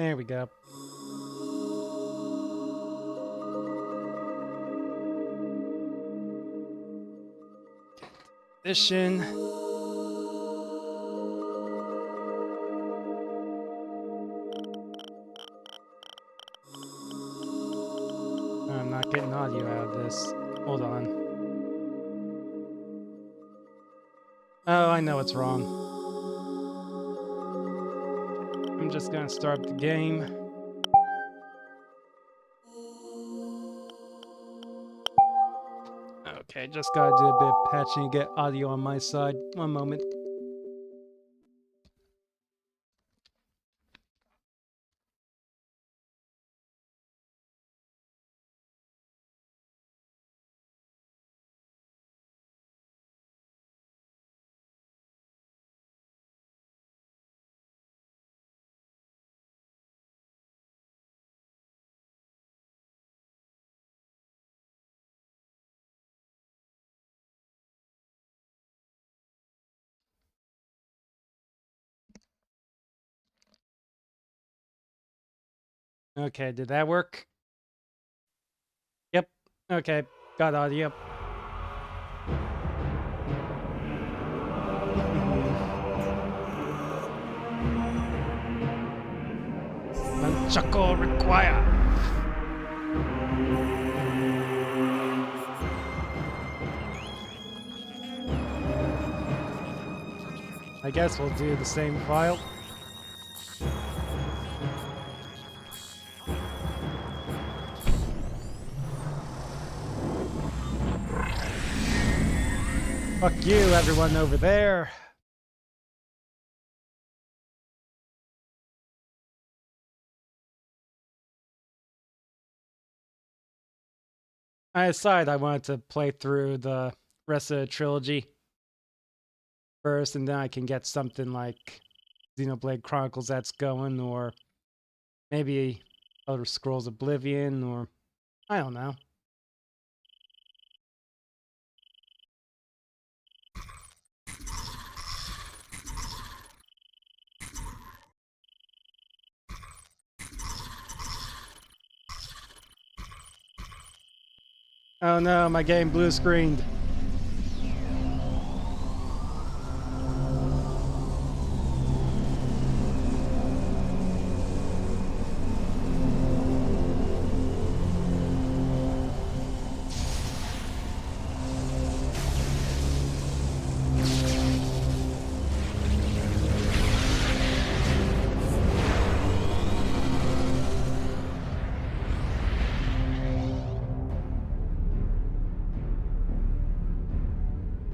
There we go. Edition. I'm not getting audio out of this. Hold on. Oh, I know what's wrong. I'm just gonna start the game. Okay, just gotta do a bit of patching to get audio on my side. One moment. Okay, did that work? Yep. Okay, got audio. Nunchaku require. I guess we'll do the same file. Fuck you, everyone over there. I decided I wanted to play through the rest of the trilogy first, and then I can get something like Xenoblade Chronicles that's going, or maybe Elder Scrolls Oblivion, or I don't know. Oh no, my game blue screened.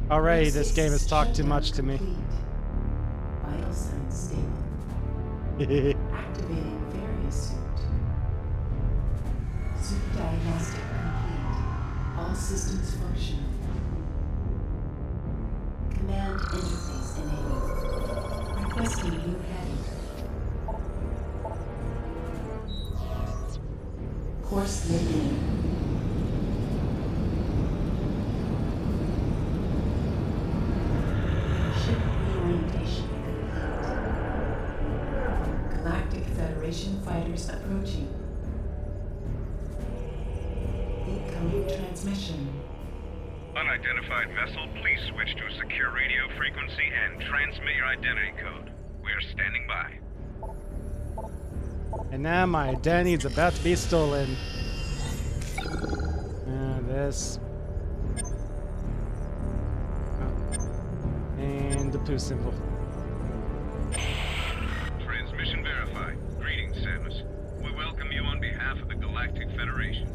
Already, this game has talked too much to me. Vital signs stable. Activating various suit. Suit diagnostic complete. All systems functional. Command interface enabled. Requesting new heading. Course labeling. Fighters approaching. Incoming transmission. Unidentified vessel, please switch to a secure radio frequency and transmit your identity code. We are standing by. And now my identity is about to be stolen. This. And the poo symbol. Transmission verified. Greetings, Samus. We welcome you on behalf of the Galactic Federation.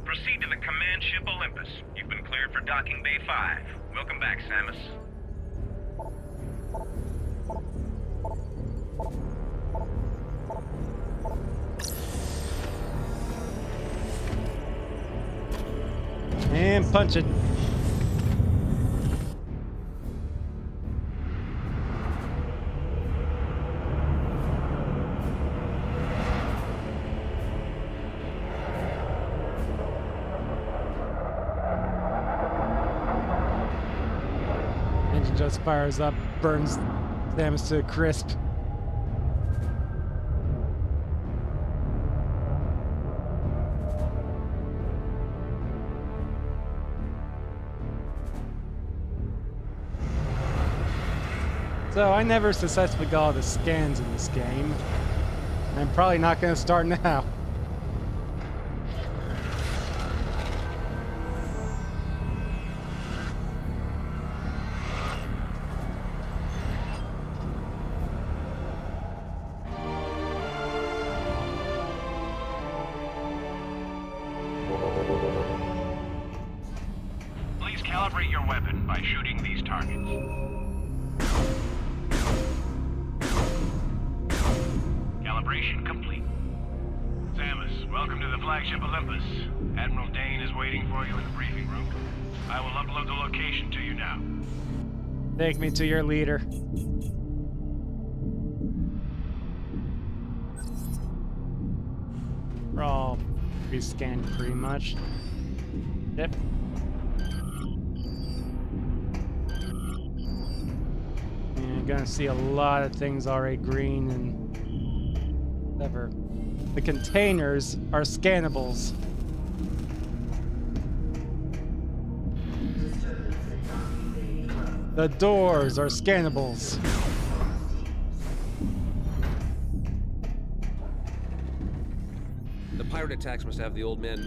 Proceed to the command ship Olympus. You've been cleared for docking bay 5. Welcome back, Samus. And punch it. Engine just fires up, burns Samus to a crisp. So I never successfully got all the scans in this game. I'm probably not going to start now. Please calibrate your weapon by shooting these targets. Calibration complete. Samus, welcome to the flagship Olympus. Admiral Dane is waiting for you in the briefing room. I will upload the location to you now. Take me to your leader. We're all rescanned pretty much. Yep. And you're gonna see a lot of things already green and whatever. The containers are scannables. The doors are scannables. The pirate attacks must have the old man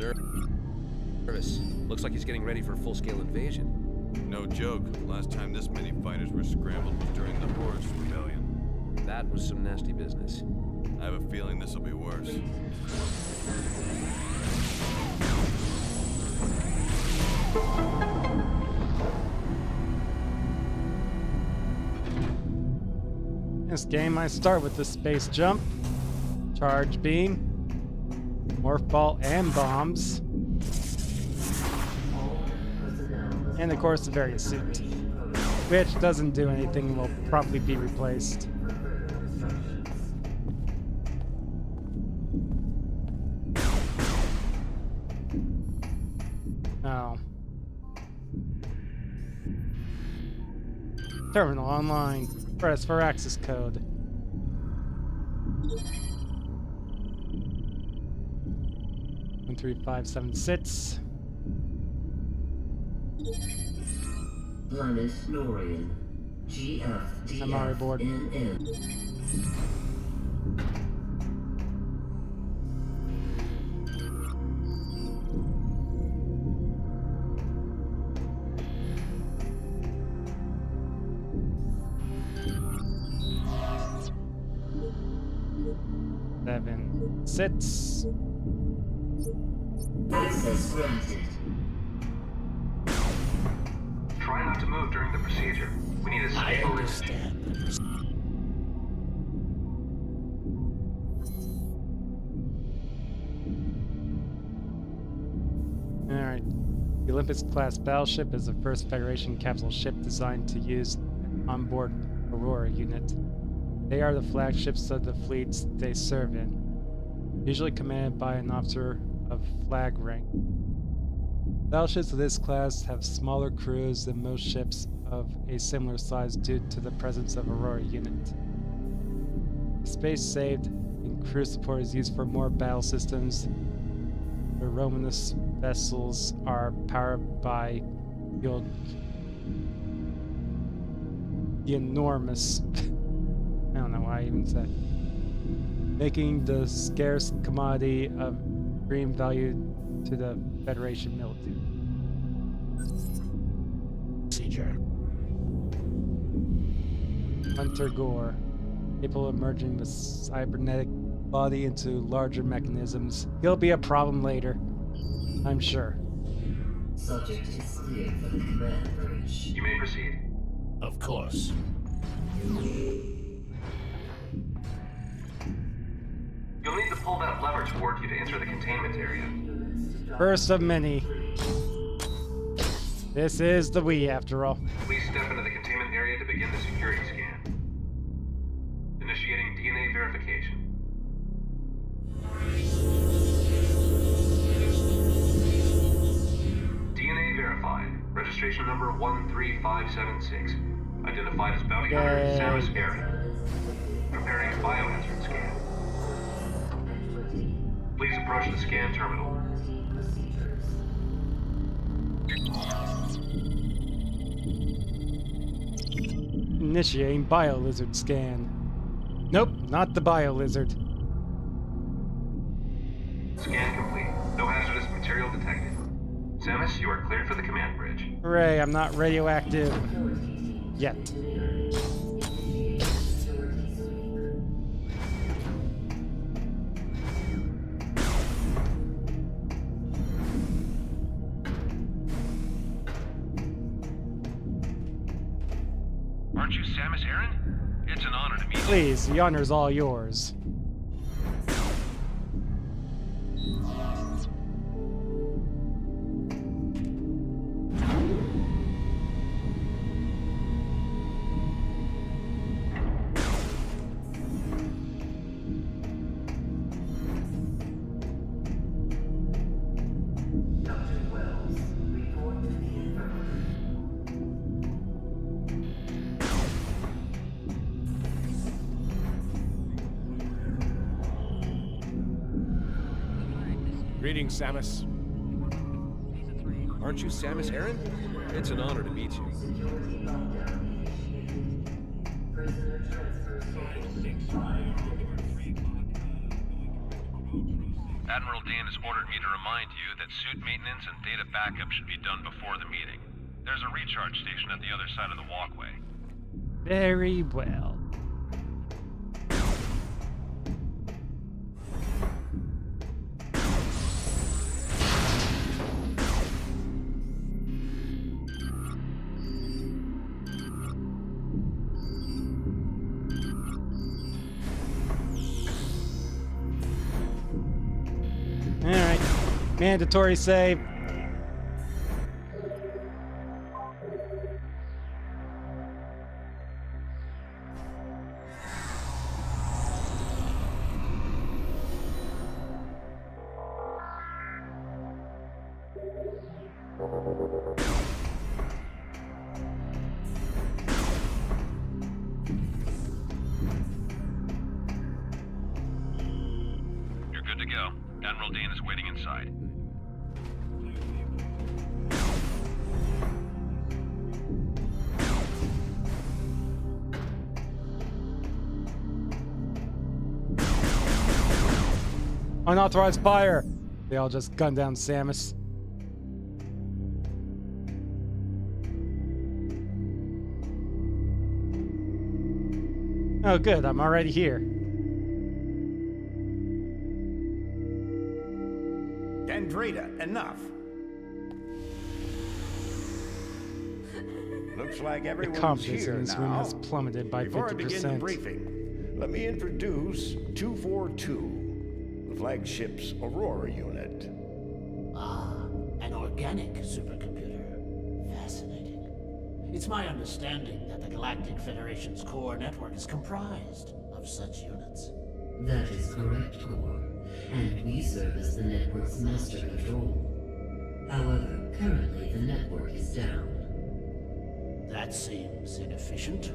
nervous. Looks like he's getting ready for a full-scale invasion. No joke. Last time this many fighters were scrambled was during the Horus Rebellion. That was some nasty business. I have a feeling this will be worse. This game, I start with the space jump, charge beam, morph ball, and bombs, and of course the various suit, which doesn't do anything and will probably be replaced. Oh. Terminal online. Press for access code. One 13576. Planet Norian. I'm already bored. GFDFNN. Seven, six. Access granted. Try not to move during the procedure. We need a stable Alright. The Olympus-class battleship is the first Federation capsule ship designed to use an onboard Aurora unit. They are the flagships of the fleets they serve in, usually commanded by an officer of flag rank. Battleships of this class have smaller crews than most ships of a similar size due to the presence of Aurora unit. The space saved in crew support is used for more battle systems. The Romanus vessels are powered by the enormous I don't know why I even said. Making the scarce commodity of extreme value to the Federation military. Procedure. Hunter Gore. Capable of merging the cybernetic body into larger mechanisms. He'll be a problem later. I'm sure. Subject is cleared for the command bridge. You may proceed. Of course. You'll need to pull that lever toward you to enter the containment area. First of many. This is the Wii, after all. Please step into the containment area to begin the security scan. Initiating DNA verification. DNA verified. Registration registration number 13576. Identified as bounty hunter Yay. Samus Aran. Preparing a biohazard scan. Please approach the scan terminal. Initiating bio-lizard scan. Nope, not the bio-lizard. Scan complete. No hazardous material detected. Samus, you are cleared for the command bridge. Hooray, I'm not radioactive. Yet. Aren't you Samus Aran? It's an honor to meet you. Please, the honor's all yours. Greetings, Samus. Aren't you Samus Aran? It's an honor to meet you. Admiral Dane has ordered me to remind you that suit maintenance and data backup should be done before the meeting. There's a recharge station at the other side of the walkway. Very well. Alright. Mandatory save. You're good to go. Admiral Dane is waiting inside. Unauthorized fire. They all just gunned down Samus. Oh, good. I'm already here. Andreda, enough. Looks like The everyone's confidence here in this room now. has plummeted by Before I begin the 50%. briefing, let me introduce 242, the flagship's Aurora unit. Ah, an organic supercomputer. Fascinating. It's my understanding that the Galactic Federation's core network is comprised of such units. That is correct, Core. And we serve as the network's master control. However, currently the network is down, That seems inefficient.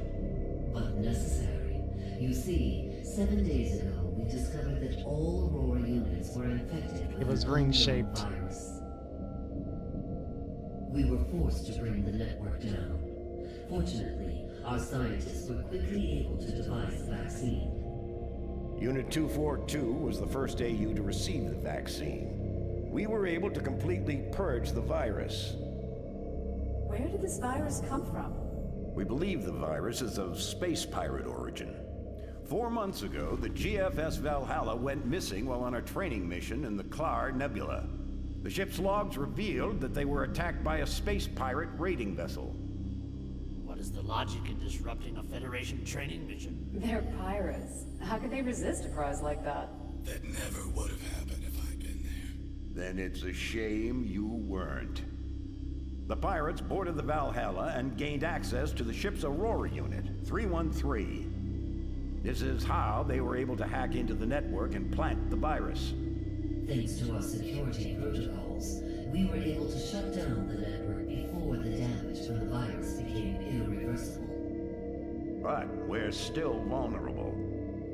but necessary. You see, 7 days ago, we discovered that all Aurora units were infected with It was an ring-shaped. unknown virus. We were forced to bring the network down. Fortunately, our scientists were quickly able to devise a vaccine. Unit 242 was the first AU to receive the vaccine. We were able to completely purge the virus. Where did this virus come from? We believe the virus is of space pirate origin. 4 months ago, the GFS Valhalla went missing while on a training mission in the Klar Nebula. The ship's logs revealed that they were attacked by a space pirate raiding vessel. What is the logic in disrupting a Federation training mission? They're pirates. How could they resist a prize like that? That never would have happened if I'd been there. Then it's a shame you weren't. The pirates boarded the Valhalla and gained access to the ship's Aurora unit, 313. This is how they were able to hack into the network and plant the virus. Thanks to our security protocols, we were able to shut down the network before before the damage from the virus became irreversible. But we're still vulnerable.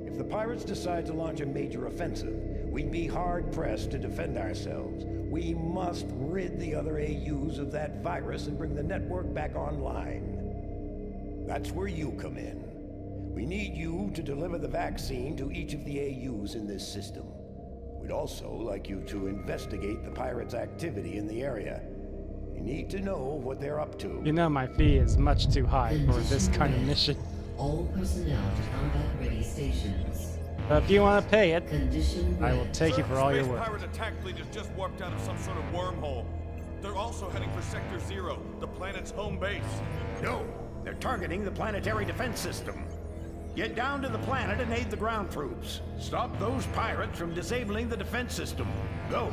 If the pirates decide to launch a major offensive, we'd be hard-pressed to defend ourselves. We must rid the other AUs of that virus and bring the network back online. That's where you come in. We need you to deliver the vaccine to each of the AUs in this system. We'd also like you to investigate the pirates' activity in the area. We need to know what they're up to. You know my fee is much too high for this kind of mission. All personnel to combat-ready stations. But if you want to pay it, Condition I will red. take you for all your Space work. pirate attack fleet has just warped out of some sort of wormhole. They're also heading for Sector 0, the planet's home base. No, they're targeting the planetary defense system. Get down to the planet and aid the ground troops. Stop those pirates from disabling the defense system. Go.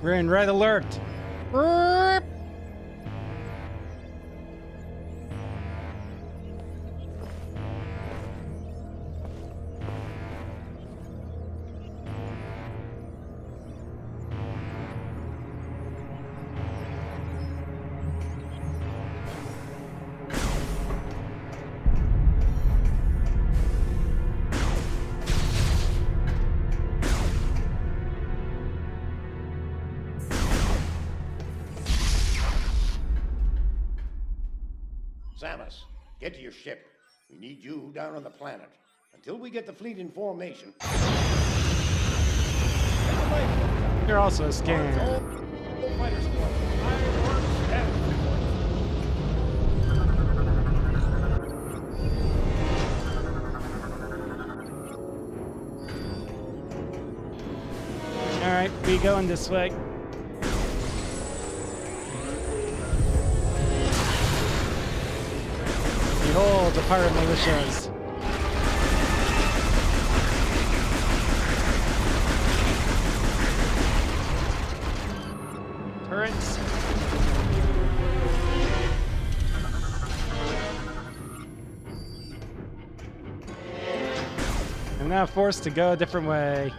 We're in red alert. Erp. Samus, get to your ship. We need you down on the planet. Until we get the fleet in formation. You're also a scam. Fighter squad. Fireworks and Alright, we going this way. Behold the pirate militias. Turrets. I'm now forced to go a different way.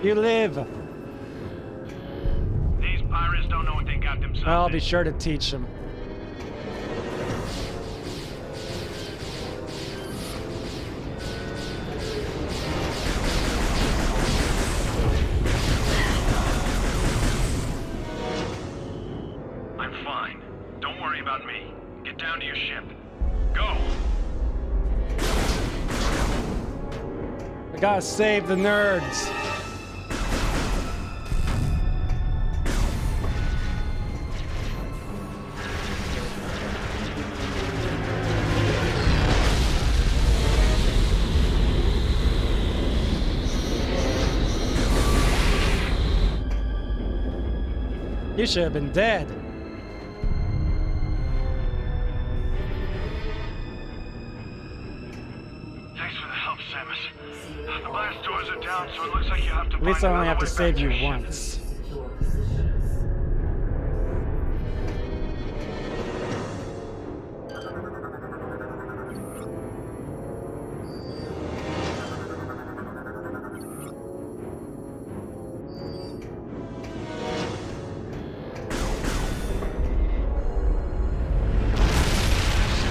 You live. These pirates don't know what they got themselves I'll be into. sure to teach them. I'm fine. Don't worry about me. Get down to your ship. Go! I gotta save the nerds. You should have been dead. Thanks for the help, Samus. The blast doors are down, so it looks like you have to At least I find only have another to way save back you your ship. once. Secure positions.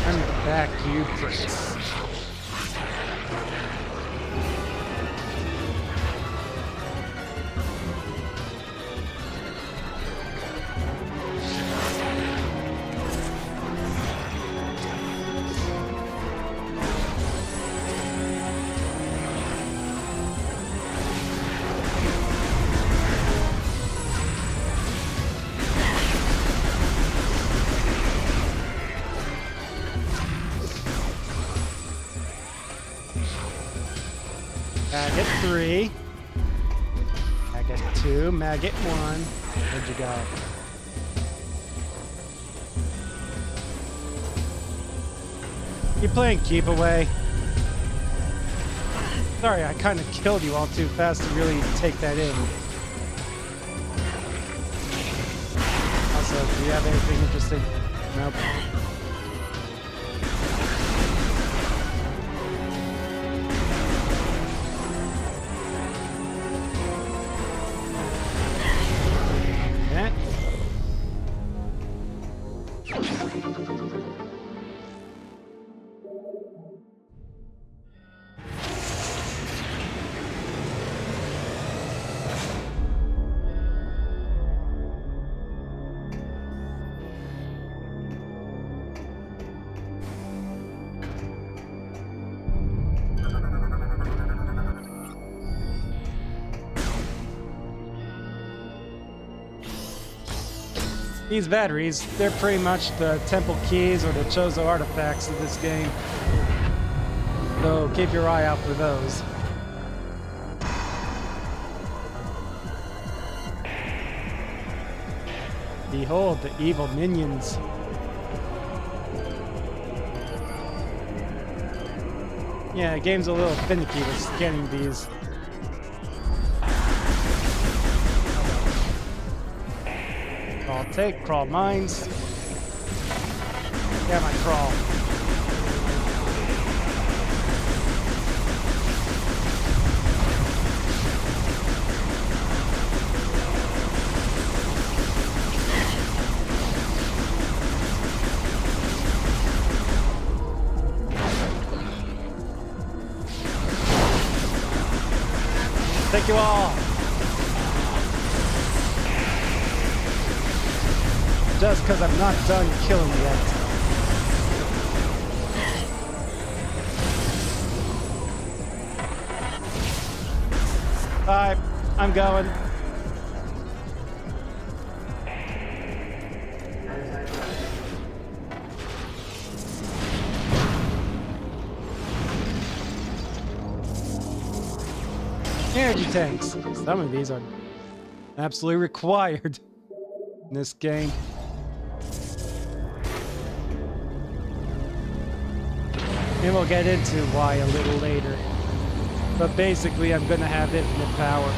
I'm back, you pricks. Maggot 3. Maggot 2. Maggot 1. Where'd you go? You playing keep away? Sorry, I kind of killed you all too fast to really take that in. Also, do you have anything interesting? Nope. These batteries, they're pretty much the temple keys or the Chozo artifacts of this game. So keep your eye out for those. Behold the evil minions. Yeah, the game's a little finicky with scanning these. I'll take crawl mines. Yeah, my crawl. Thank you all. Just because I'm not done killing yet. Alright, I'm going. Energy tanks. Some of these are absolutely required in this game. And we'll get into why a little later. But basically, I'm gonna have infinite power.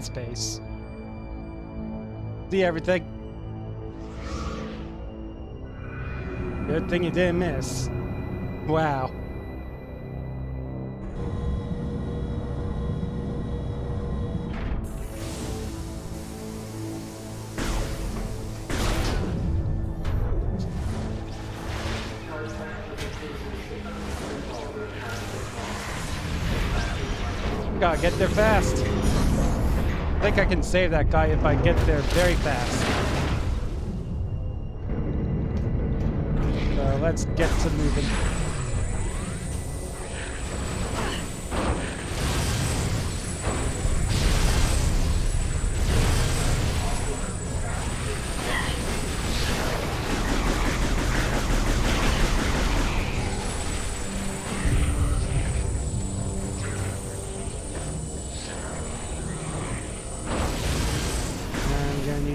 Space. See everything. Good thing you didn't miss. Wow. Gotta get there fast. I think I can save that guy if I get there very fast. So let's get to moving.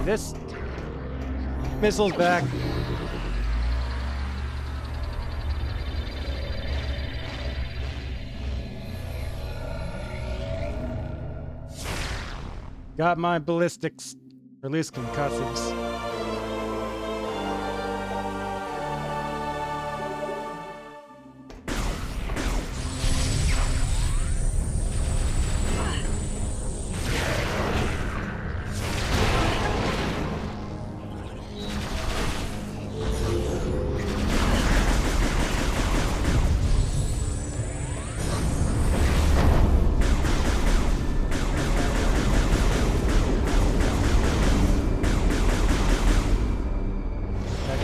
This missile's back. Got my ballistics, or at least concussives.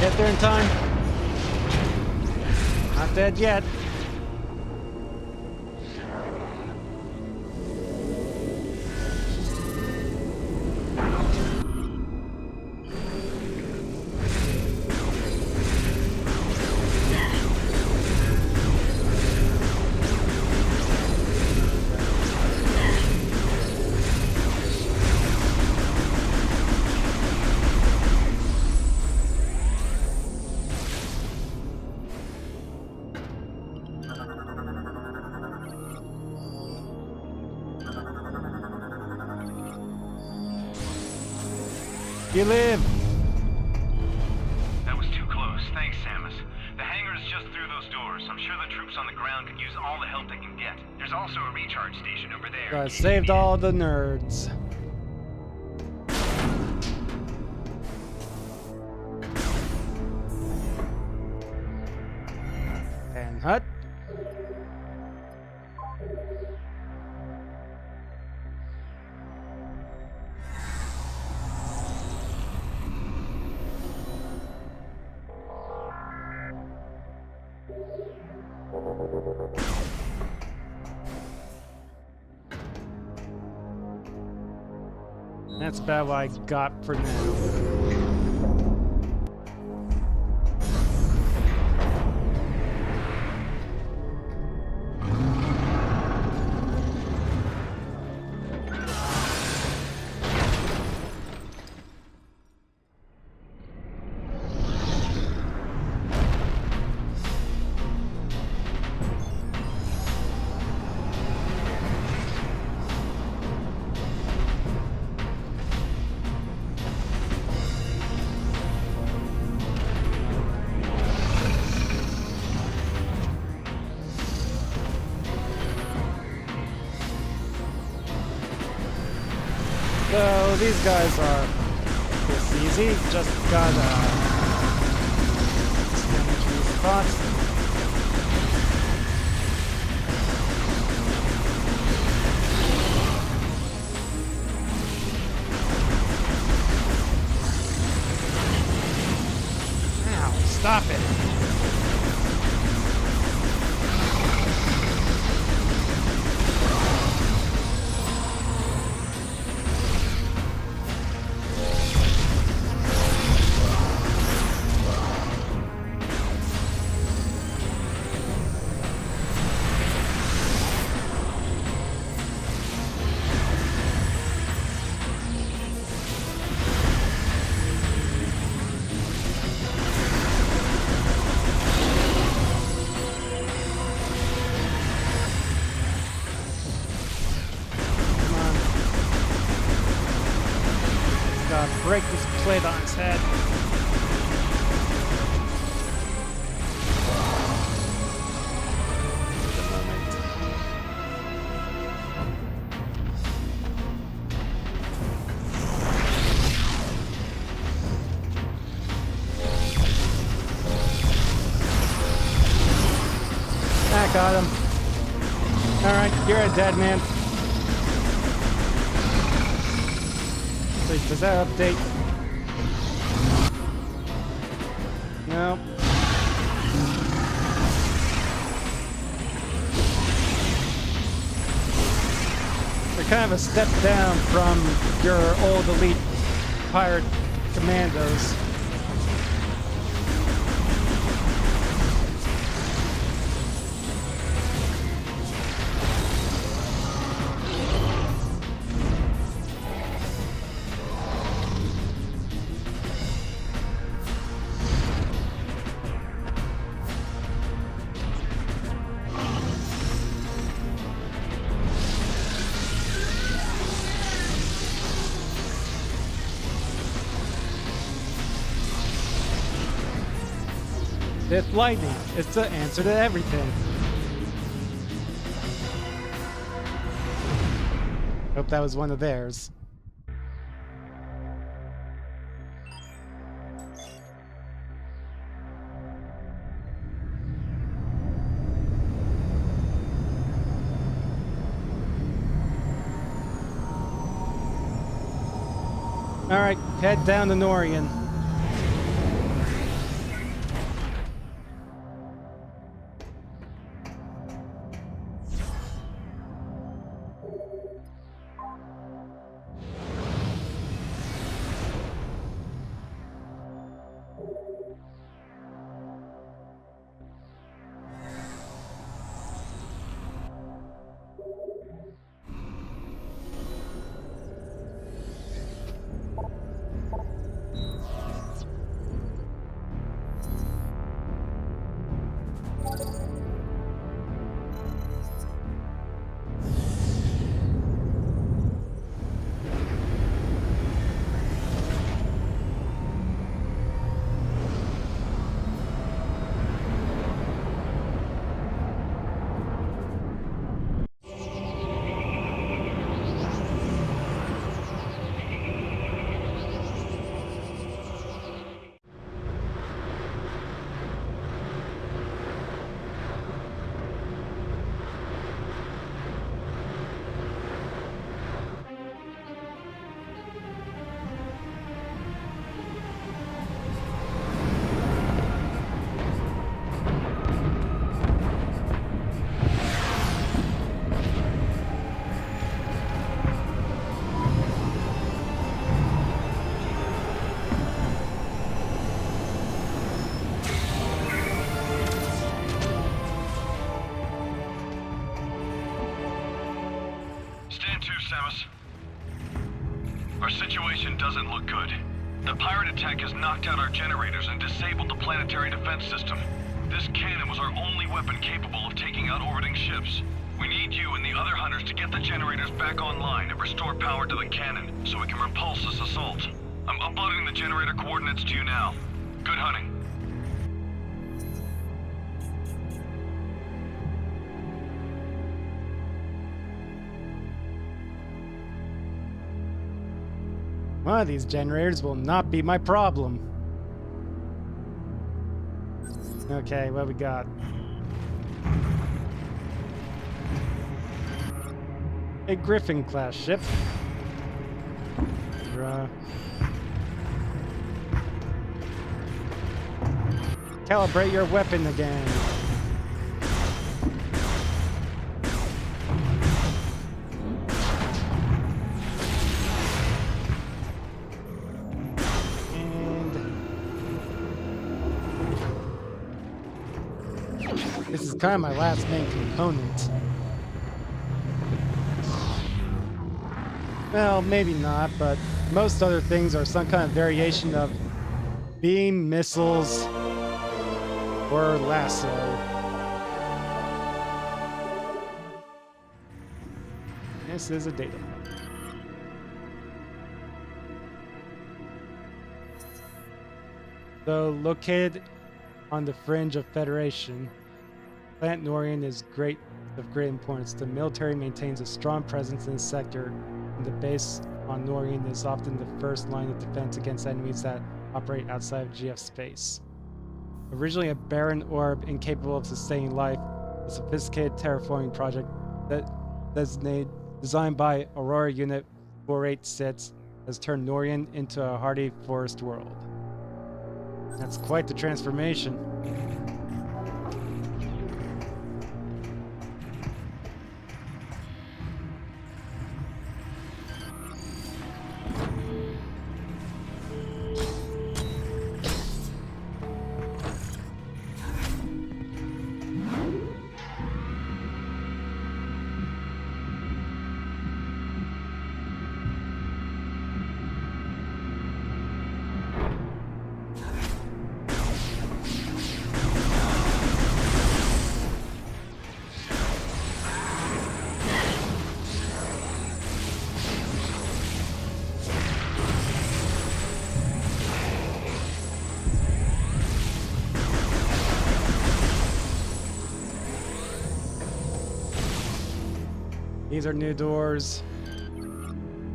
Get there in time. Not dead yet. You live. also a recharge station over there. So I saved all the nerds. And hut. That's about what I got for now. So these guys are this easy, just gotta damage these spots. Ow, stop it. Break this plate on its head. I got him. Alright, you're a dead man. Does that update? No. They're kind of a step down from your old elite pirate commandos. It's lightning. It's the answer to everything. Hope that was one of theirs. Alright, head down to Norian. 2, Samus. Our situation doesn't look good. The pirate attack has knocked out our generators and disabled the planetary defense system. This cannon was our only weapon capable of taking out orbiting ships. We need you and the other hunters to get the generators back online and restore power to the cannon so we can repulse this assault. I'm uploading the generator coordinates to you now. Good hunting. One of these generators will not be my problem. Okay, what we got? A Griffin-class ship. Calibrate your weapon again. This is kind of my last main component. Well, maybe not, but most other things are some kind of variation of beam, missiles, or lasso. This is a data point. Though located on the fringe of Federation, Planet Norian is of great importance. The military maintains a strong presence in the sector, and the base on Norian is often the first line of defense against enemies that operate outside of GF space. Originally a barren orb incapable of sustaining life, a sophisticated terraforming project designed by Aurora Unit 486 has turned Norian into a hardy forest world. That's quite the transformation. These are new doors.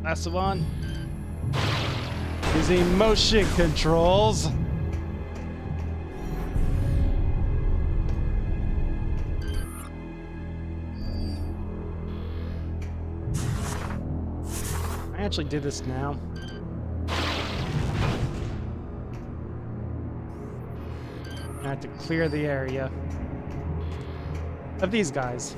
Last one. Using motion controls. I actually did this now. I have to clear the area of these guys.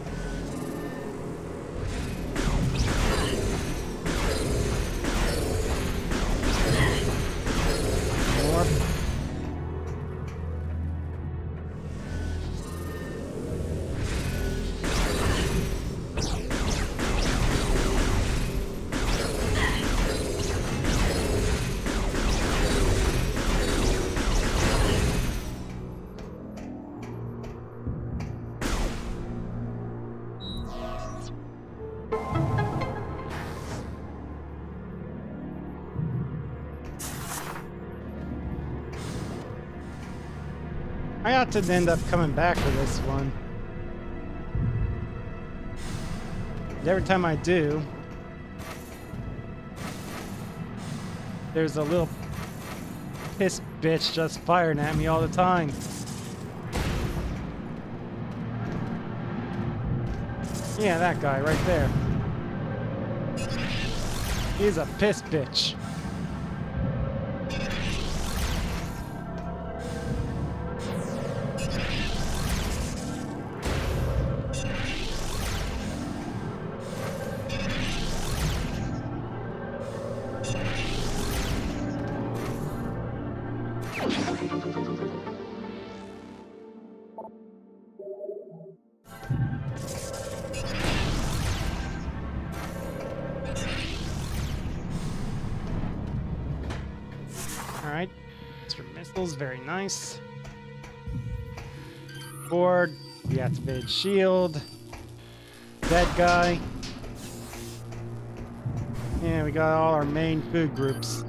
I ought to end up coming back for this one. And every time I do, there's a little piss bitch just firing at me all the time. Yeah, that guy right there. He's a piss bitch. missiles, very nice. Board, deactivated shield. Dead guy. And we got all our main food groups.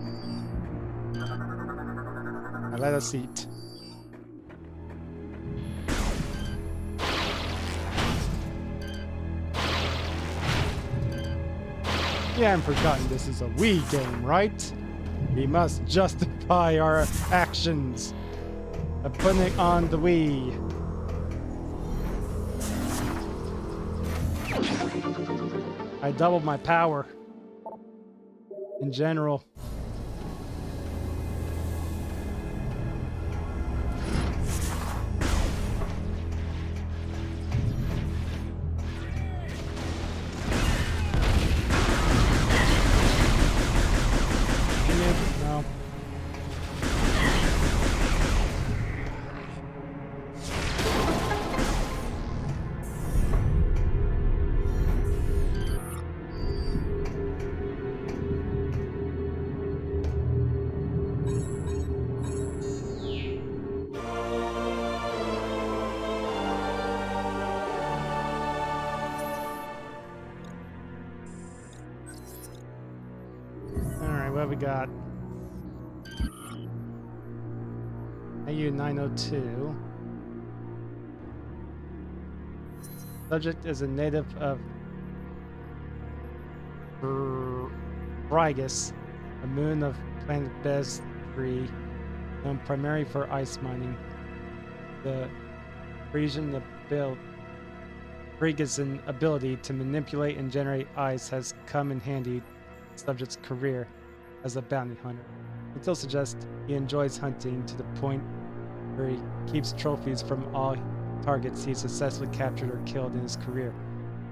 Now let us eat. You haven't forgotten this is a Wii game, right? We must justify our actions by putting it on the Wii. I doubled my power in general. No. Alright, what we got? AU 902. Subject is a native of Brigus, a moon of planet Bez 3, known primarily for ice mining. The Frisian ability to manipulate and generate ice has come in handy in the subject's career as a bounty hunter. Until suggests he enjoys hunting to the point where he keeps trophies from all targets he successfully captured or killed in his career.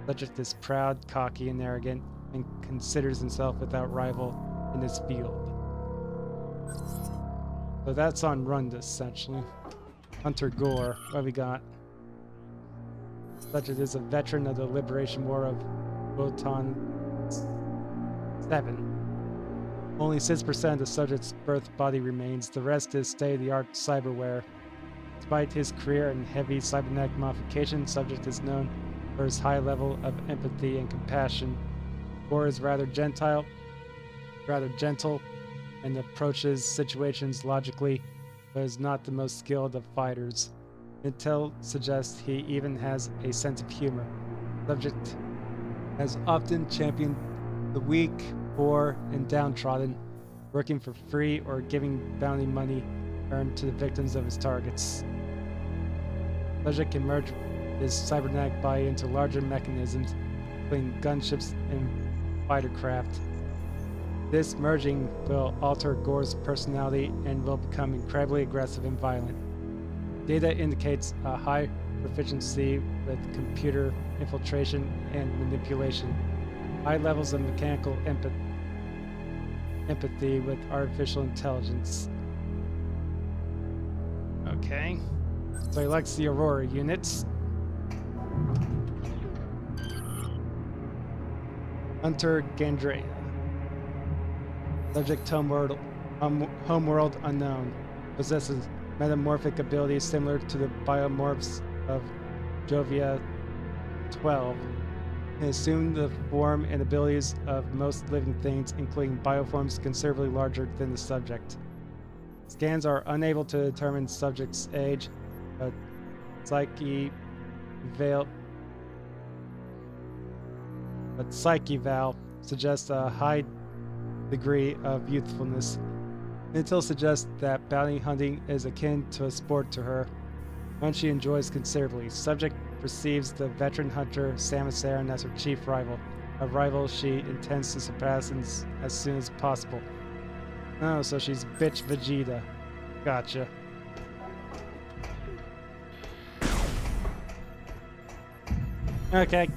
Subject is proud, cocky, and arrogant, and considers himself without rival in his field. So that's on Rundus, essentially. Hunter Gore, what we got? Subject is a veteran of the Liberation War of Wotan 7. Only 6% of the subject's birth body remains. The rest is state-of-the-art cyberware. Despite his career in heavy cybernetic modification, subject is known for his high level of empathy and compassion. Gore is rather gentle, and approaches situations logically, but is not the most skilled of fighters. Intel suggests he even has a sense of humor. Subject has often championed the weak, poor, and downtrodden, working for free or giving bounty money earned to the victims of his targets. Subject can merge his cybernetic body into larger mechanisms, including gunships and fighter craft. This merging will alter Gore's personality and will become incredibly aggressive and violent. Data indicates a high proficiency with computer infiltration and manipulation, high levels of mechanical empathy with artificial intelligence. Okay. So he likes the Aurora units. Hunter Gandrea. Subject homeworld unknown. Possesses metamorphic abilities similar to the biomorphs of Jovia 12. And assume the form and abilities of most living things, including bioforms considerably larger than the subject. Scans are unable to determine subject's age, but Psyche Val suggests a high degree of youthfulness. Intel suggests that bounty hunting is akin to a sport to her, one she enjoys considerably. Subject perceives the veteran hunter Samus Aran as her chief rival, a rival she intends to surpass as soon as possible. Oh, so she's bitch Vegeta. Gotcha. Okay.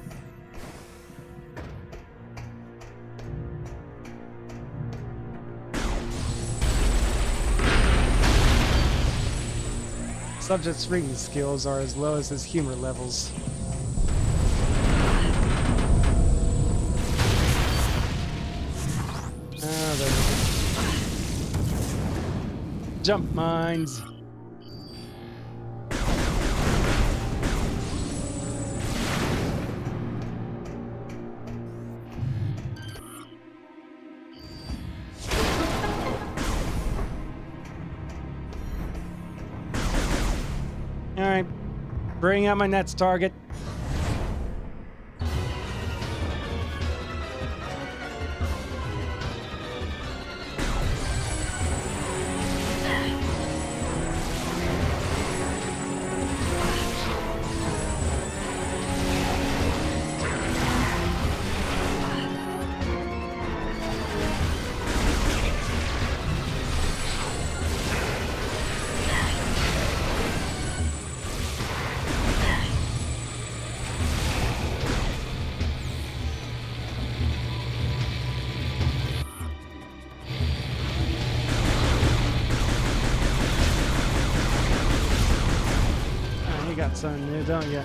Subject's reading skills are as low as his humor levels. Jump mines. Alright. Bring out my next target. You got something new, don't you?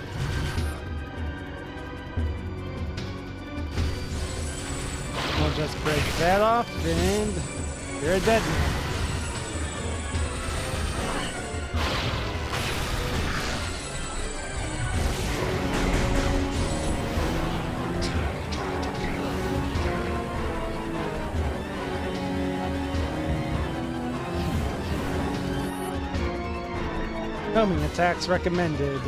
We'll just break that off and you're dead. Homing attacks recommended.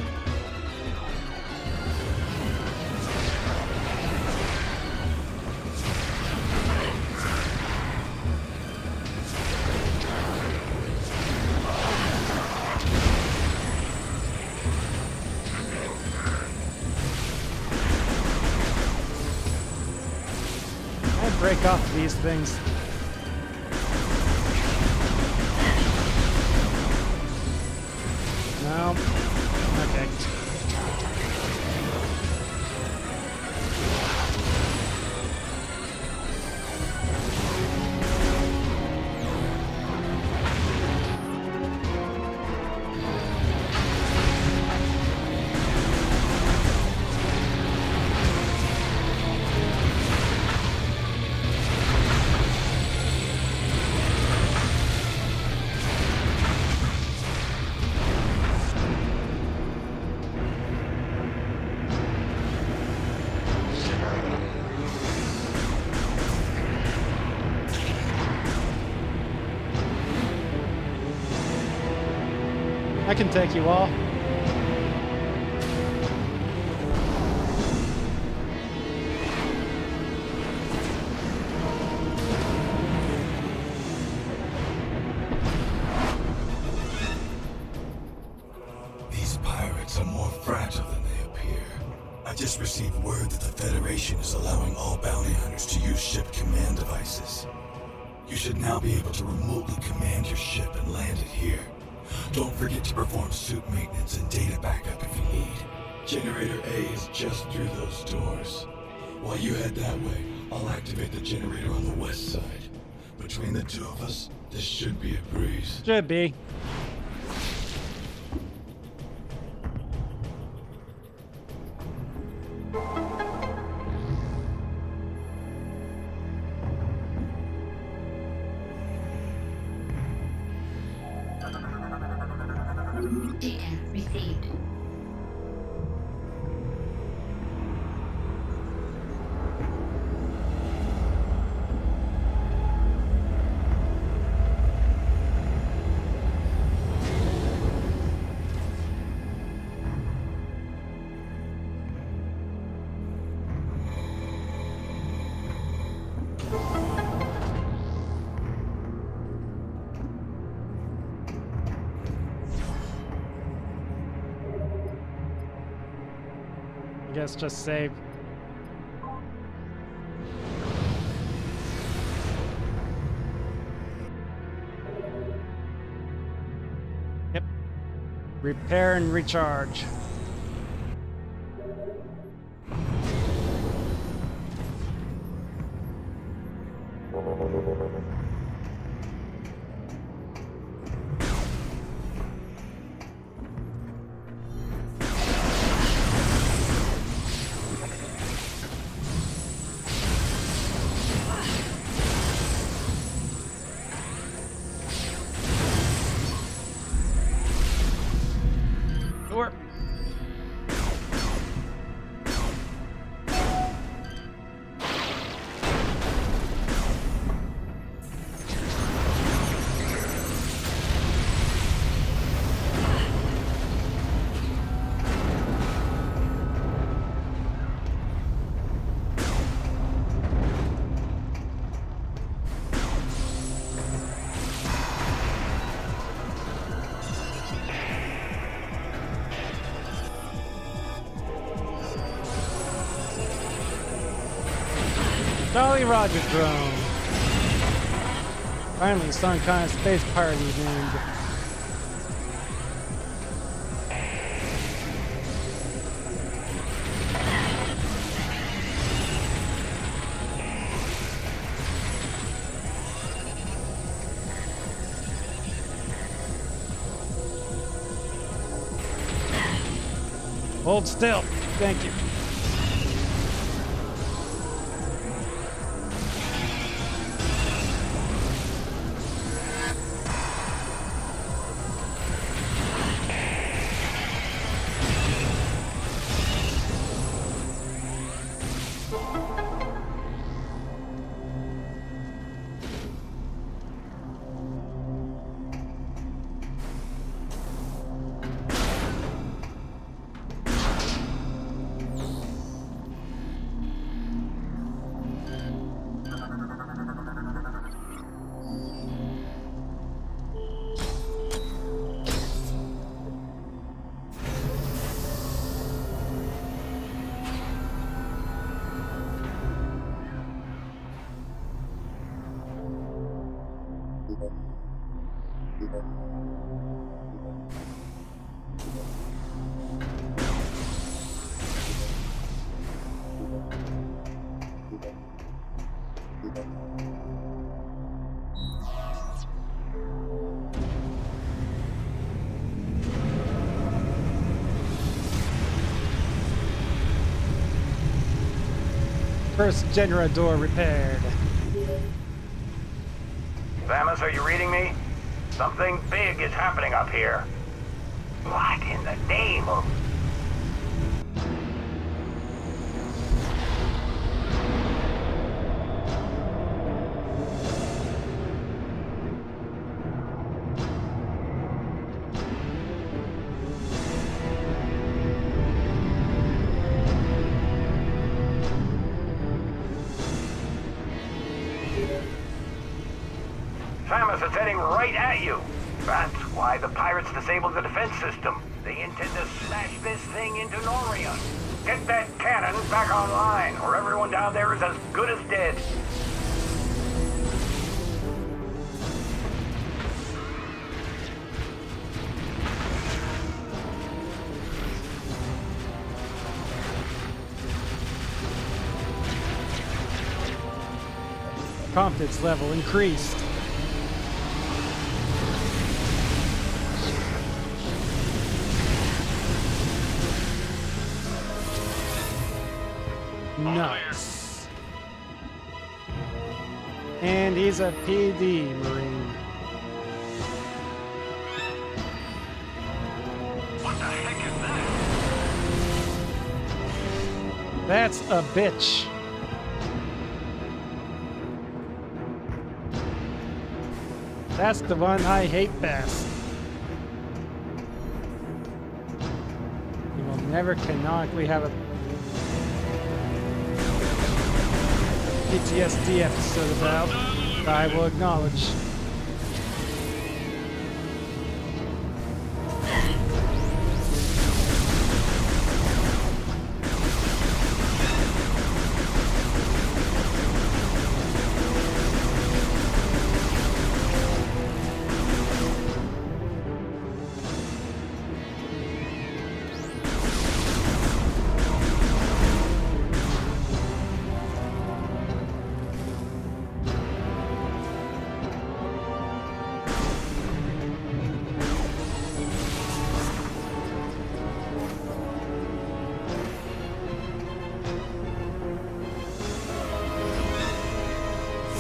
I break off these things. No. Okay. I can take you all. These pirates are more fragile than they appear. I just received word that the Federation is allowing all bounty hunters to use ship command devices. You should now be able to remotely command your ship and land it here. Don't forget to perform suit maintenance and data backup if you need. Generator A is just through those doors. While you head that way, I'll activate the generator on the west side. Between the two of us, this should be a breeze. Should be. Data received. I guess just save. Yep. Repair and recharge. Jolly Roger drone. Finally, some kind of space party named. Hold still. Thank you. First generator door repaired. Samus, are you reading me? Something big is happening up here. What in the name of... Samus, it's heading right at you. That's why the pirates disabled the defense system. They intend to smash this thing into Noria. Get that cannon back online, or everyone down there is as good as dead. Confidence level increased. Nice. And he's a PD Marine. What the heck is that? That's a bitch. That's the one I hate best. You will never canonically have a PTSD episode about, but I will acknowledge.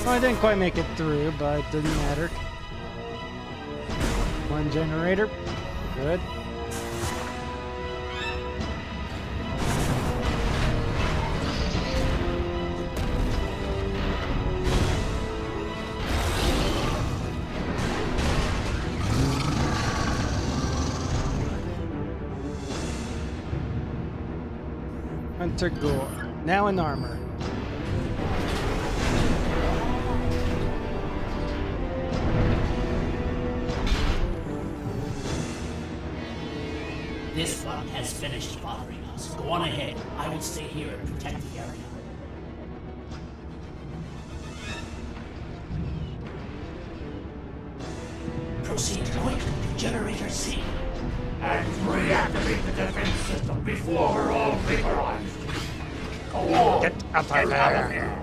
Well, I didn't quite make it through, but it didn't matter. One generator. Good. Hunter Gore, now in armor. This one has finished bothering us. Go on ahead. I will stay here and protect the area. Proceed quickly to Generator C. And reactivate the defense system before we're all vaporized. Go on! Get out of there!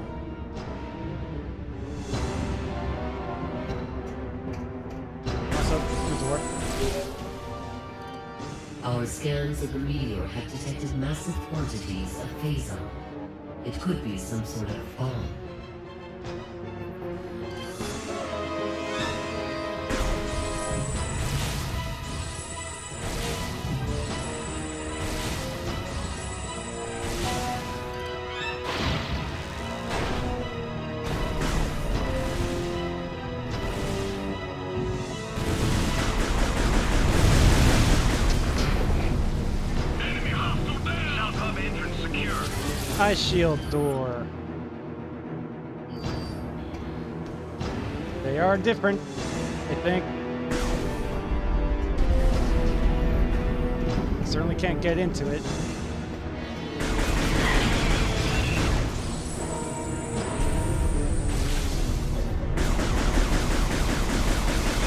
What's up? The door. Our scans of the meteor have detected massive quantities of phazon. It could be some sort of bomb. Ice shield door. They are different, I think. Certainly can't get into it.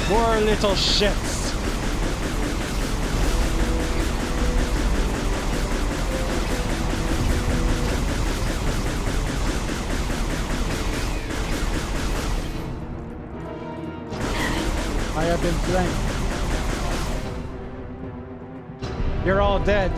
More little shits. I have been flanked. You're all dead.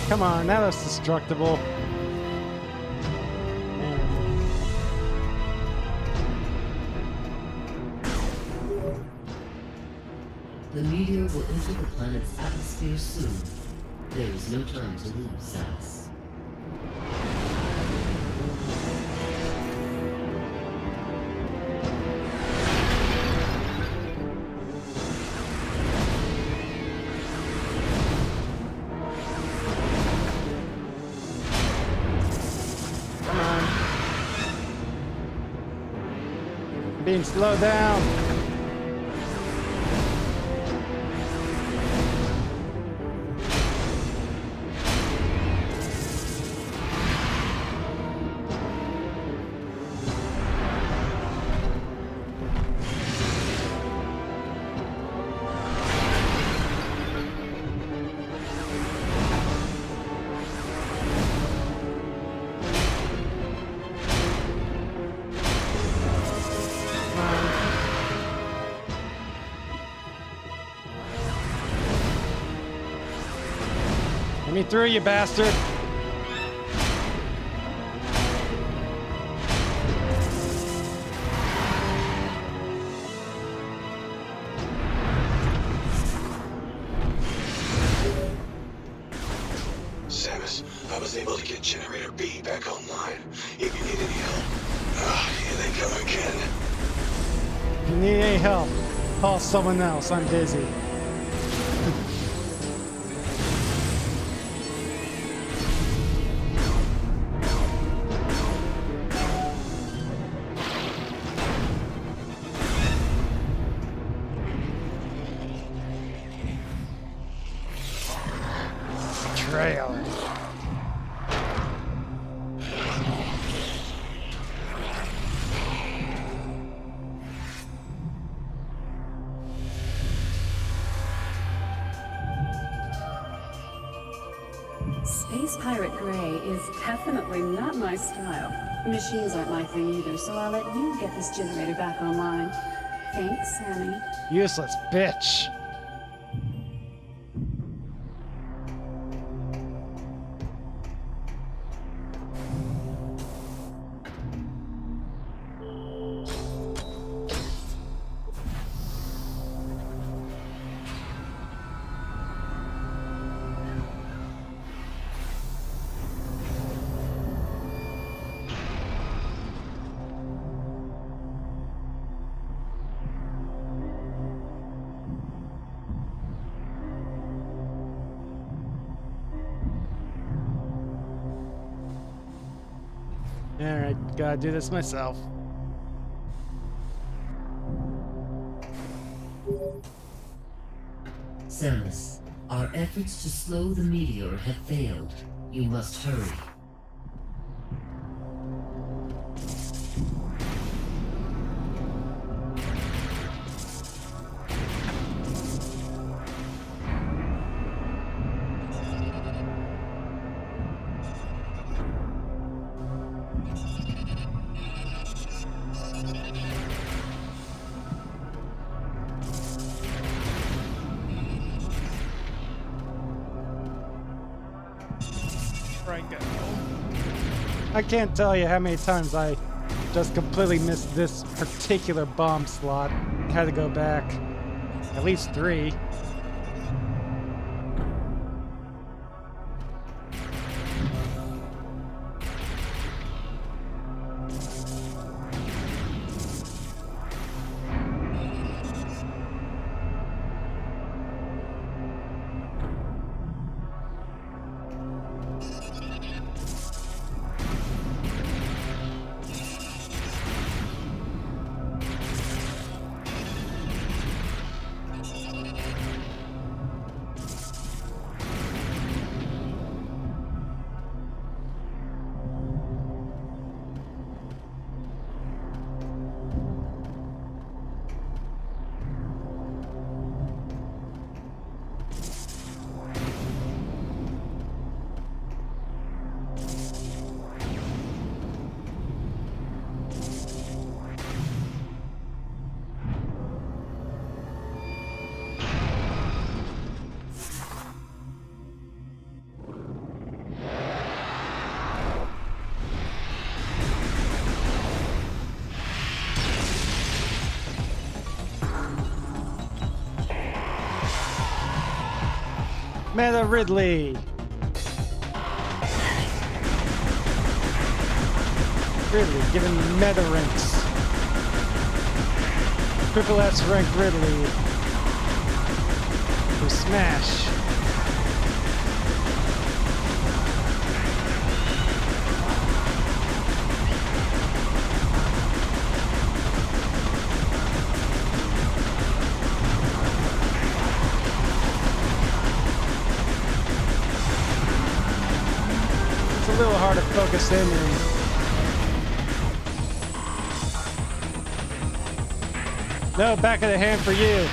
Come on, that was destructible. The meteor will enter the planet's atmosphere soon. There is no time to lose, Samus. Being slowed down. Let me through, you bastard! Samus, I was able to get Generator B back online. If you need any help. Here they come again. If you need any help, call someone else. I'm busy. Trail. Space Pirate Gray is definitely not my style. Machines aren't my thing either, so I'll let you get this generator back online. Thanks, Sammy. Useless bitch. Alright, gotta do this myself. Samus, our efforts to slow the meteor have failed. You must hurry. I can't tell you how many times I just completely missed this particular bomb slot. Had to go back at least 3. Meta Ridley! Ridley giving meta ranks. Triple S rank Ridley for Smash. It's a little hard to focus in and no, back of the hand for you.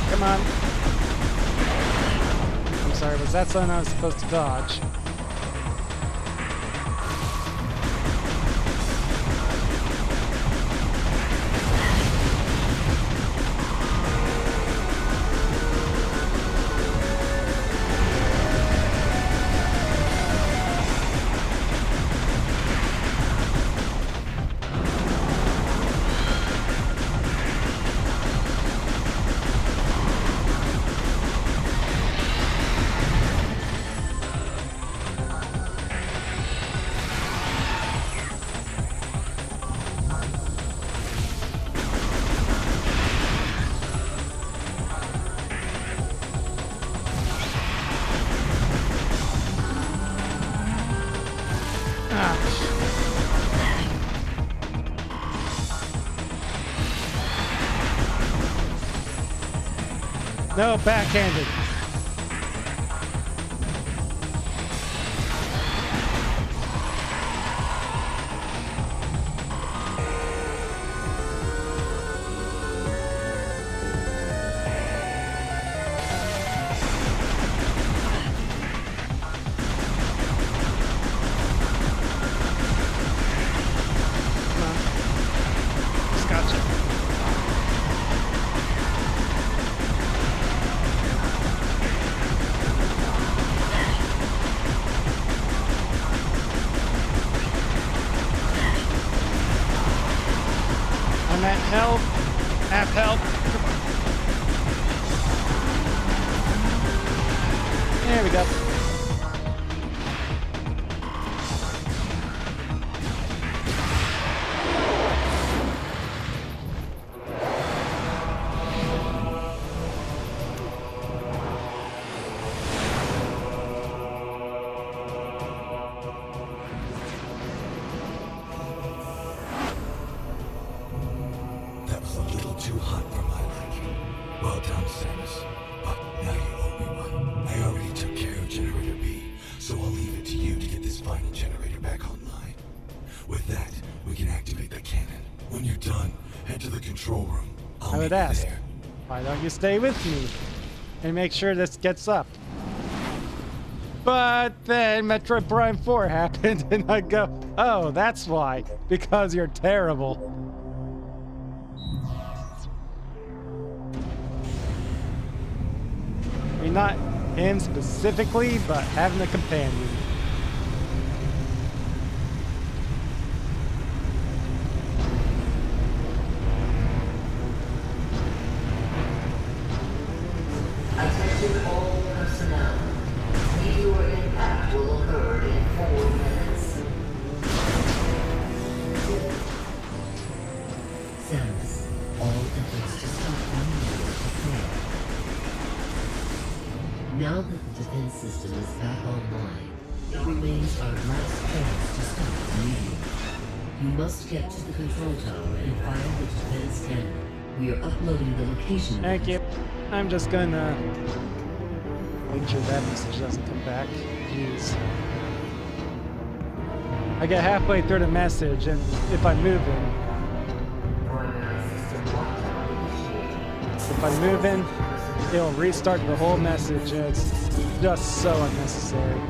Come on. I'm sorry, was that something I was supposed to dodge? No, backhanded. Gotcha. I'm at help. Have help. There we go. That was a little too hot for my liking. Well done, Samus. But now you owe me one. I already took care of Generator B, so I'll leave it to you to get this final generator back online. With that, we can activate the cannon. When you're done, head to the control room. I would ask, why don't you stay with me and make sure this gets up? But then Metroid Prime 4 happened, and I go, oh, that's why. Because you're terrible. I mean, not him specifically, but having a companion. Attention all personnel. Meteor impact will occur in 4 minutes. Samus, all efforts to stop the meteor have failed. Now that the defense system is back online, it remains our last chance to stop the meteor. You must get to the control tower and fire the defense cannon. We are uploading the location. Thank you. I'm just gonna make sure that message doesn't come back. Jeez. I get halfway through the message, and if I'm moving, it'll restart the whole message, and it's just so unnecessary.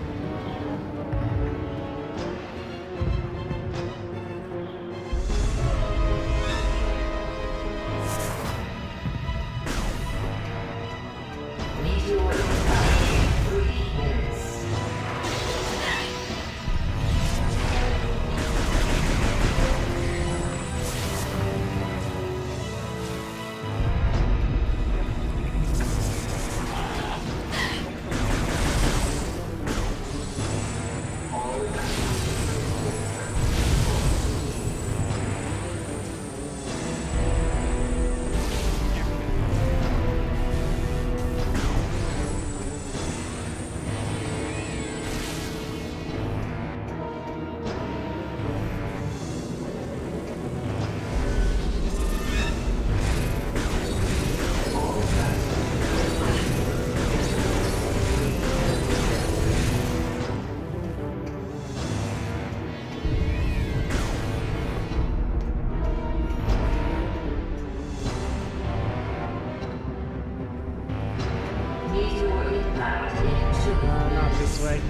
Not this way.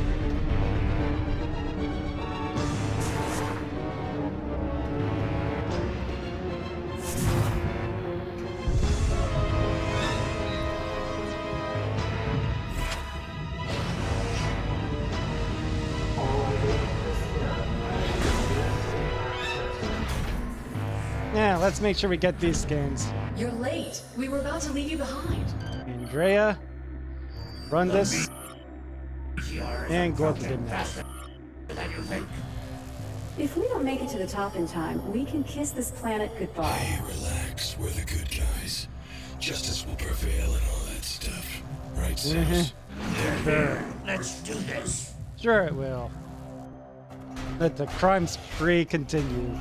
Yeah, let's make sure we get these skins. You're late. We were about to leave you behind. Andrea, run this, and go up the midnight. If we don't make it to the top in time, we can kiss this planet goodbye. Hey, relax. We're the good guys. Justice will prevail and all that stuff. Right, Samus? Sure. Let's do this. Sure it will. Let the crime spree continue.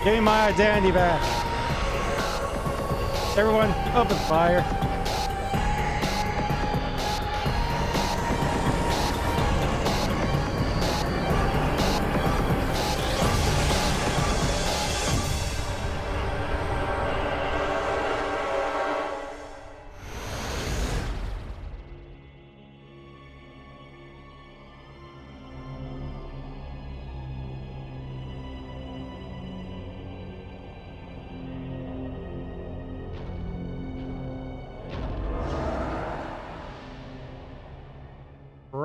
Give me my identity back. Everyone, open fire.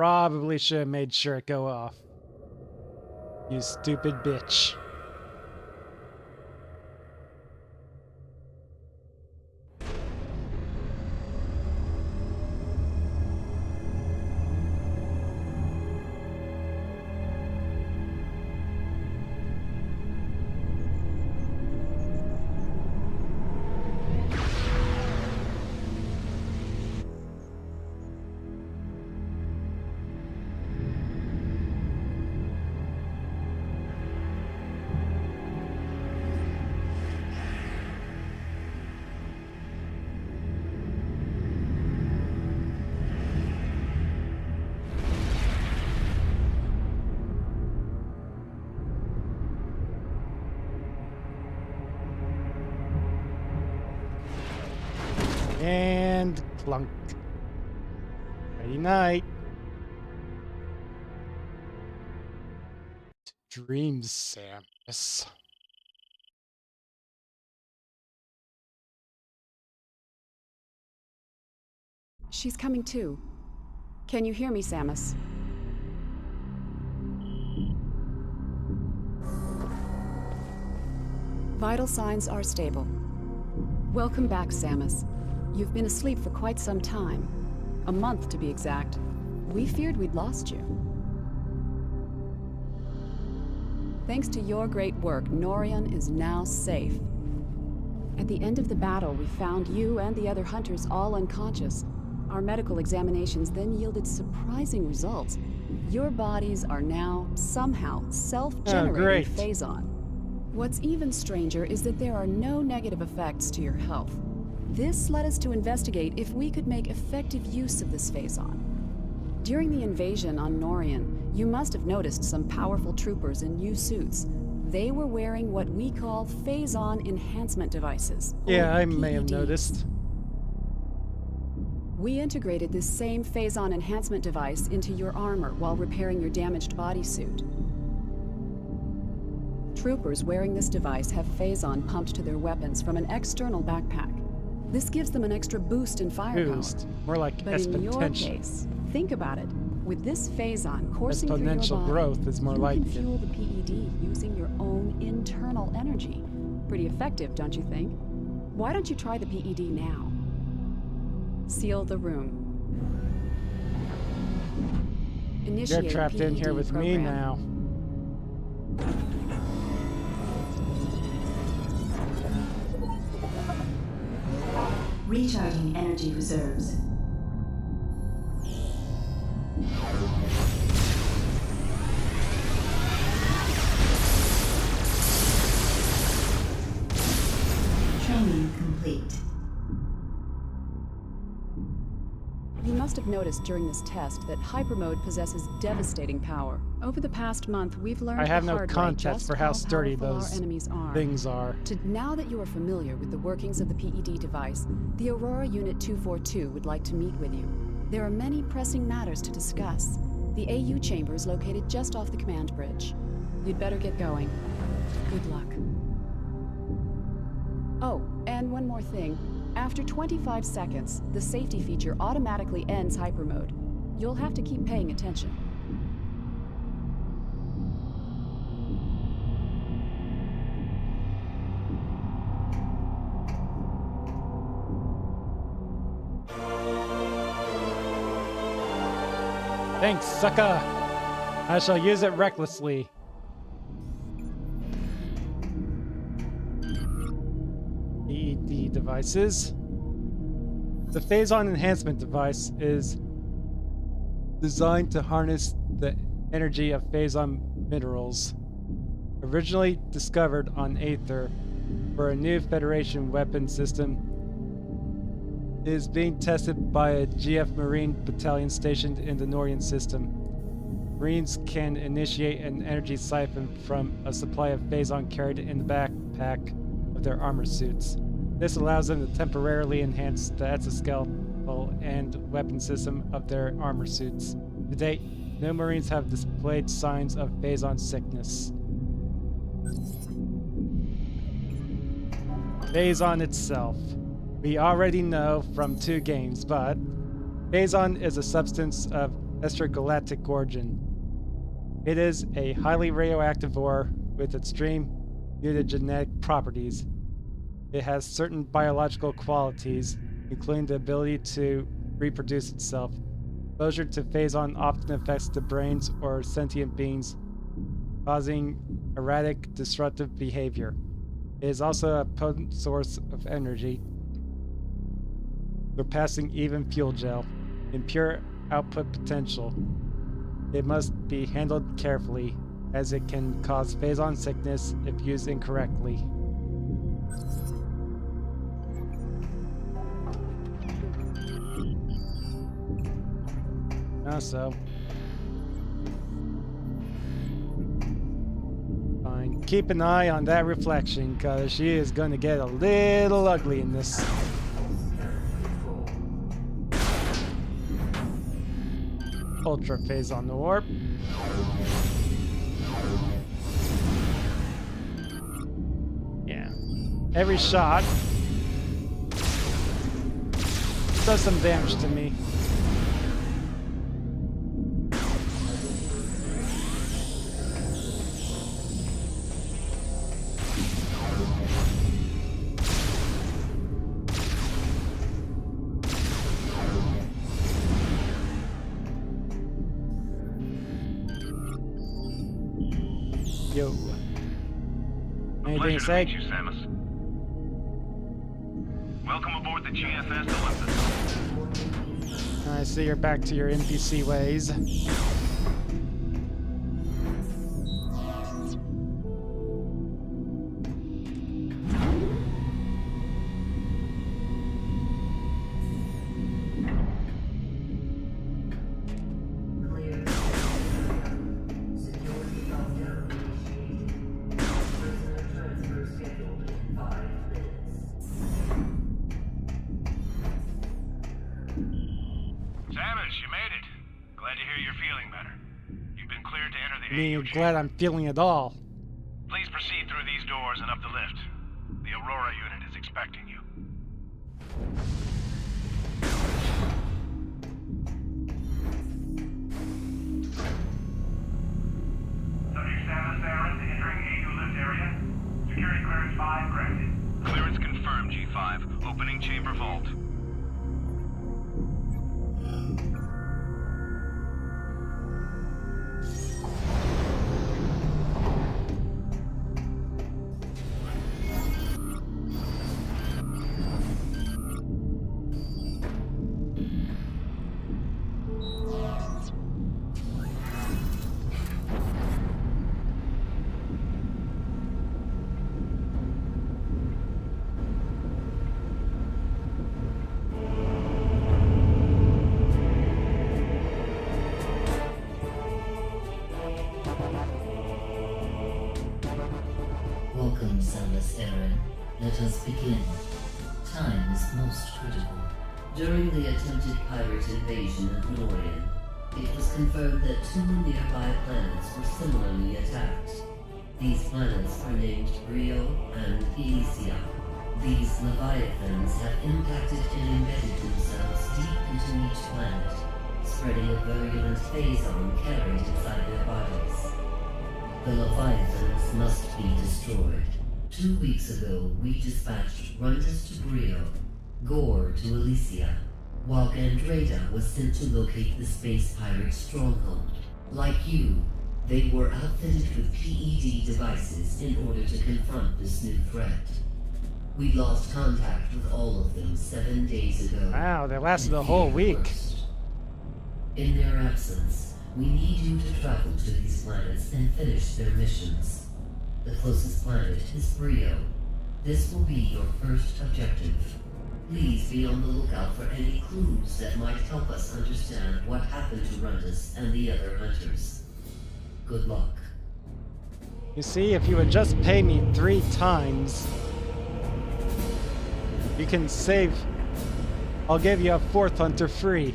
probably should have made sure it go off. You stupid bitch. And clunk. Nighty night. Dreams, Samus. She's coming too. Can you hear me, Samus? Vital signs are stable. Welcome back, Samus. You've been asleep for quite some time. A month, to be exact. We feared we'd lost you. Thanks to your great work, Norion is now safe. At the end of the battle, we found you and the other hunters all unconscious. Our medical examinations then yielded surprising results. Your bodies are now, somehow, self-generating phazon. What's even stranger is that there are no negative effects to your health. This led us to investigate if we could make effective use of this phazon. During the invasion on Norion, you must have noticed some powerful troopers in new suits. They were wearing what we call phazon enhancement devices. Yeah, I may have noticed. We integrated this same phazon enhancement device into your armor while repairing your damaged bodysuit. Troopers wearing this device have phazon pumped to their weapons from an external backpack. This gives them an extra boost in firepower. Boost. More like but in your case, think about it. With this phazon coursing through your body, growth is more like you can fuel the PED using your own internal energy. Pretty effective, don't you think? Why don't you try the PED now? Seal the room. Initiate You're trapped in here with me now. Recharging energy reserves. Training complete. You must have noticed during this test that hypermode possesses devastating power. Over the past month, we've learned I have the no hard way context just for how sturdy powerful those our enemies are. things are. Now that you are familiar with the workings of the PED device, the Aurora Unit 242 would like to meet with you. There are many pressing matters to discuss. The AU chamber is located just off the command bridge. You'd better get going. Good luck. Oh, and one more thing. After 25 seconds, the safety feature automatically ends hypermode. You'll have to keep paying attention. Thanks, sucker! I shall use it recklessly. PED devices. The phazon enhancement device is designed to harness the energy of phazon minerals. Originally discovered on Aether for a new Federation weapon system, it is being tested by a GF Marine battalion stationed in the Norion system. Marines can initiate an energy siphon from a supply of phazon carried in the backpack of their armor suits. This allows them to temporarily enhance the exoskeletal and weapon system of their armor suits. To date, no Marines have displayed signs of phazon sickness. Phazon itself. We already know from 2 games, but phazon is a substance of extragalactic origin. It is a highly radioactive ore with extreme mutagenetic properties. It has certain biological qualities, including the ability to reproduce itself. Exposure to phazon often affects the brains or sentient beings, causing erratic, disruptive behavior. It is also a potent source of energy, surpassing even fuel gel in pure output potential. It must be handled carefully, as it can cause phazon sickness if used incorrectly. So fine. Keep an eye on that reflection, cause she is gonna get a little ugly in this. Ultra phase on the warp. Yeah. Every shot does some damage to me. Yo. Anything to say? Pleasure to meet you, Samus. Welcome aboard the GFS Olympus. I see you're back to your NPC ways. I mean, you're glad I'm feeling it all. Please proceed through these doors and up the lift. The Aurora unit is expecting you. Subject Samus Aaron entering A2 lift area. Security clearance 5 granted. Clearance confirmed, G5. Opening chamber vault. Welcome, Samus Aran. Let us begin. Time is most critical. During the attempted pirate invasion of Norian, it was confirmed that 2 nearby planets were similarly attacked. These planets are named Brio and Elysia. These Leviathans have impacted and embedded themselves deep into each planet, spreading a virulent phazon carried inside their bodies. The Leviathans must be destroyed. 2 weeks ago, we dispatched Runtus to Brio, Gore to Elysia, while Gandreda was sent to locate the space pirate stronghold. Like you, they were outfitted with PED devices in order to confront this new threat. We lost contact with all of them 7 days ago. Wow, they lasted a whole week. In their absence, we need you to travel to these planets and finish their missions. The closest planet is Brio. This will be your first objective. Please be on the lookout for any clues that might help us understand what happened to Runtus and the other hunters. Good luck. You see, if you would just pay me 3 times, you can save. I'll give you a 4th hunter free.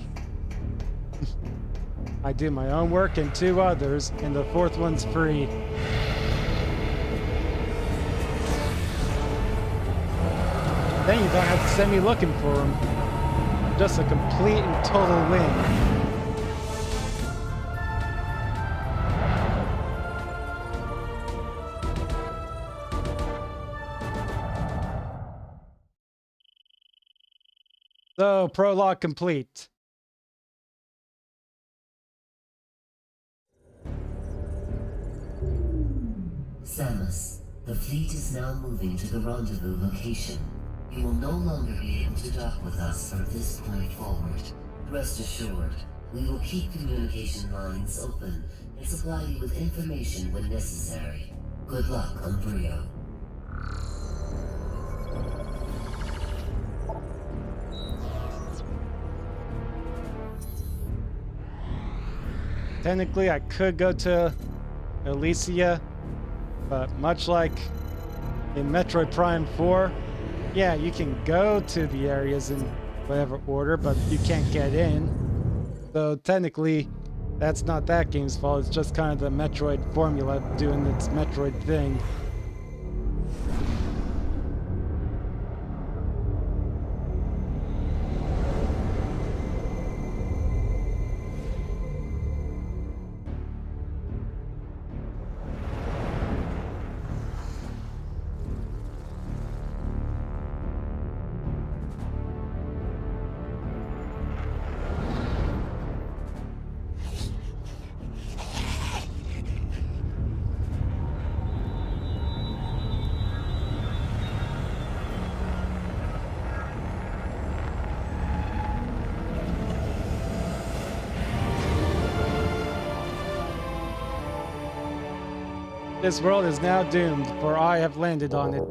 I do my own work and 2 others, and the 4th one's free. Then you don't have to send me looking for them. Just a complete and total win. So, prologue complete. Samus, the fleet is now moving to the rendezvous location. You will no longer be able to dock with us from this point forward. Rest assured, we will keep communication lines open and supply you with information when necessary. Good luck on Brio. Technically, I could go to Elysia, but much like in Metroid Prime 4, yeah, you can go to the areas in whatever order, but you can't get in. So technically, that's not that game's fault. It's just kind of the Metroid formula doing its Metroid thing. This world is now doomed, for I have landed on it.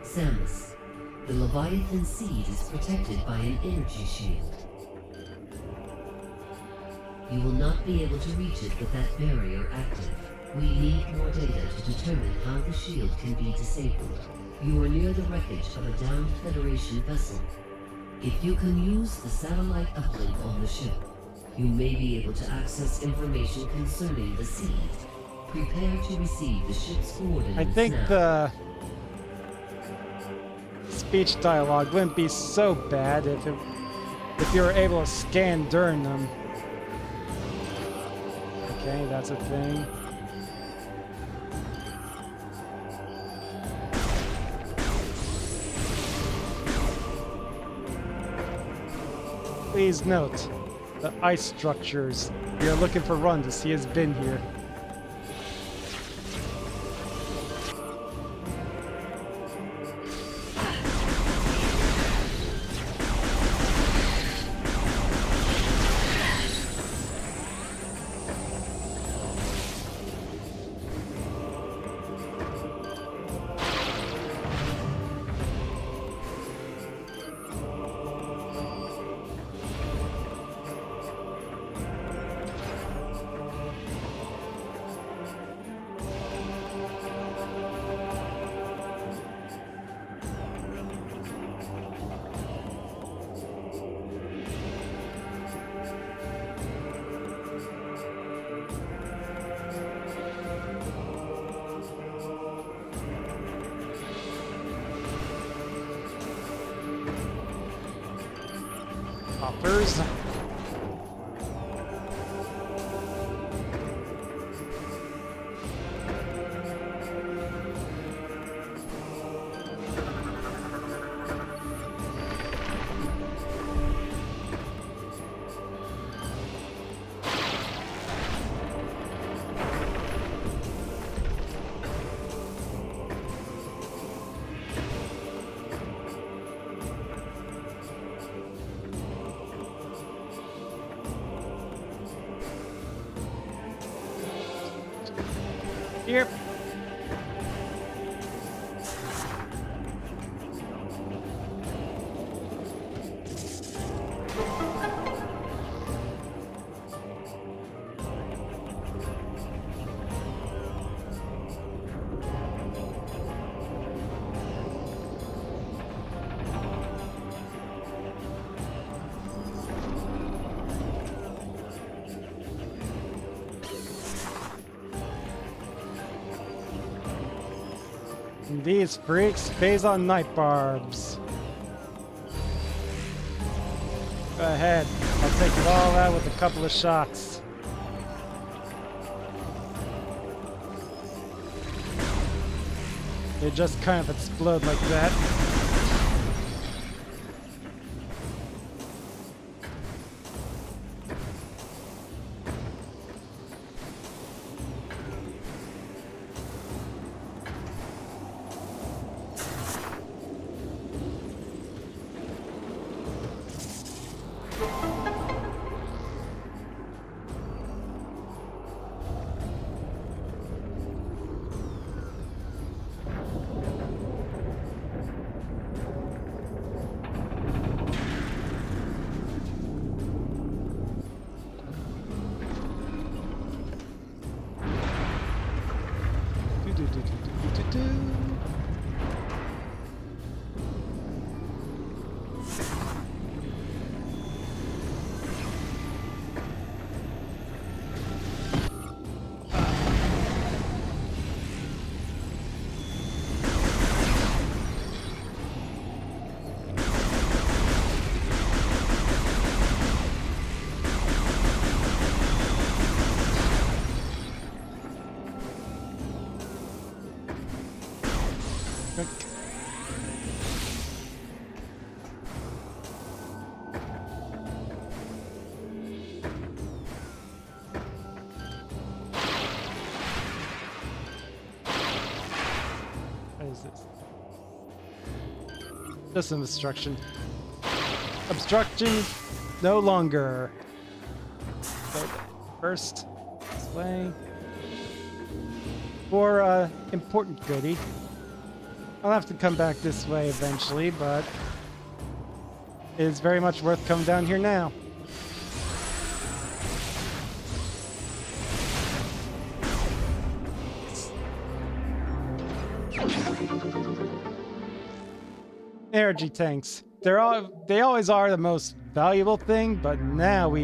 Samus, the Leviathan seed is protected by an energy shield. You will not be able to reach it with that barrier active. We need more data to determine how the shield can be disabled. You are near the wreckage of a downed Federation vessel. If you can use the satellite uplink on the ship, you may be able to access information concerning the seed. Prepare to receive the ship's coordinates. I think now. the speech dialogue wouldn't be so bad if you were able to scan during them. Okay, that's a thing. Please note the ice structures. We are looking for Rundus. He has been here. Hoppers. Here. And these freaks phase on night barbs. Go ahead. I'll take it all out with a couple of shots. They just kind of explode like that. What is this? Just an obstruction. Obstruction no longer. So first, this way. For important goodie. I'll have to come back this way eventually, but it is very much worth coming down here now. Energy tanks. They always are the most valuable thing, but now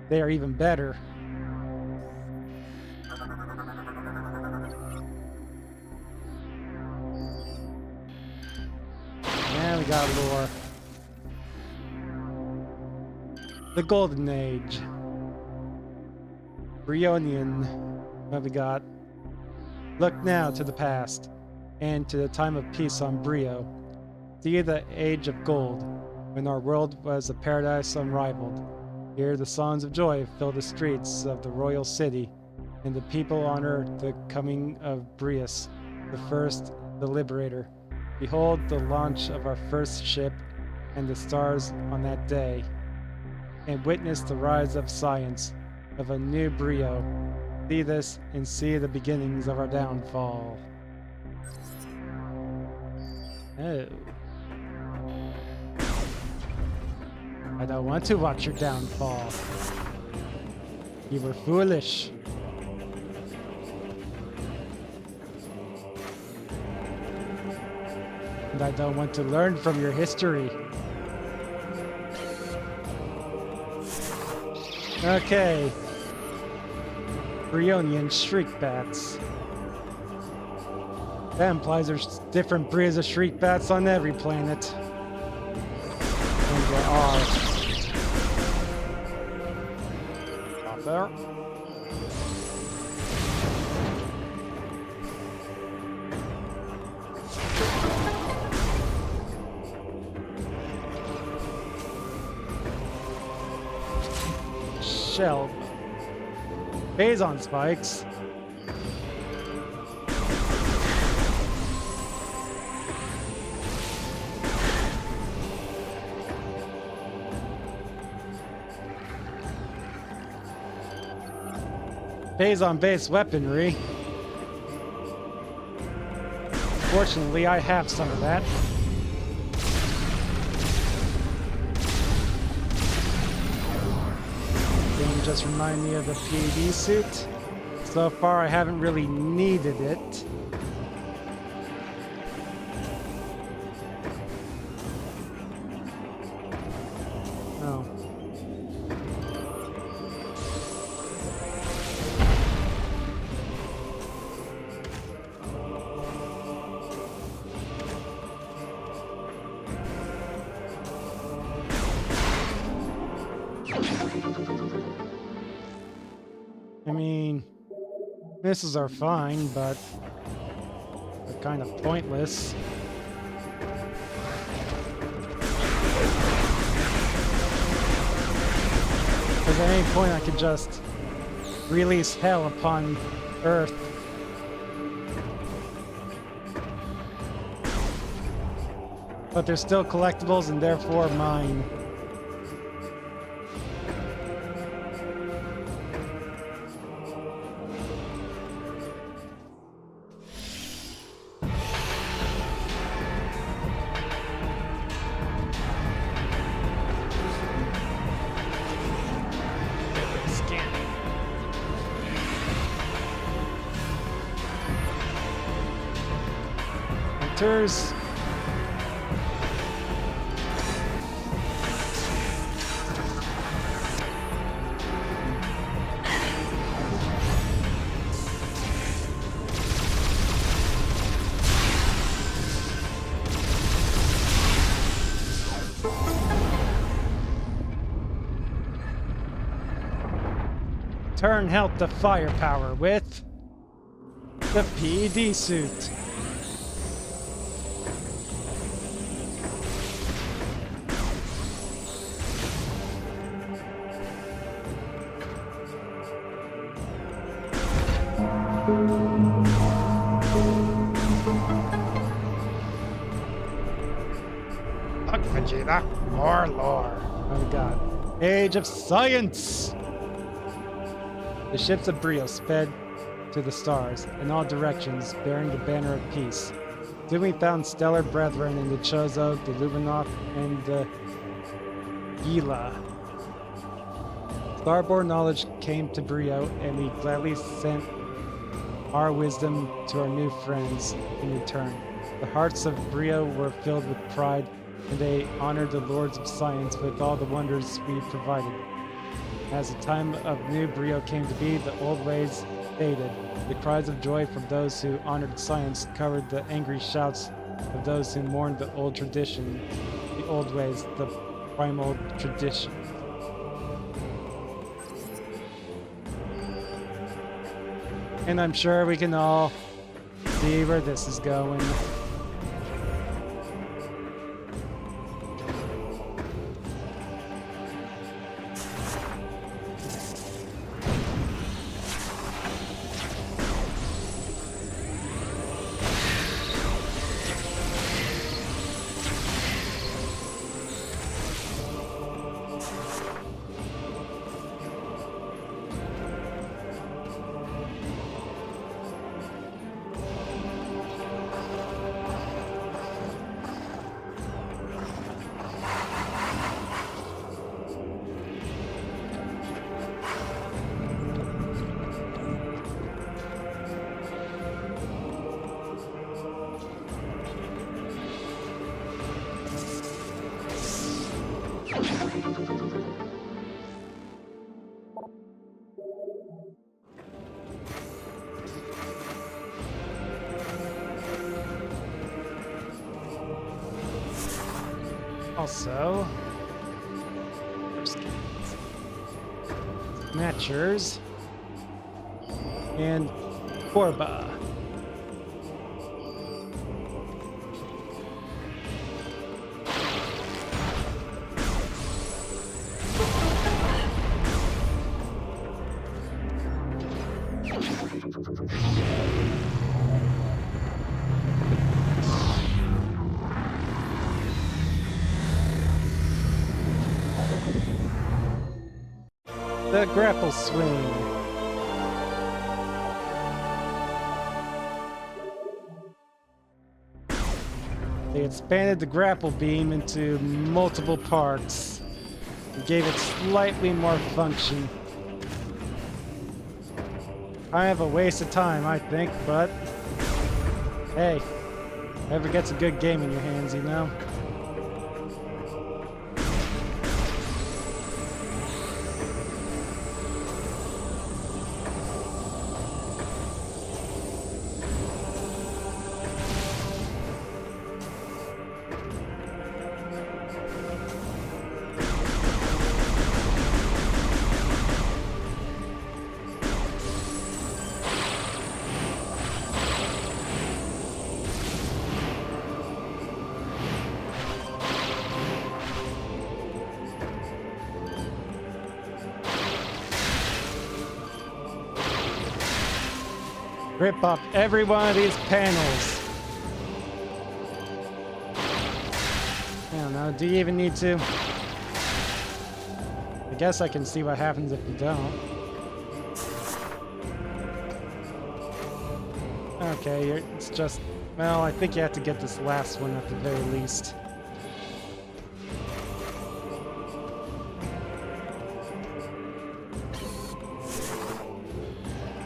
they are even better. Now we got lore. The Golden Age. Brionian. What we got? Look now to the past, and to the time of peace on Brio. See the age of gold, when our world was a paradise unrivaled. Here the songs of joy fill the streets of the royal city, and the people honor the coming of Brius, the first, the liberator. Behold the launch of our first ship, and the stars on that day, and witness the rise of science, of a new Brio. See this, and see the beginnings of our downfall. Oh. I don't want to watch your downfall. You were foolish. And I don't want to learn from your history. Okay. Brionian shriek bats. That implies there's different breeds of shriek bats on every planet. And there are. Up there. Shell. Phazon spikes. Phazon-based weaponry. Fortunately, I have some of that. Game just remind me of the PED suit. So far, I haven't really needed it. Oh. I mean, missiles are fine, but they're kind of pointless. Because at any point I could just release hell upon Earth. But they're still collectibles and therefore mine. Hunters. Turn health to firepower with the PED suit. Look, Vegeta, more lore. What we got? Age of Science! The ships of Brio sped to the stars in all directions, bearing the banner of peace. Soon we found stellar brethren in the Chozo, the Luminok, and the Gila. Starborn knowledge came to Brio, and we gladly sent our wisdom to our new friends in return. The hearts of Brio were filled with pride, and they honored the lords of science with all the wonders we provided. As the time of new Brio came to be, the old ways faded. The cries of joy from those who honored science covered the angry shouts of those who mourned the old tradition, the old ways, the primal tradition. And I'm sure we can all see where this is going. Also, Matchers and Corba. The grapple swing. They expanded the grapple beam into multiple parts and gave it slightly more function. Kind of a waste of time, I think, but hey, whoever gets a good game in your hands, you know? Rip off every one of these panels. I don't know, do you even need to? I guess I can see what happens if you don't. Okay, it's just... Well, I think you have to get this last one at the very least.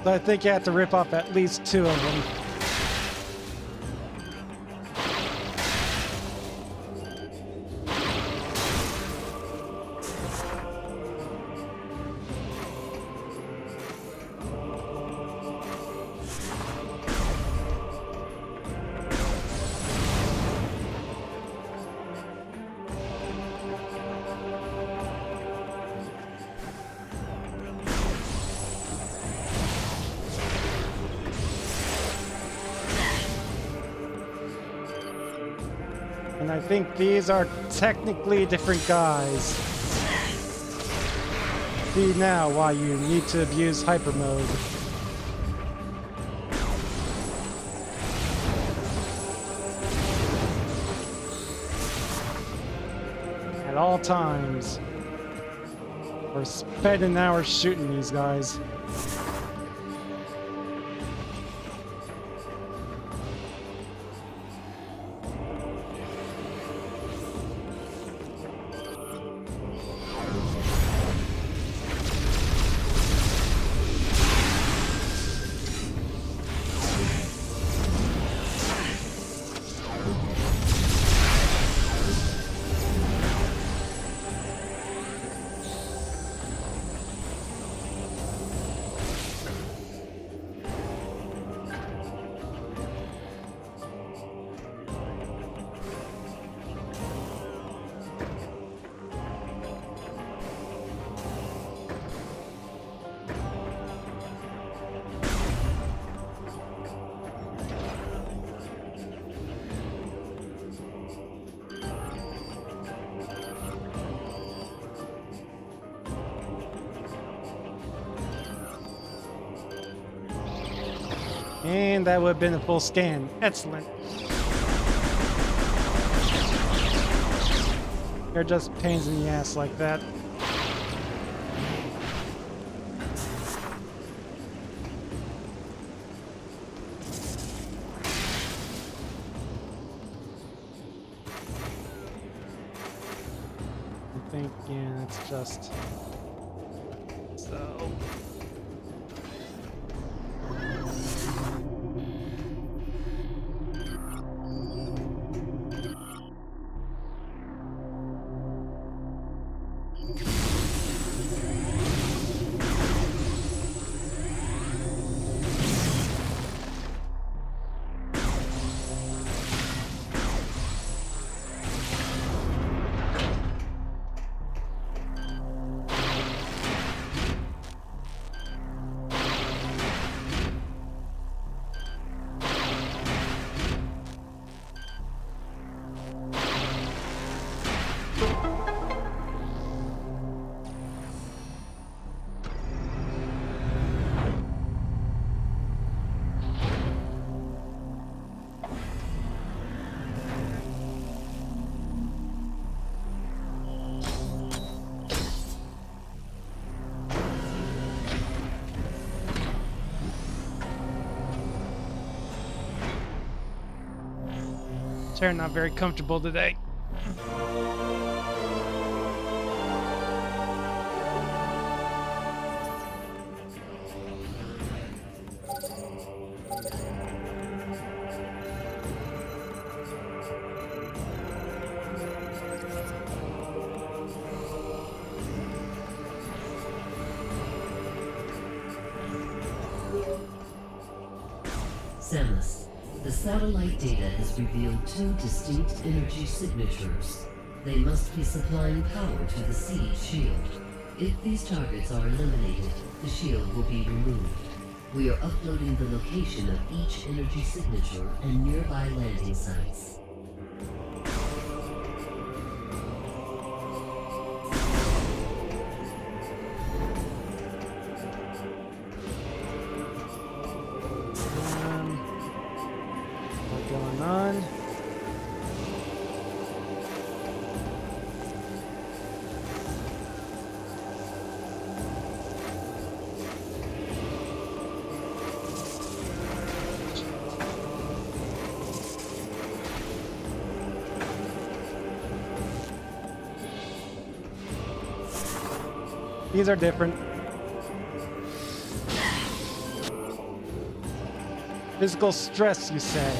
So I think you have to rip off at least 2 of them. And I think these are technically different guys. See now why you need to abuse hyper mode. At all times. We're spending hours shooting these guys. And that would have been a full scan. Excellent. They're just pains in the ass like that. I think, yeah, it's just... So... Chair not very comfortable today. Samus, the satellite data has revealed 2 distinct energy signatures. They must be supplying power to the siege shield. If these targets are eliminated, the shield will be removed. We are uploading the location of each energy signature and nearby landing sites. These are different. Physical stress, you say?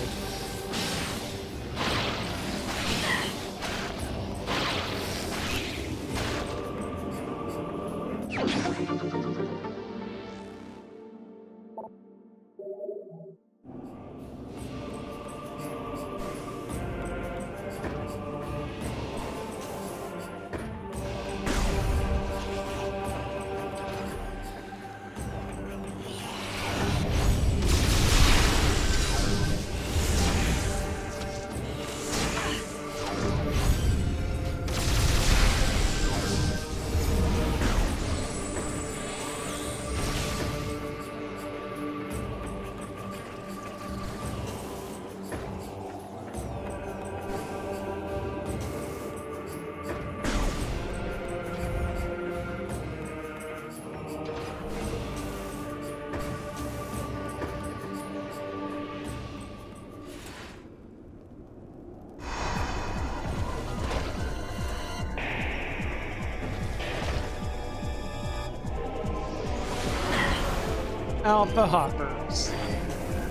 Alpha hoppers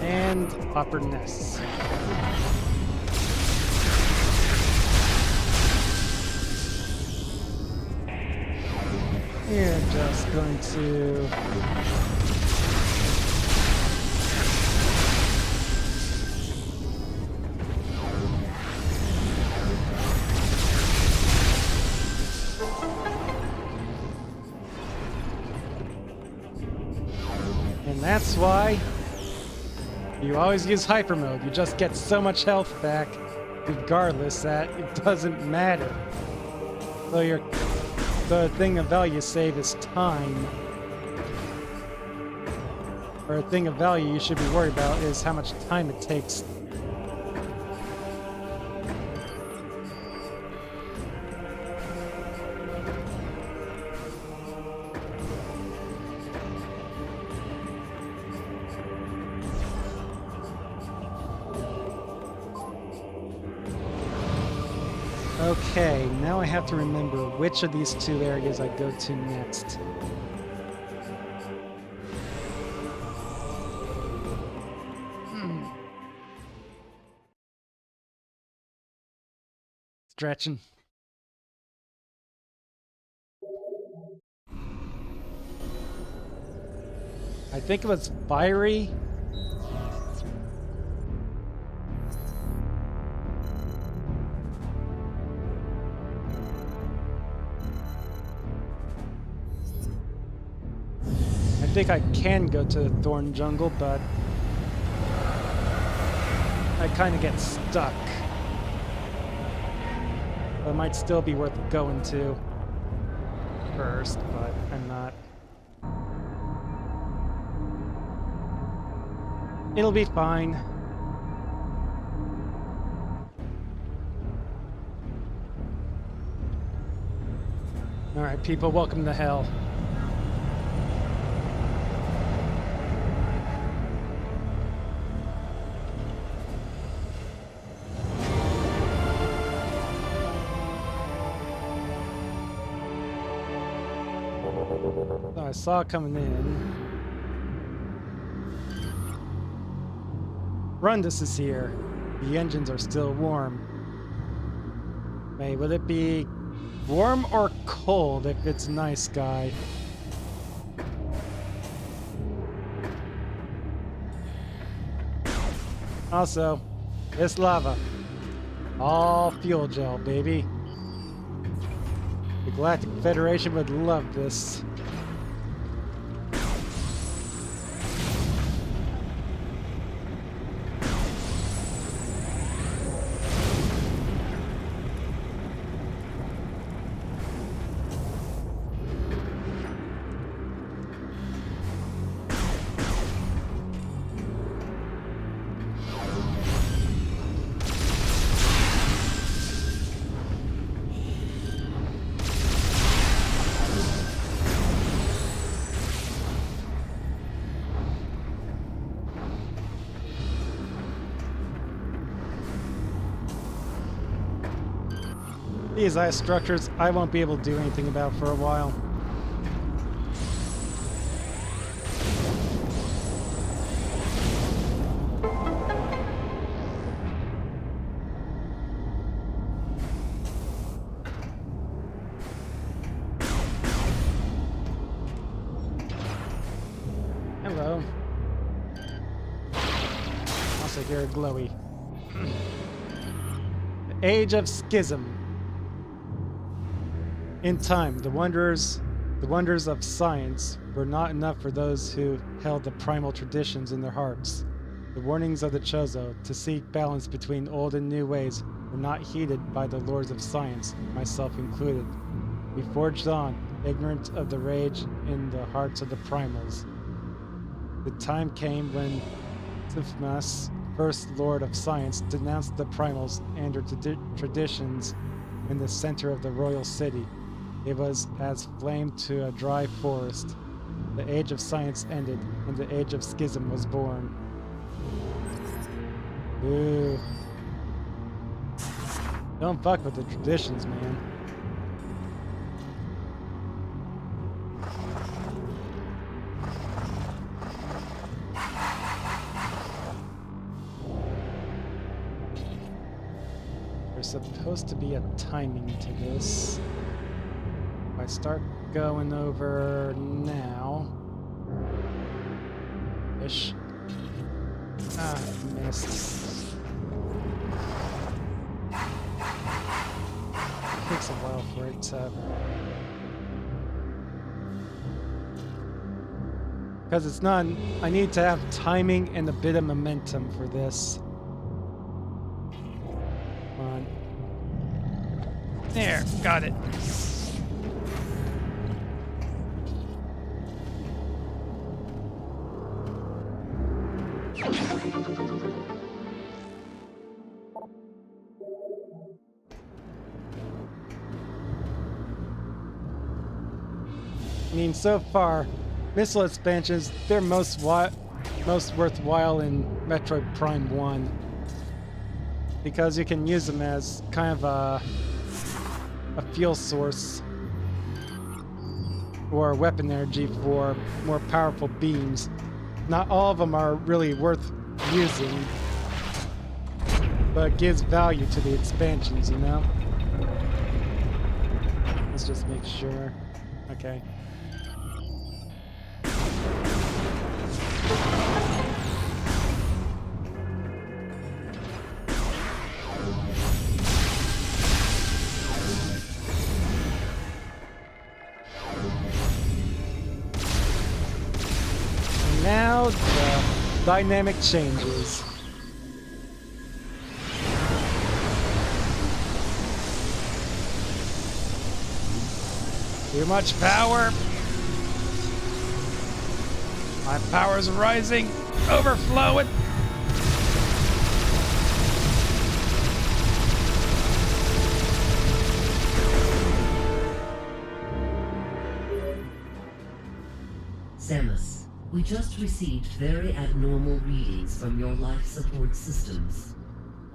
and hopper nests. We're just going to that's why you always use hyper mode. You just get so much health back regardless that it doesn't matter. So the thing of value you save is time. Or a thing of value you should be worried about is how much time it takes. Okay, now I have to remember which of these two areas I go to next. Stretching. I think it was fiery. I think I can go to the Thorn Jungle, but I kind of get stuck. It might still be worth going to first, but I'm not. It'll be fine. Alright, people, welcome to hell. So I saw it coming in. Rundus is here. The engines are still warm. Wait, would it be warm or cold if it's nice guy? Also, this lava. All fuel gel, baby. The Galactic Federation would love this. These ice structures I won't be able to do anything about for a while. Hello. Also hear glowy. The Age of Schism. In time, the wonders of science were not enough for those who held the primal traditions in their hearts. The warnings of the Chozo to seek balance between old and new ways were not heeded by the lords of science, myself included. We forged on, ignorant of the rage in the hearts of the primals. The time came when Samus, first lord of science, denounced the primals and their traditions in the center of the royal city. It was as flame to a dry forest. The age of science ended, and the age of schism was born. Ooh. Don't fuck with the traditions, man. There's supposed to be a timing to this. If I start going over now... Ish. Ah, missed. Takes a while for it to... Because it's not... I need to have timing and a bit of momentum for this. Come on. There, got it. I mean, so far, missile expansions, they're most worthwhile in Metroid Prime 1. Because you can use them as kind of a fuel source or weapon energy for more powerful beams. Not all of them are really worth using, but it gives value to the expansions, you know? Let's just make sure. Okay. Now the dynamic changes. Too much power. My power's rising, overflowing. Samus, we just received very abnormal readings from your life support systems.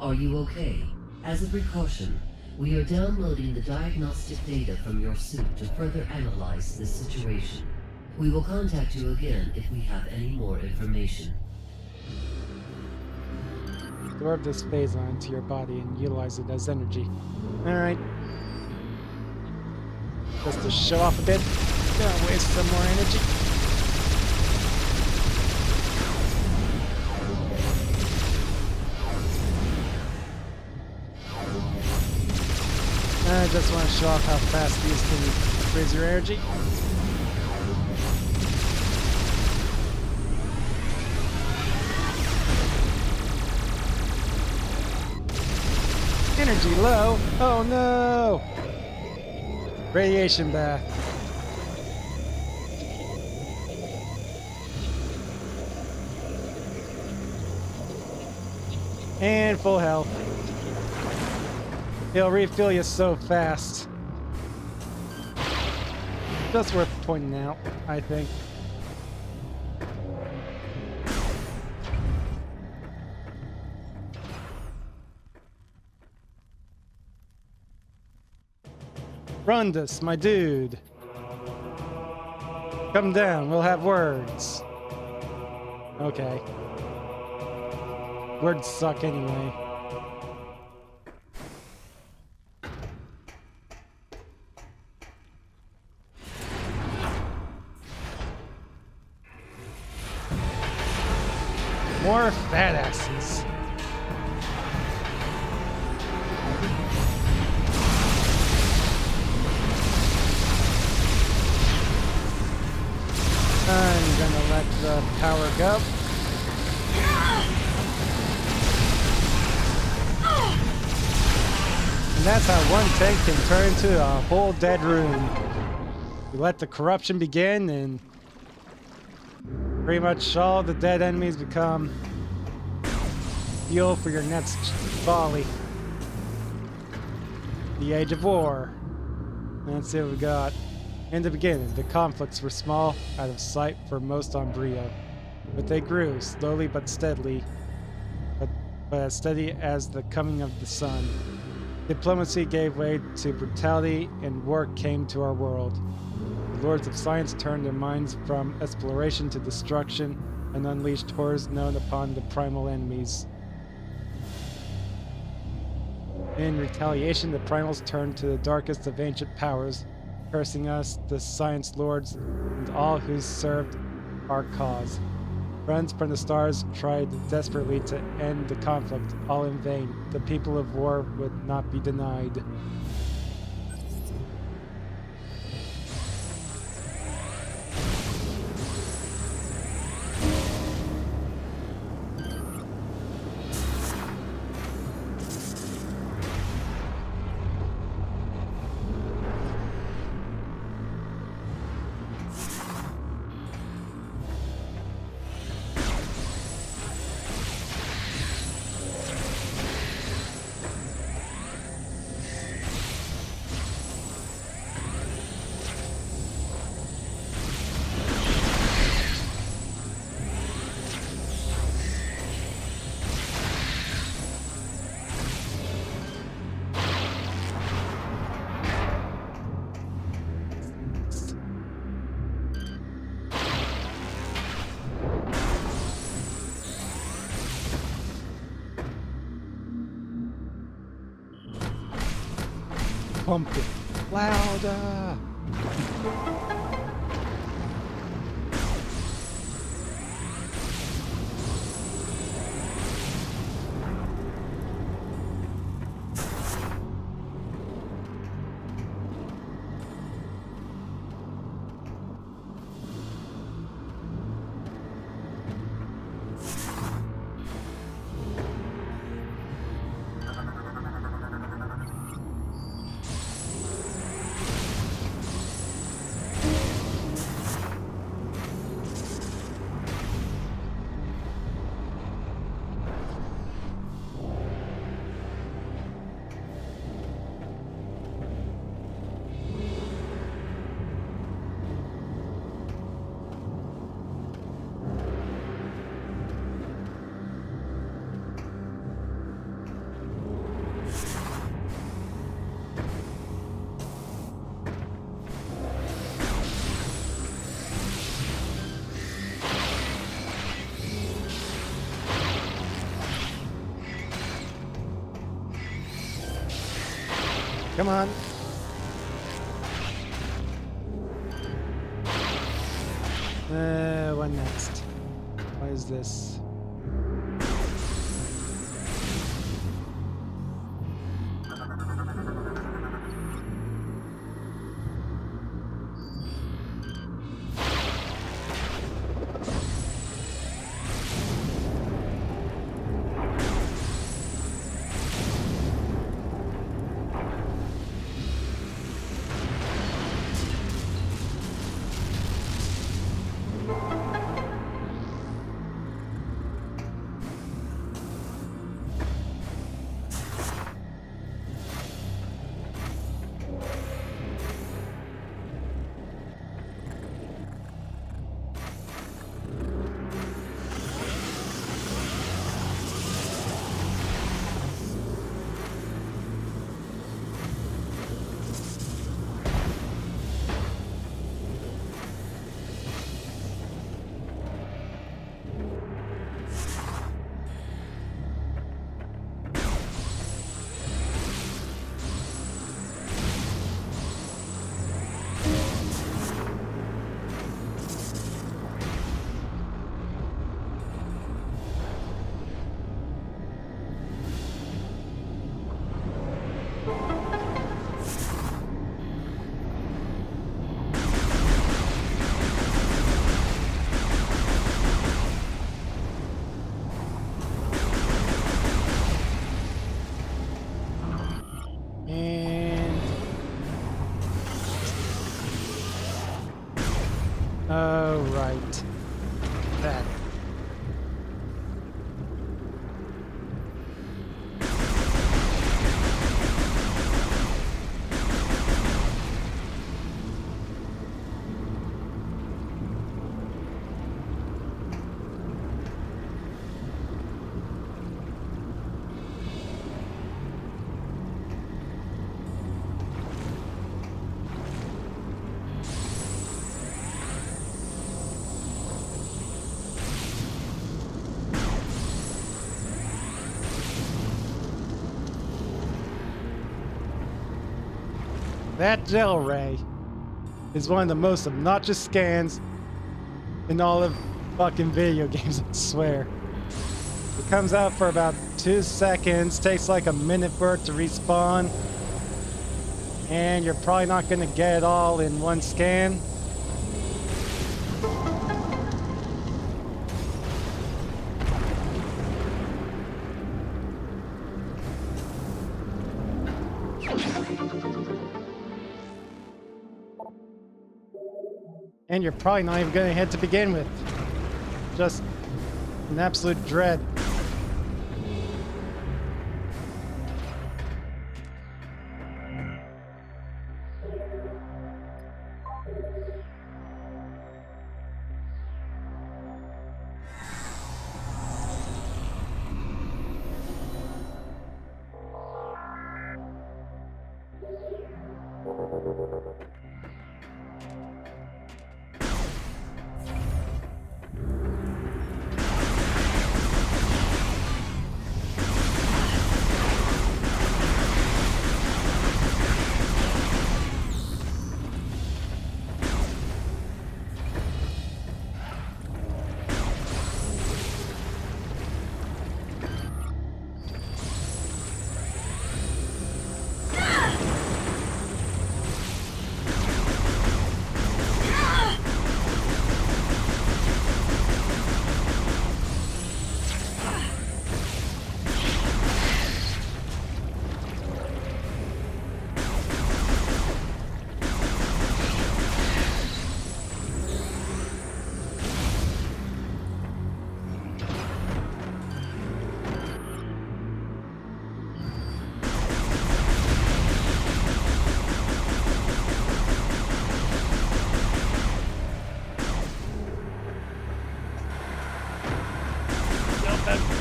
Are you okay? As a precaution, we are downloading the diagnostic data from your suit to further analyze this situation. We will contact you again if we have any more information. Absorb this phazon into your body and utilize it as energy. Alright. Just to show off a bit. Gonna waste some more energy. I just want to show off how fast these can raise your energy. Energy low. Oh no! Radiation bath. And full health. It'll refill you so fast. Just worth pointing out, I think. Rundus, my dude. Come down, we'll have words. Okay. Words suck anyway. More fat asses. I'm gonna let the power go. And that's how one tank can turn into a whole dead room. You let the corruption begin, and pretty much all the dead enemies become fuel for your next volley. The Age of War. Let's see what we got. In the beginning, the conflicts were small, out of sight for most on Brio. But they grew, slowly but steadily, but as steady as the coming of the sun. Diplomacy gave way to brutality, and war came to our world. The Lords of Science turned their minds from exploration to destruction, and unleashed horrors known upon the primal enemies. In retaliation, the primals turned to the darkest of ancient powers, cursing us, the Science Lords, and all who served our cause. Friends from the stars tried desperately to end the conflict, all in vain. The people of war would not be denied. Pump it louder. Come on. What next? What is this? that. That gel ray is one of the most obnoxious scans in all of fucking video games, I swear. It comes out for about 2 seconds, takes like a minute for it to respawn, and you're probably not gonna get it all in one scan. And you're probably not even gonna hit to begin with. Just an absolute dread.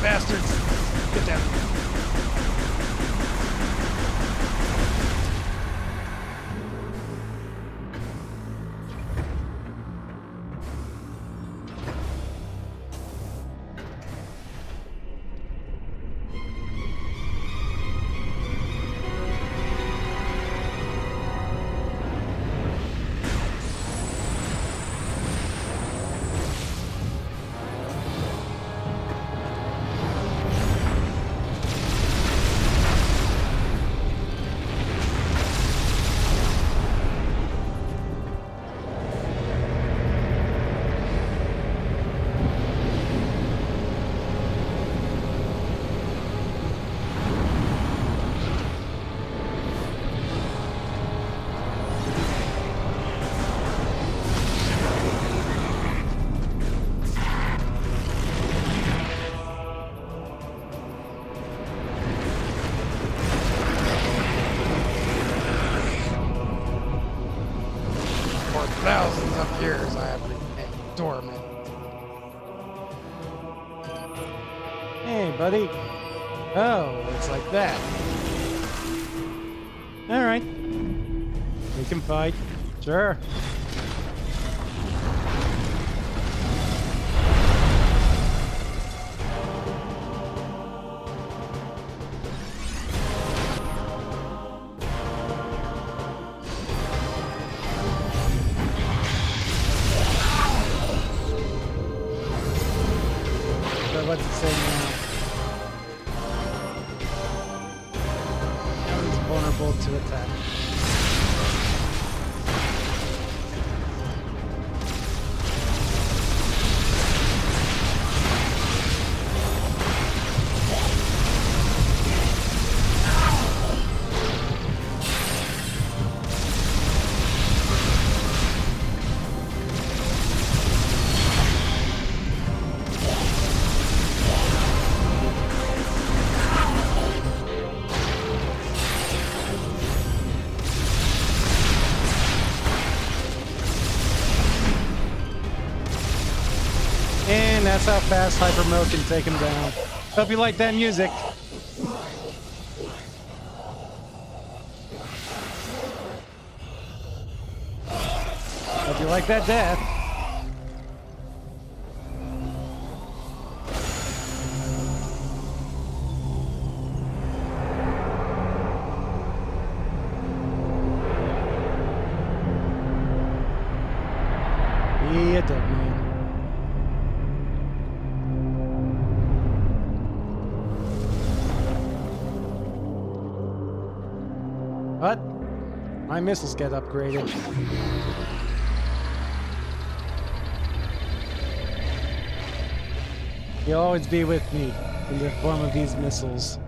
Bastards! Get down. Thousands of years I have remained dormant. Hey, buddy. Oh, it's like that. Alright. We can fight. Sure. What's it say now? Now he's vulnerable to attack. That's how fast Hyper Mode can take him down. Hope you like that music. Hope you like that death. Be a dead man. What? My missiles get upgraded. You'll always be with me in the form of these missiles.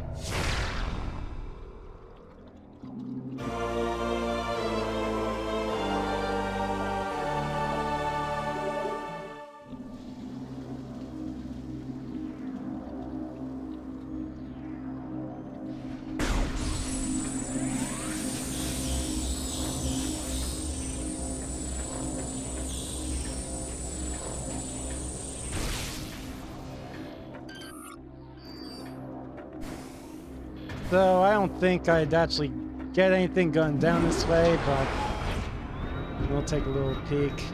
So I don't think I'd actually get anything going down this way, but we'll take a little peek.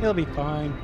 It'll be fine.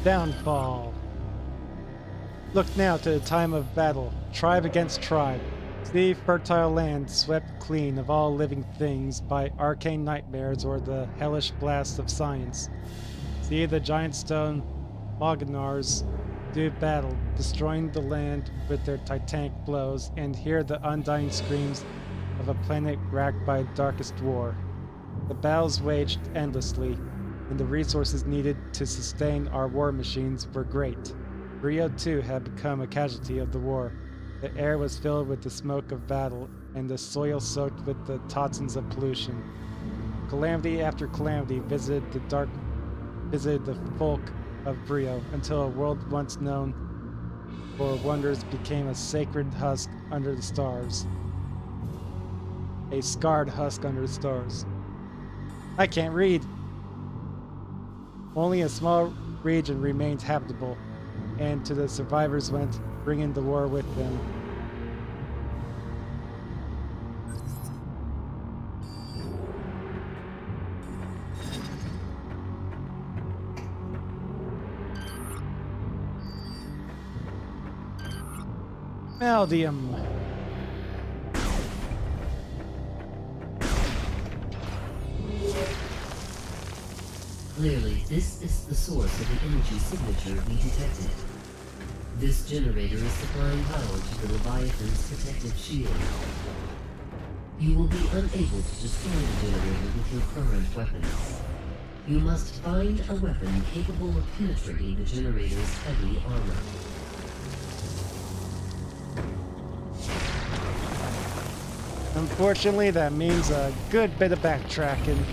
Downfall. Look now to the time of battle, tribe against tribe. See fertile land swept clean of all living things by arcane nightmares or the hellish blasts of science. See the giant stone Mognars do battle, destroying the land with their titanic blows, and hear the undying screams of a planet racked by darkest war. The battles waged endlessly, and the resources needed to sustain our war machines were great. Brio too had become a casualty of the war. The air was filled with the smoke of battle, and the soil soaked with the toxins of pollution. Calamity after calamity visited the folk of Brio, until a world once known for wonders became a sacred husk under the stars. A scarred husk under the stars. I can't read. Only a small region remained habitable, and to the survivors went, bringing the war with them. Maldium. Clearly, this is the source of the energy signature we detected. This generator is supplying power to the Leviathan's protective shield. You will be unable to destroy the generator with your current weapons. You must find a weapon capable of penetrating the generator's heavy armor. Unfortunately, that means a good bit of backtracking.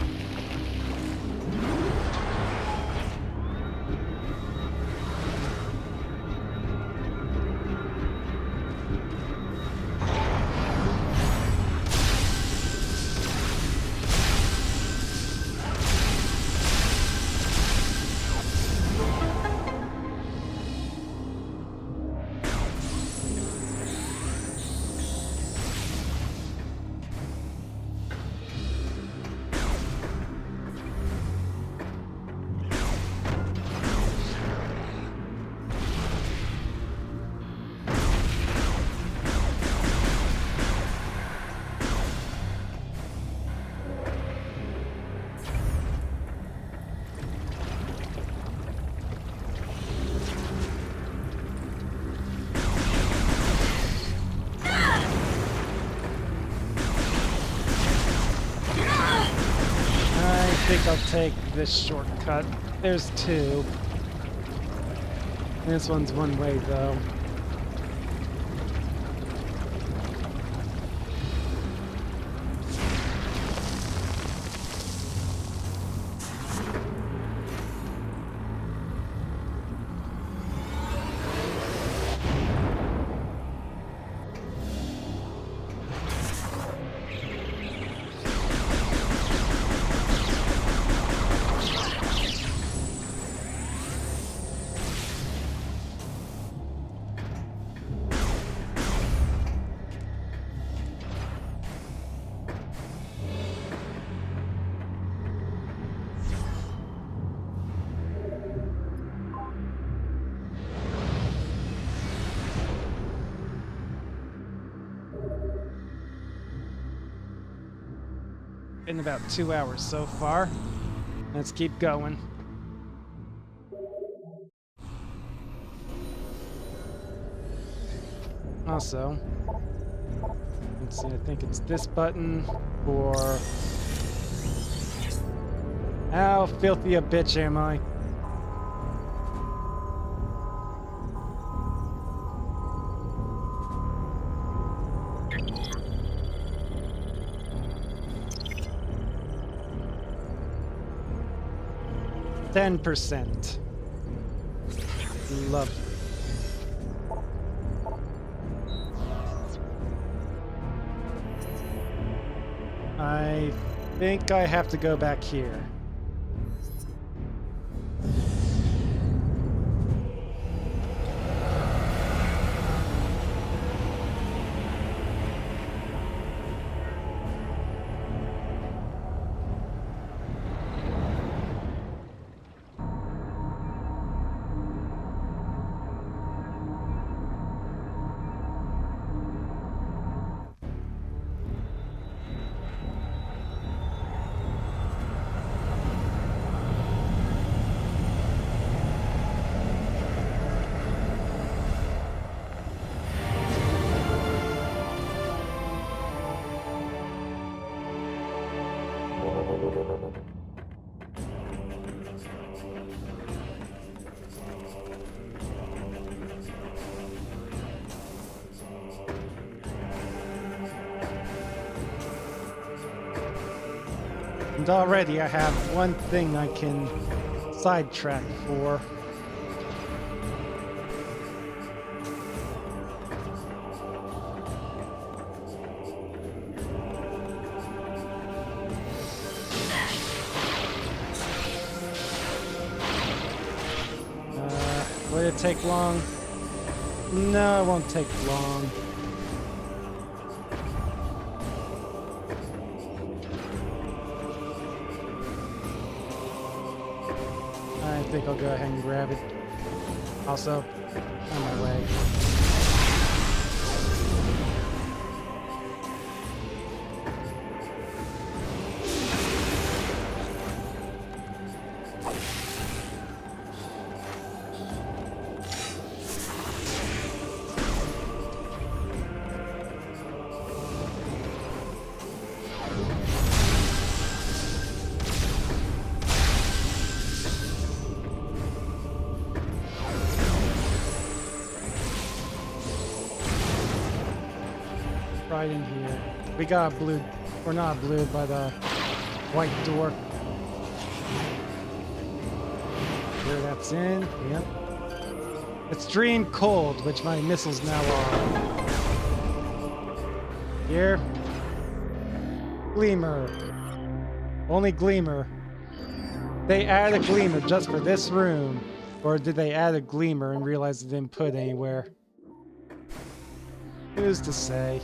think I'll take this shortcut. There's two. This one's one way though. In about 2 hours so far. Let's keep going. Also, let's see, I think it's this button for... How filthy a bitch am I? %. Lovely. I think I have to go back here. And already I have one thing I can sidetrack for. Will it take long? No, it won't take long. I think I'll go ahead and grab it. Also, on my way. Right in here. We got a blue, or not blue, but a white door. Here that's in, yep. Extreme cold, which my missiles now are. Here. Gleamer. Only Gleamer. They added a Gleamer just for this room. Or did they add a Gleamer and realize it didn't put anywhere? Who's to say?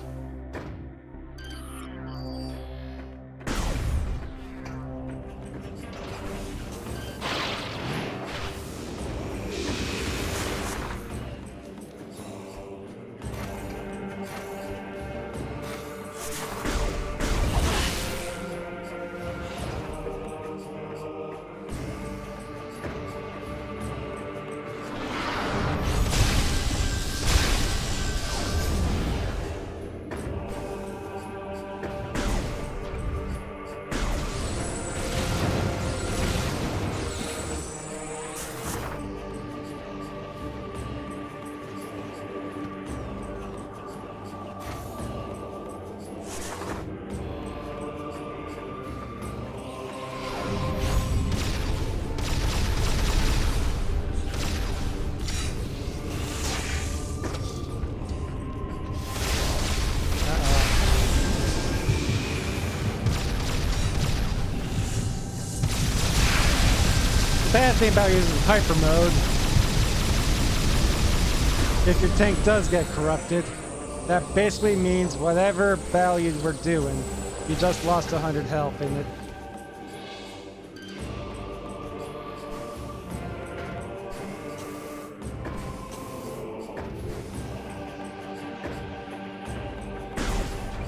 Bad thing about using hyper mode, if your tank does get corrupted, that basically means whatever battle you were doing, you just lost 100 health in it.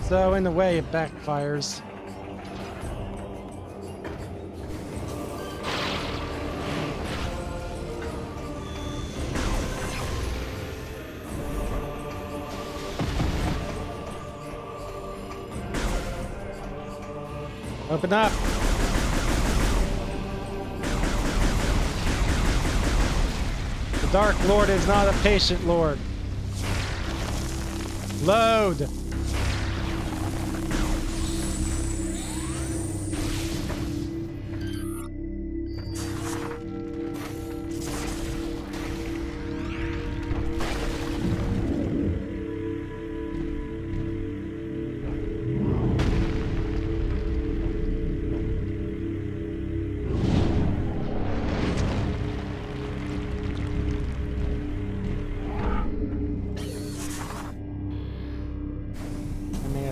So in a way, it backfires. Open up! The Dark Lord is not a patient lord. Load!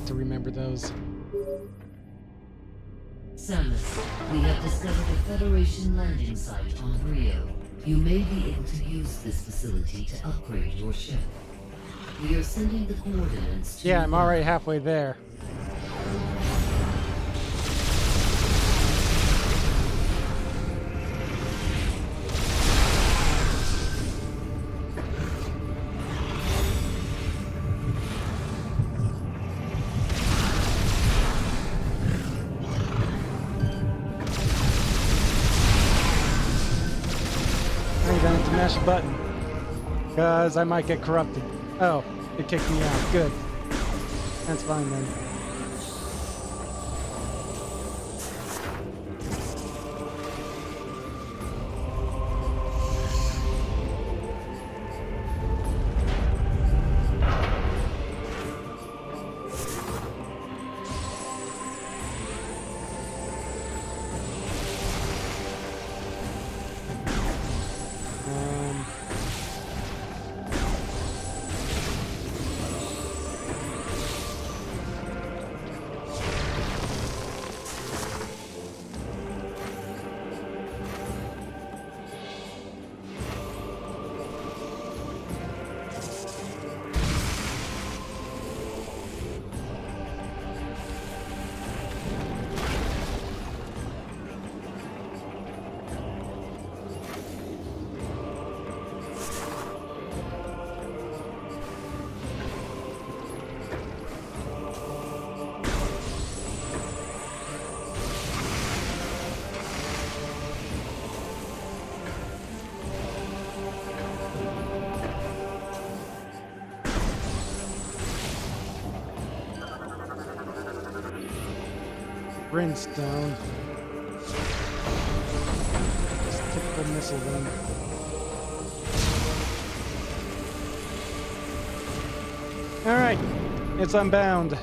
To remember those. Samus, we have discovered a Federation landing site on Rio. You may be able to use this facility to upgrade your ship. We are sending the coordinates to... Yeah, I'm already halfway there. Mash a button, because I might get corrupted. Oh, it kicked me out. Good. That's fine then. Brimstone. Just typical missile gun. Alright, it's unbound.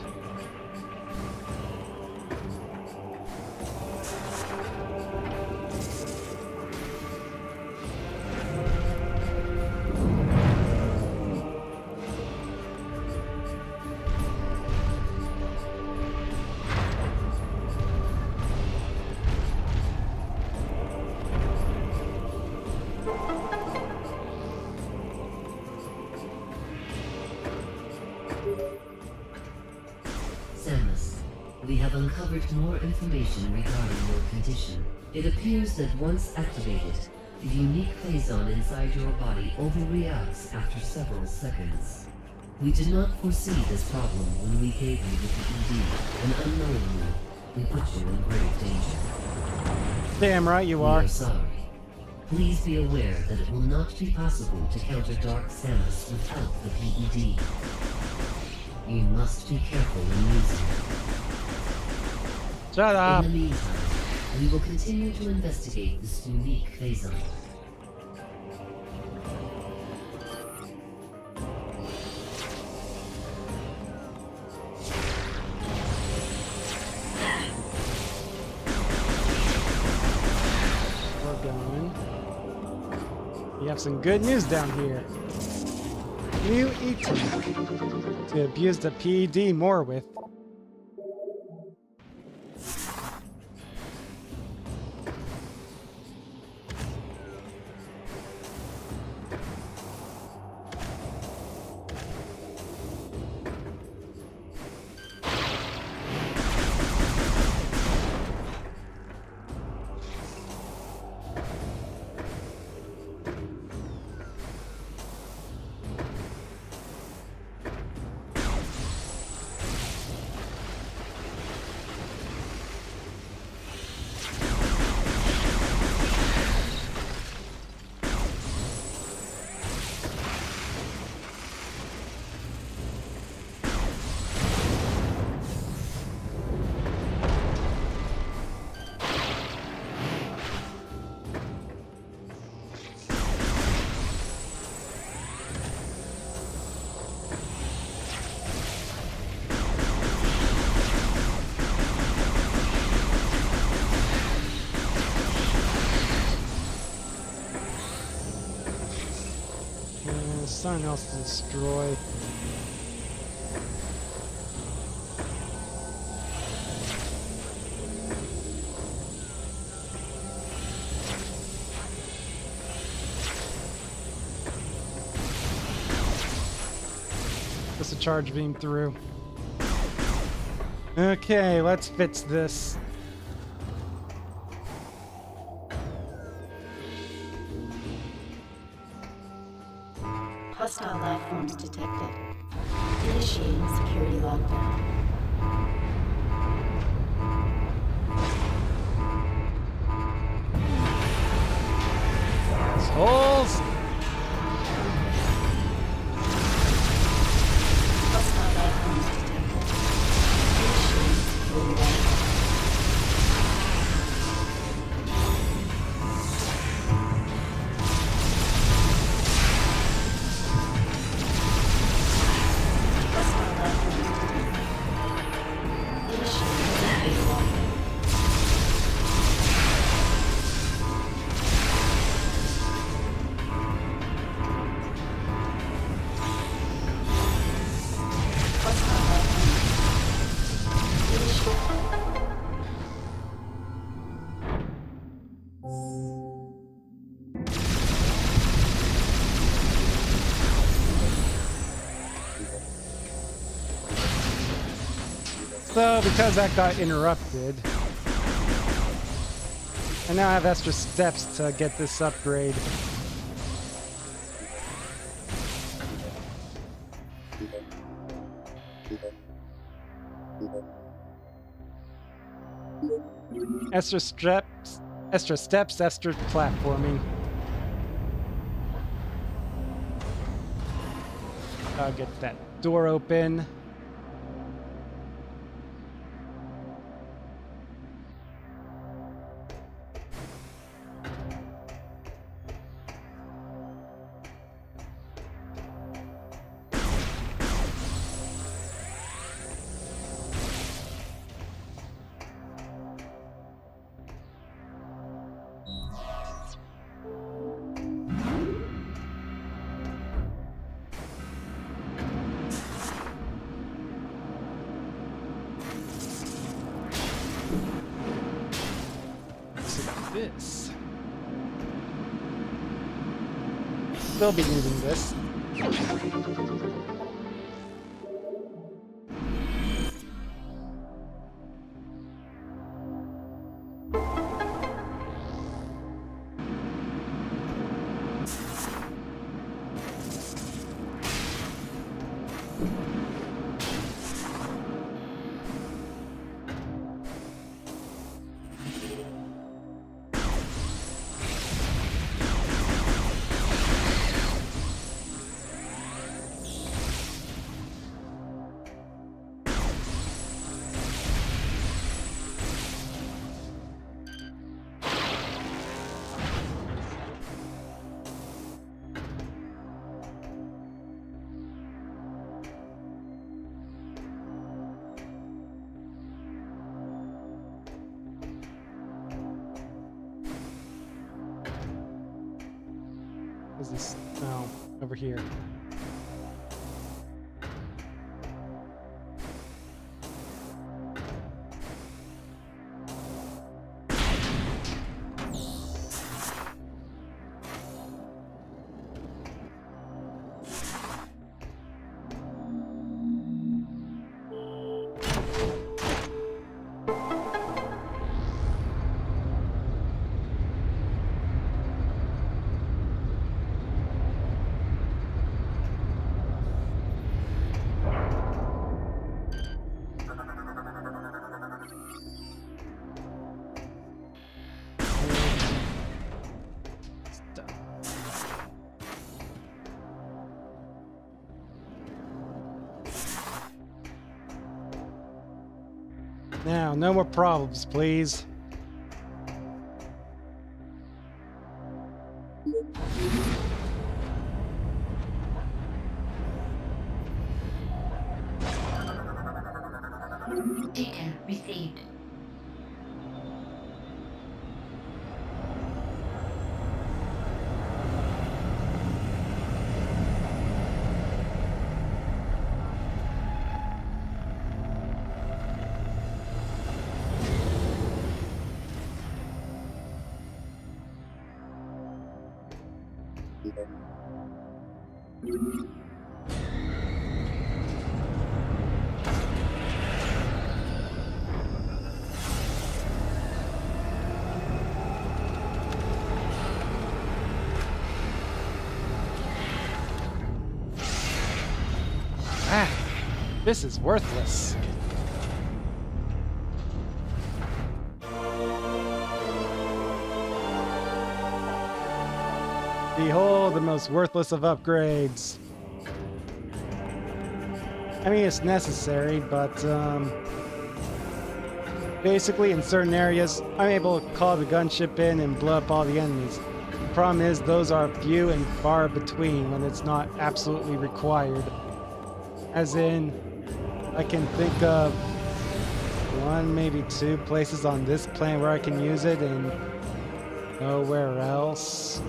We have uncovered more information regarding your condition. It appears that once activated, the unique phazon inside your body overreacts after several seconds. We did not foresee this problem when we gave you the PED, and unknowingly, we put you in grave danger. Damn right you are. We are sorry. Please be aware that it will not be possible to counter Dark Samus without the PED. You must be careful in using it. Shut up! In the meantime, we will continue to investigate this unique phazon. We're going. We have some good news down here. New eating to abuse the PED more with. Something else to destroy. Just a charge beam through. Okay, let's fix this. Hostile life forms detected. Initiating security lockdown. Assholes! Hostile life forms detected. Initiating security lockdown. So, because that got interrupted, I now have extra steps to get this upgrade. Extra steps, extra platforming. I'll get that door open. This. Still be using this. Is this? No, over here. Now, no more problems, please. Data received. Ah, this is worthless. Behold the most worthless of upgrades. I mean, it's necessary, but basically in certain areas, I'm able to call the gunship in and blow up all the enemies. The problem is those are few and far between when it's not absolutely required. As in, I can think of one, maybe two places on this planet where I can use it and nowhere else.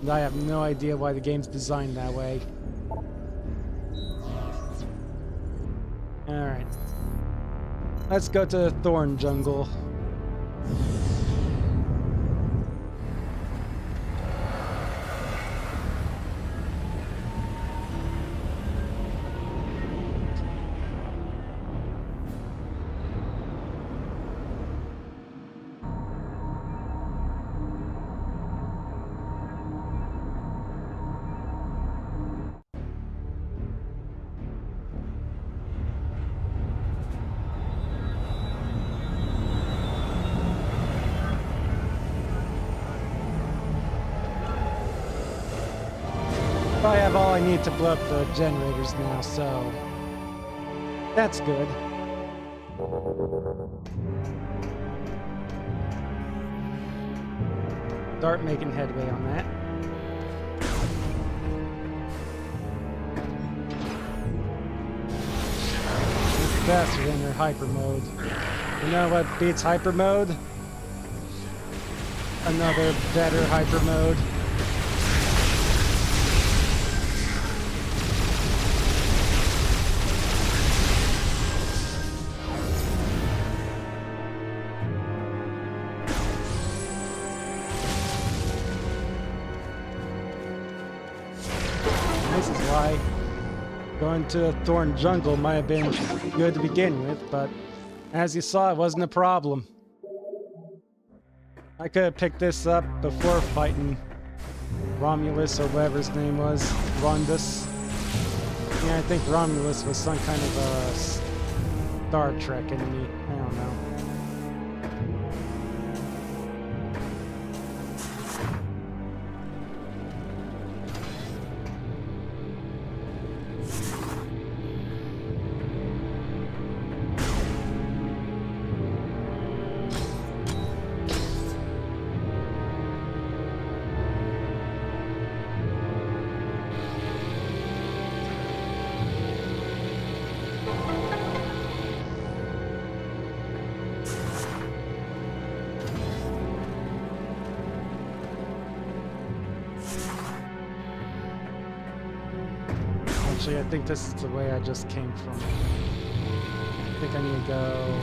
And I have no idea why the game's designed that way. Alright. Let's go to the Thorn Jungle. I have all I need to blow up the generators now, so that's good. Start making headway on that. It's faster than their hyper mode. You know what beats hyper mode? Another better hyper mode. This is why going to Thorn Jungle might have been good to begin with, but as you saw, it wasn't a problem. I could have picked this up before fighting Romulus or whatever his name was, Rondus. Yeah, I think Romulus was some kind of a Star Trek enemy. I don't know. Actually, I think this is the way I just came from. I think I need to go...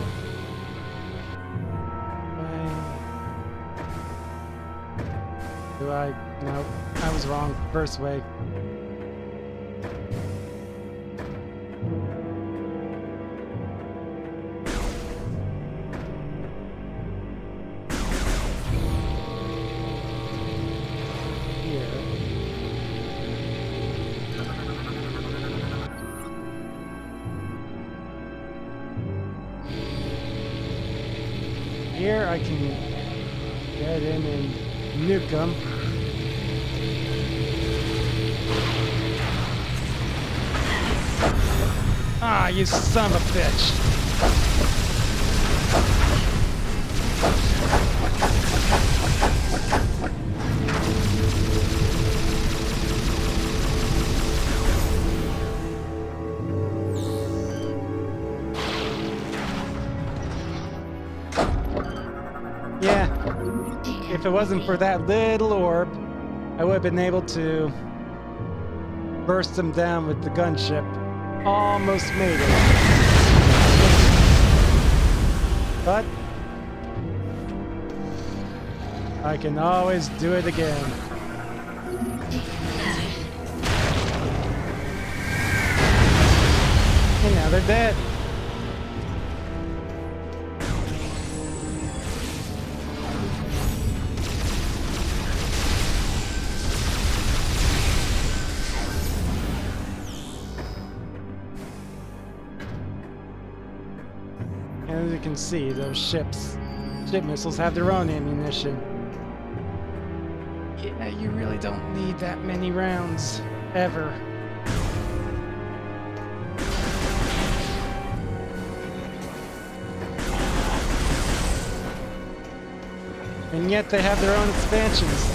Do I? No, I was wrong. First way. Here I can get in and nuke them. Ah, you son of a bitch! Yeah, if it wasn't for that little orb, I would have been able to burst them down with the gunship. Almost made it. But I can always do it again. And now they're dead. As you can see, those ship missiles have their own ammunition. Yeah, you really don't need that many rounds, ever. And yet they have their own expansions,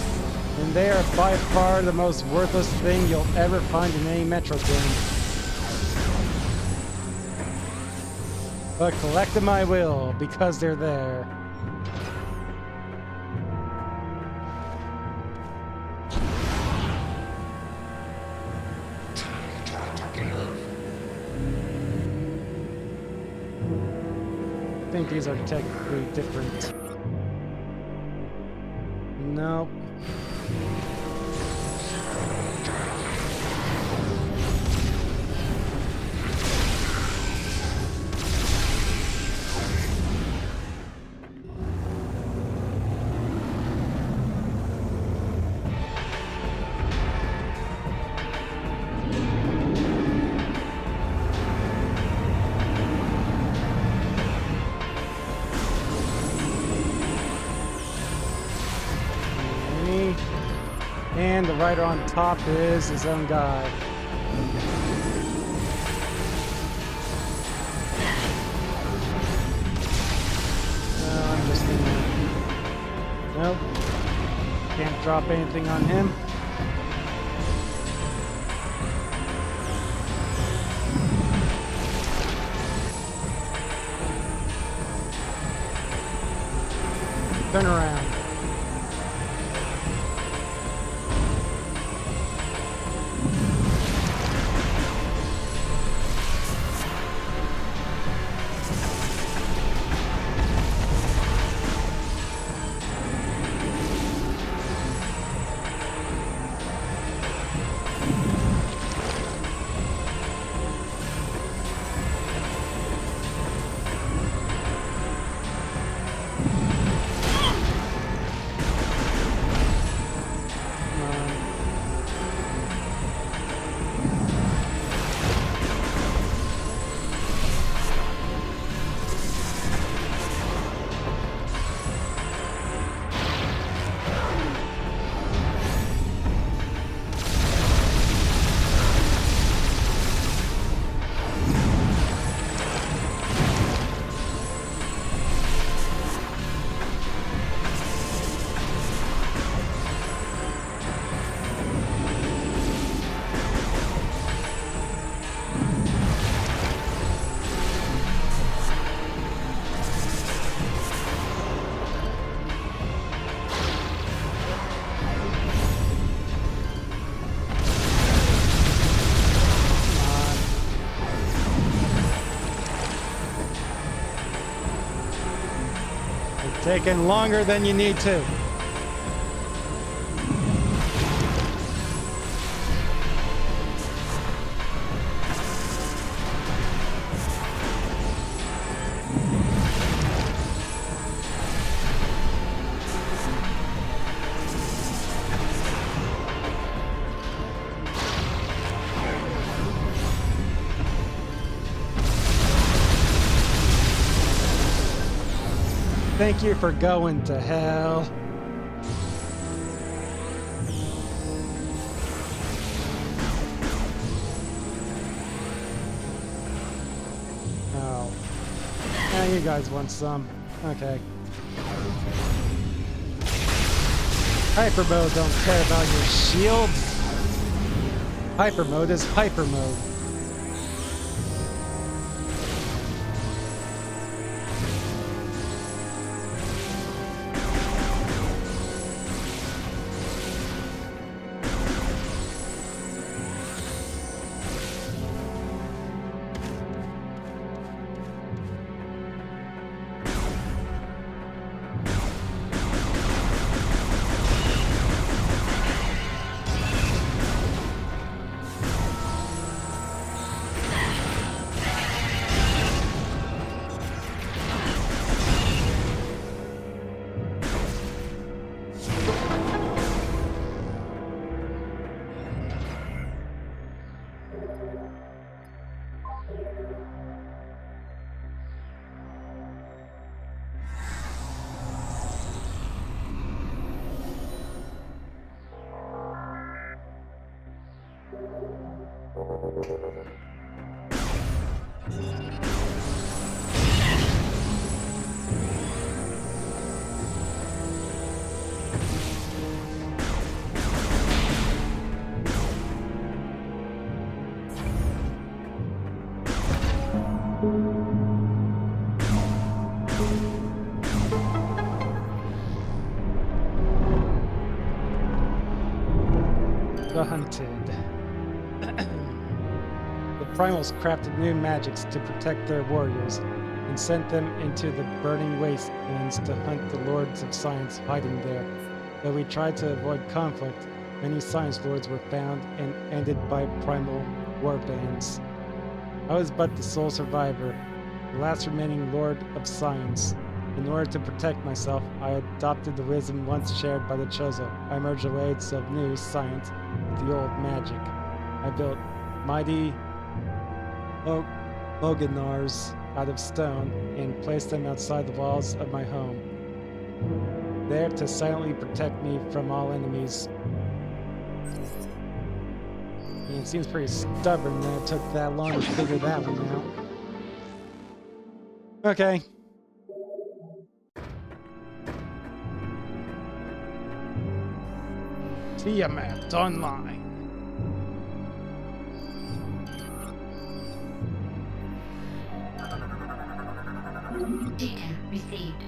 and they are by far the most worthless thing you'll ever find in any Metroid game. But collect them I will, because they're there. I think these are technically different. Nope. And the rider on top is his own guy. No, I'm just gonna... Nope. Can't drop anything on him. Turn around. Taking longer than you need to. Thank you for going to hell. Oh. Yeah, you guys want some. Okay. Hyper mode don't care about your shields. Hyper mode is hyper mode. The hunted. The primals crafted new magics to protect their warriors and sent them into the burning wastelands to hunt the lords of science hiding there. Though we tried to avoid conflict, many science lords were found and ended by primal warbands. I was but the sole survivor, the last remaining lord of science. In order to protect myself, I adopted the wisdom once shared by the Chozo. I merged the ways of new science with the old magic. I built mighty Loganars out of stone and placed them outside the walls of my home, there to silently protect me from all enemies. And it seems pretty stubborn that it took that long to figure that one out. Okay. Tiamat Online. Data received.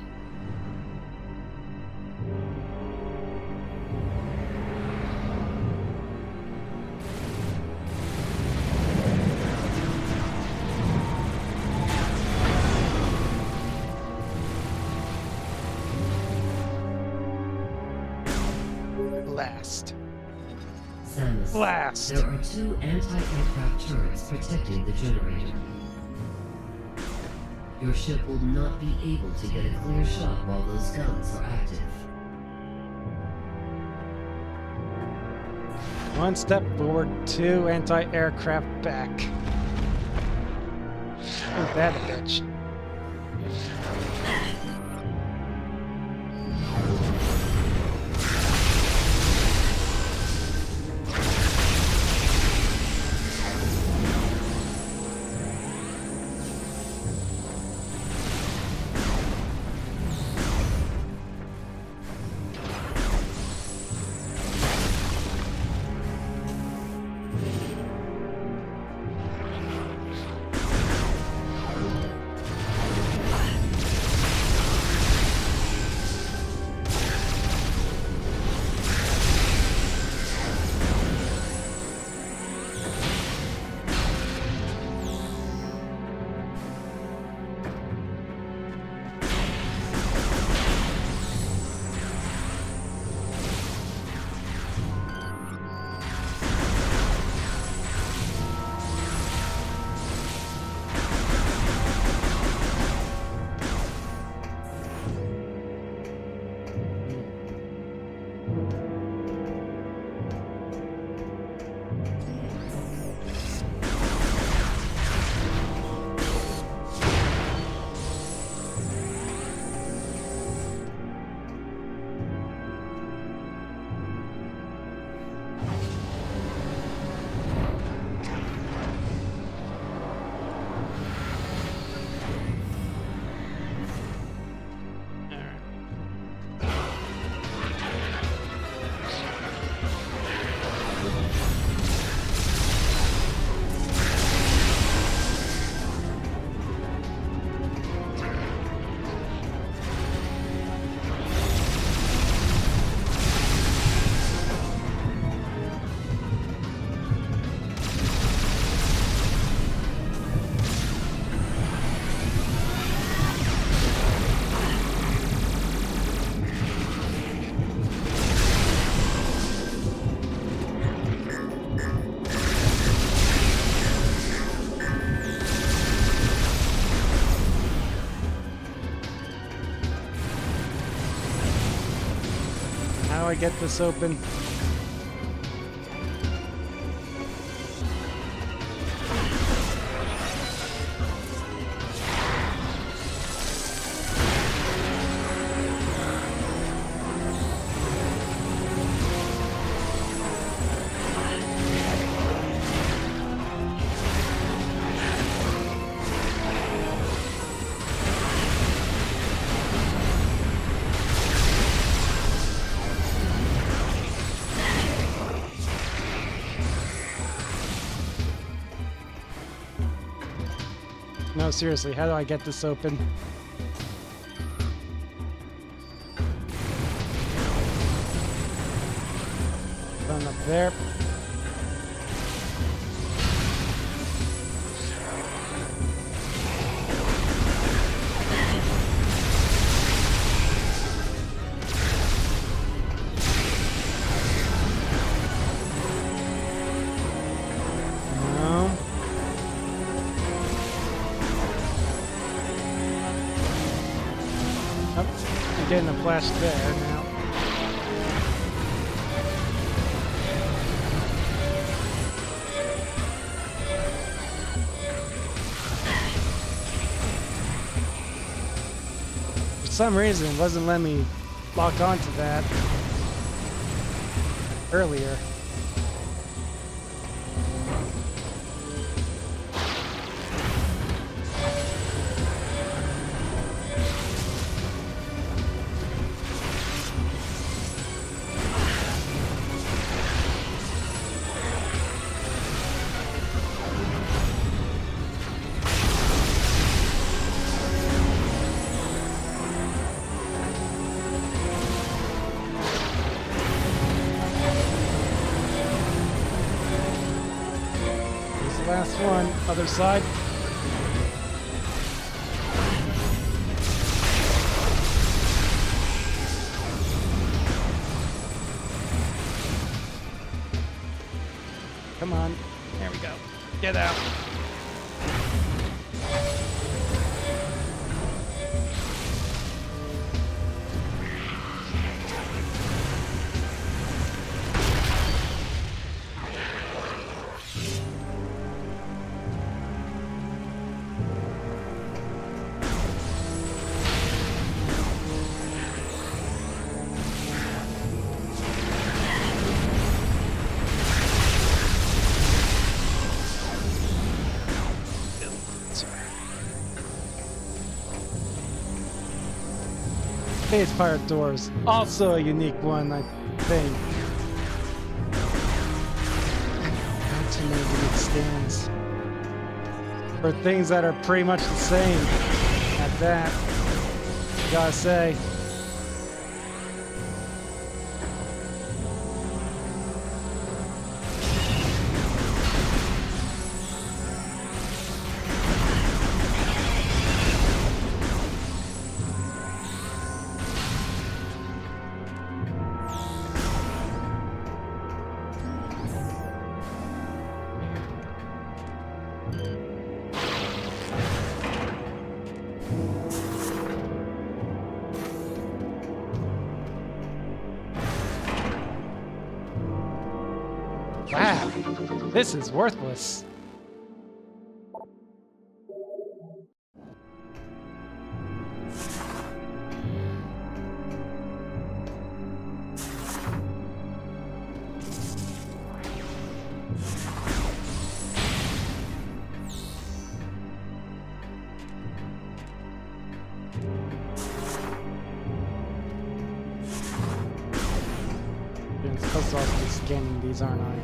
Blast. Samus, Blast. there are 2 anti-aircraft turrets protecting the generator. Your ship will not be able to get a clear shot while those guns are active. One step forward, 2 anti-aircraft back. Ain't that a bitch? How do I get this open? No, seriously, how do I get this open? Run up there. Getting a flash there now. For some reason, it wasn't letting me lock onto that earlier. Last one, other side. Come on. There we go. Get out. Phase Pirate doors, also a unique one, I think. Not too many unique stands. For things that are pretty much the same at that, gotta say. Wow, this is worthless. I'm supposed to also be scanning these, aren't I?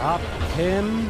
Stop him.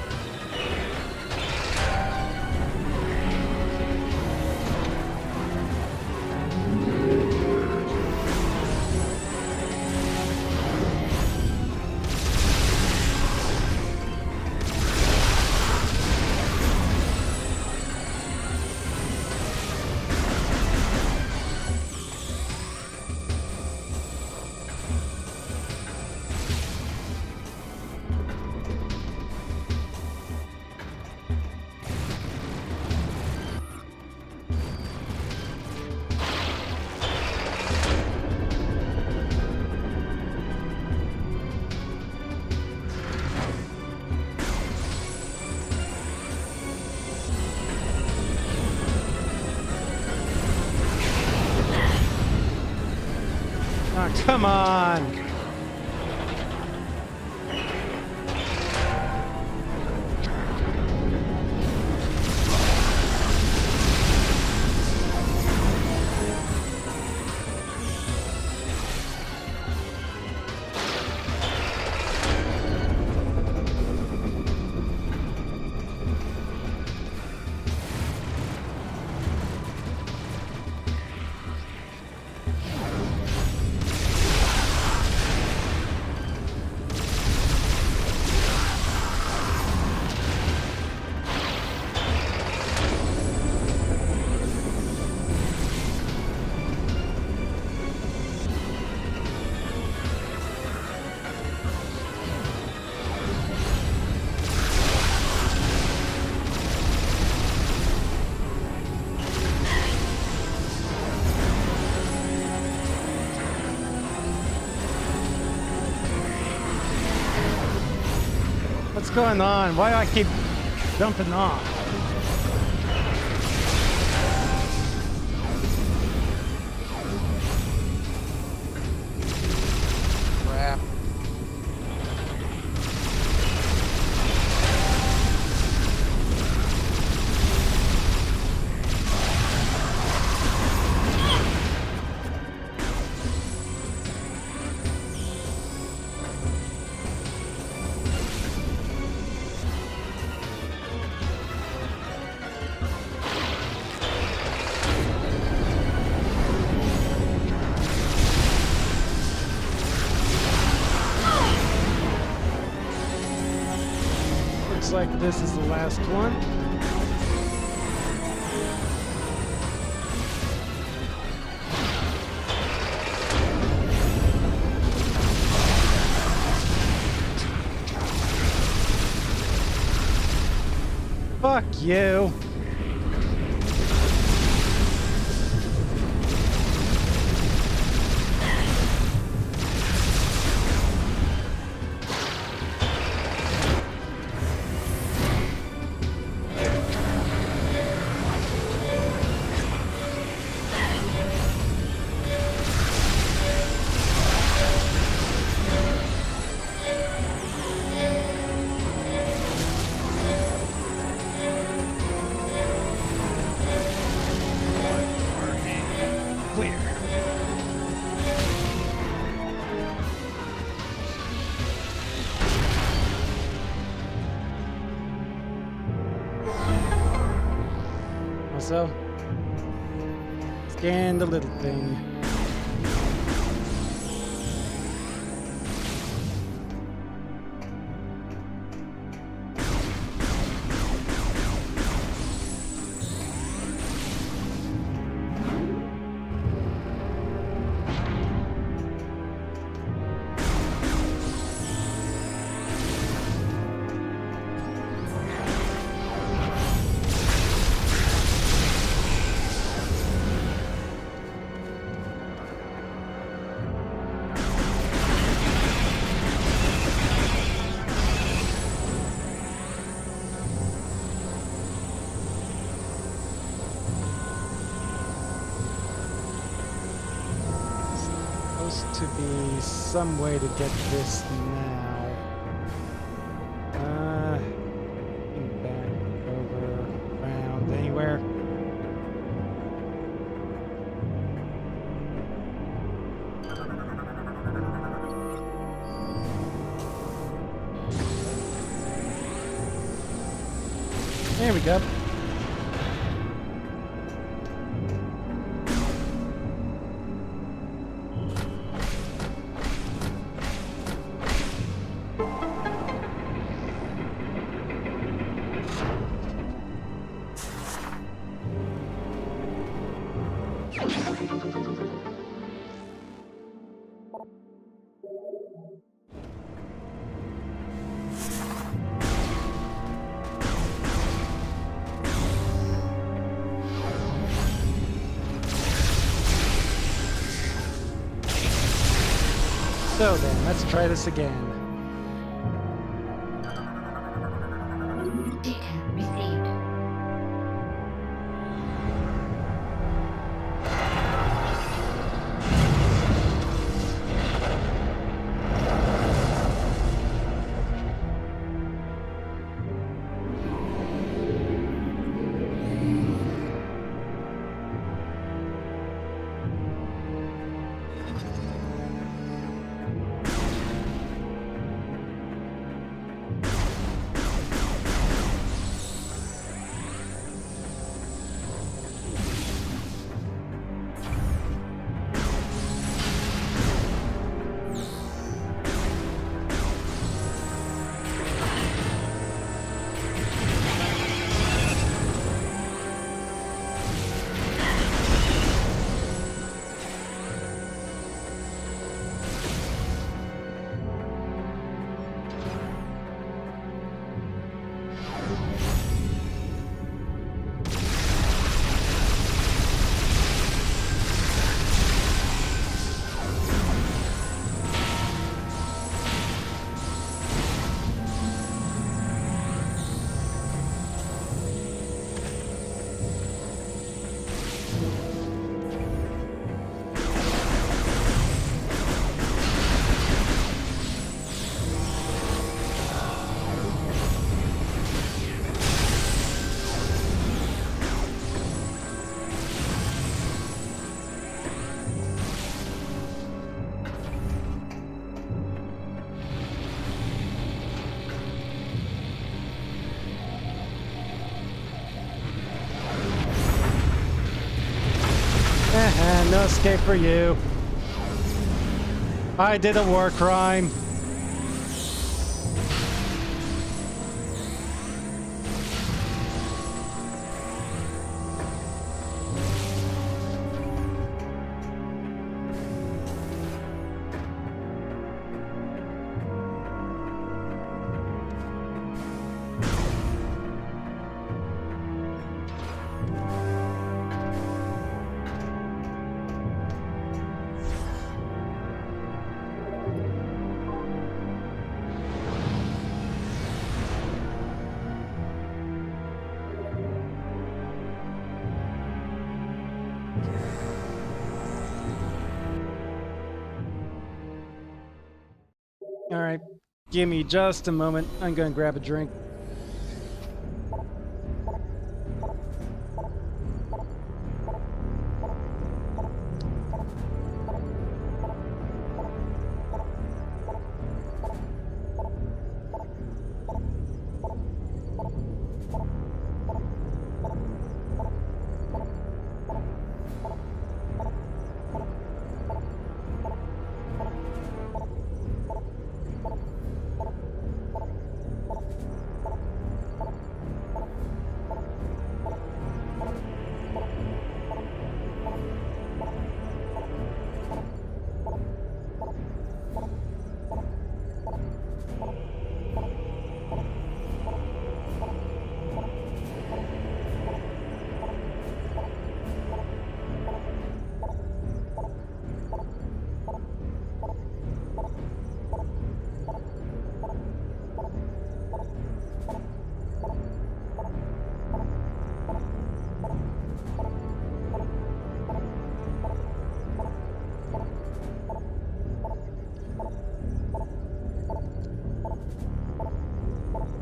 Oh, come on! What's going on? Why do I keep jumping off? Crap. Looks like this is the last one. Fuck you. So, scan the little thing. To be some way to get this now. Back over, around, anywhere. There we go. So then, let's try this again. Data received. No escape for you. I did a war crime. All right, give me just a moment. I'm gonna grab a drink.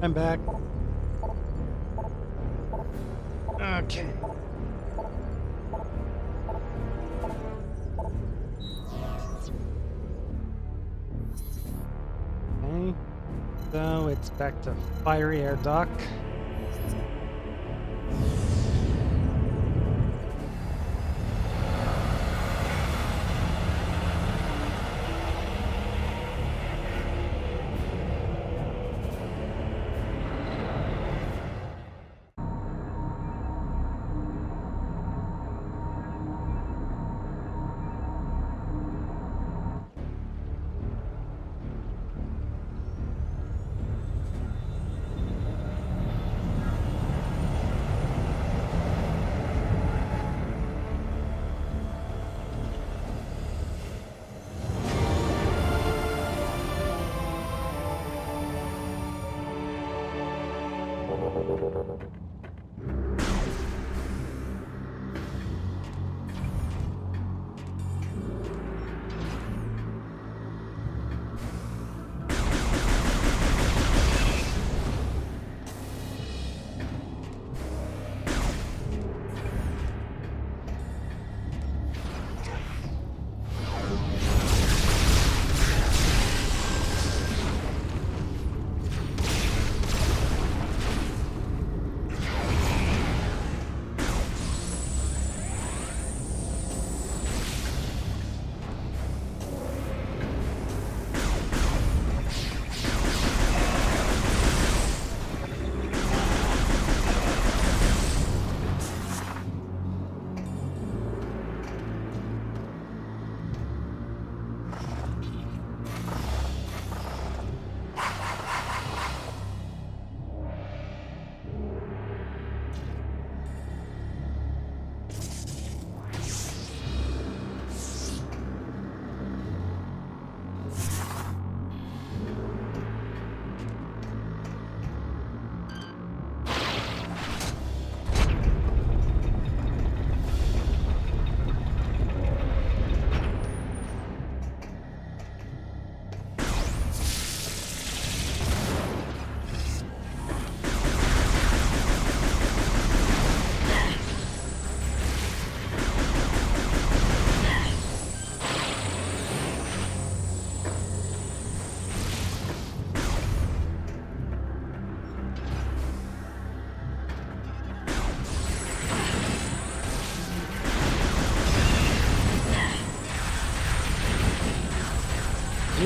I'm back. Okay. Okay. So it's back to fiery air dock.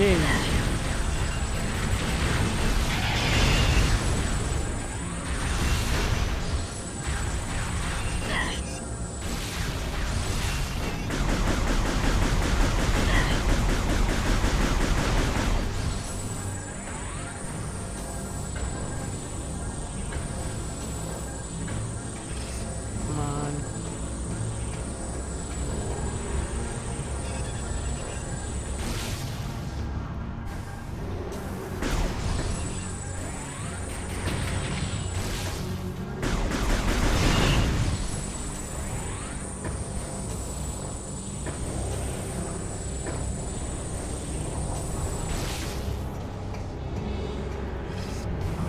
me. Come on.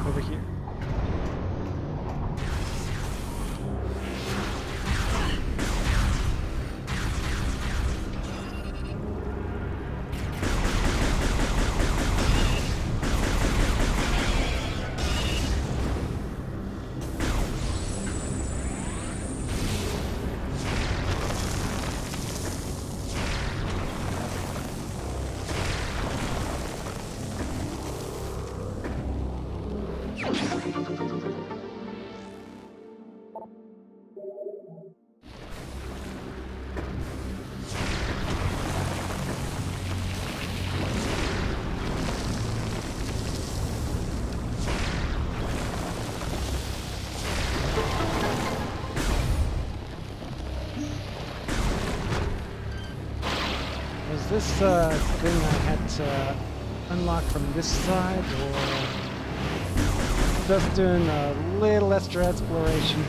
Over here. Was this thing I had to unlock from this side, or just doing a little extra exploration?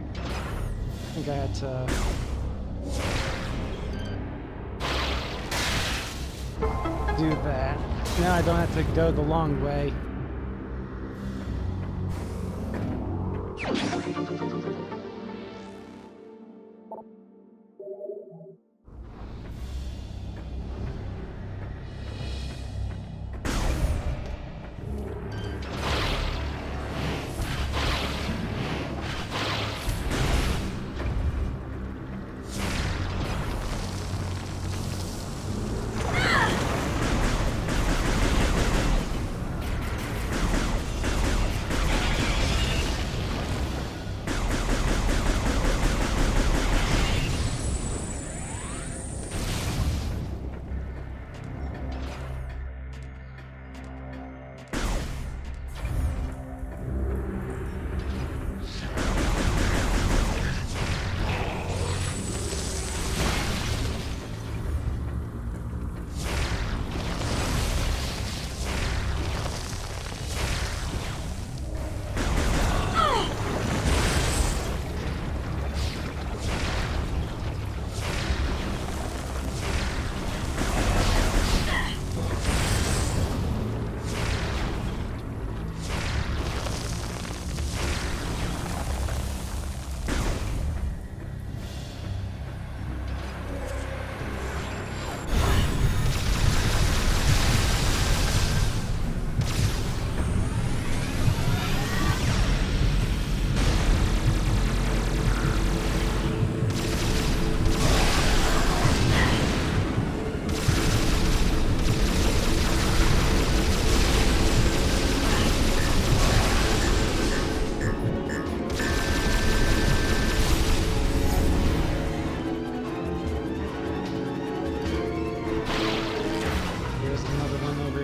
I think I had to do that. Now I don't have to go the long way.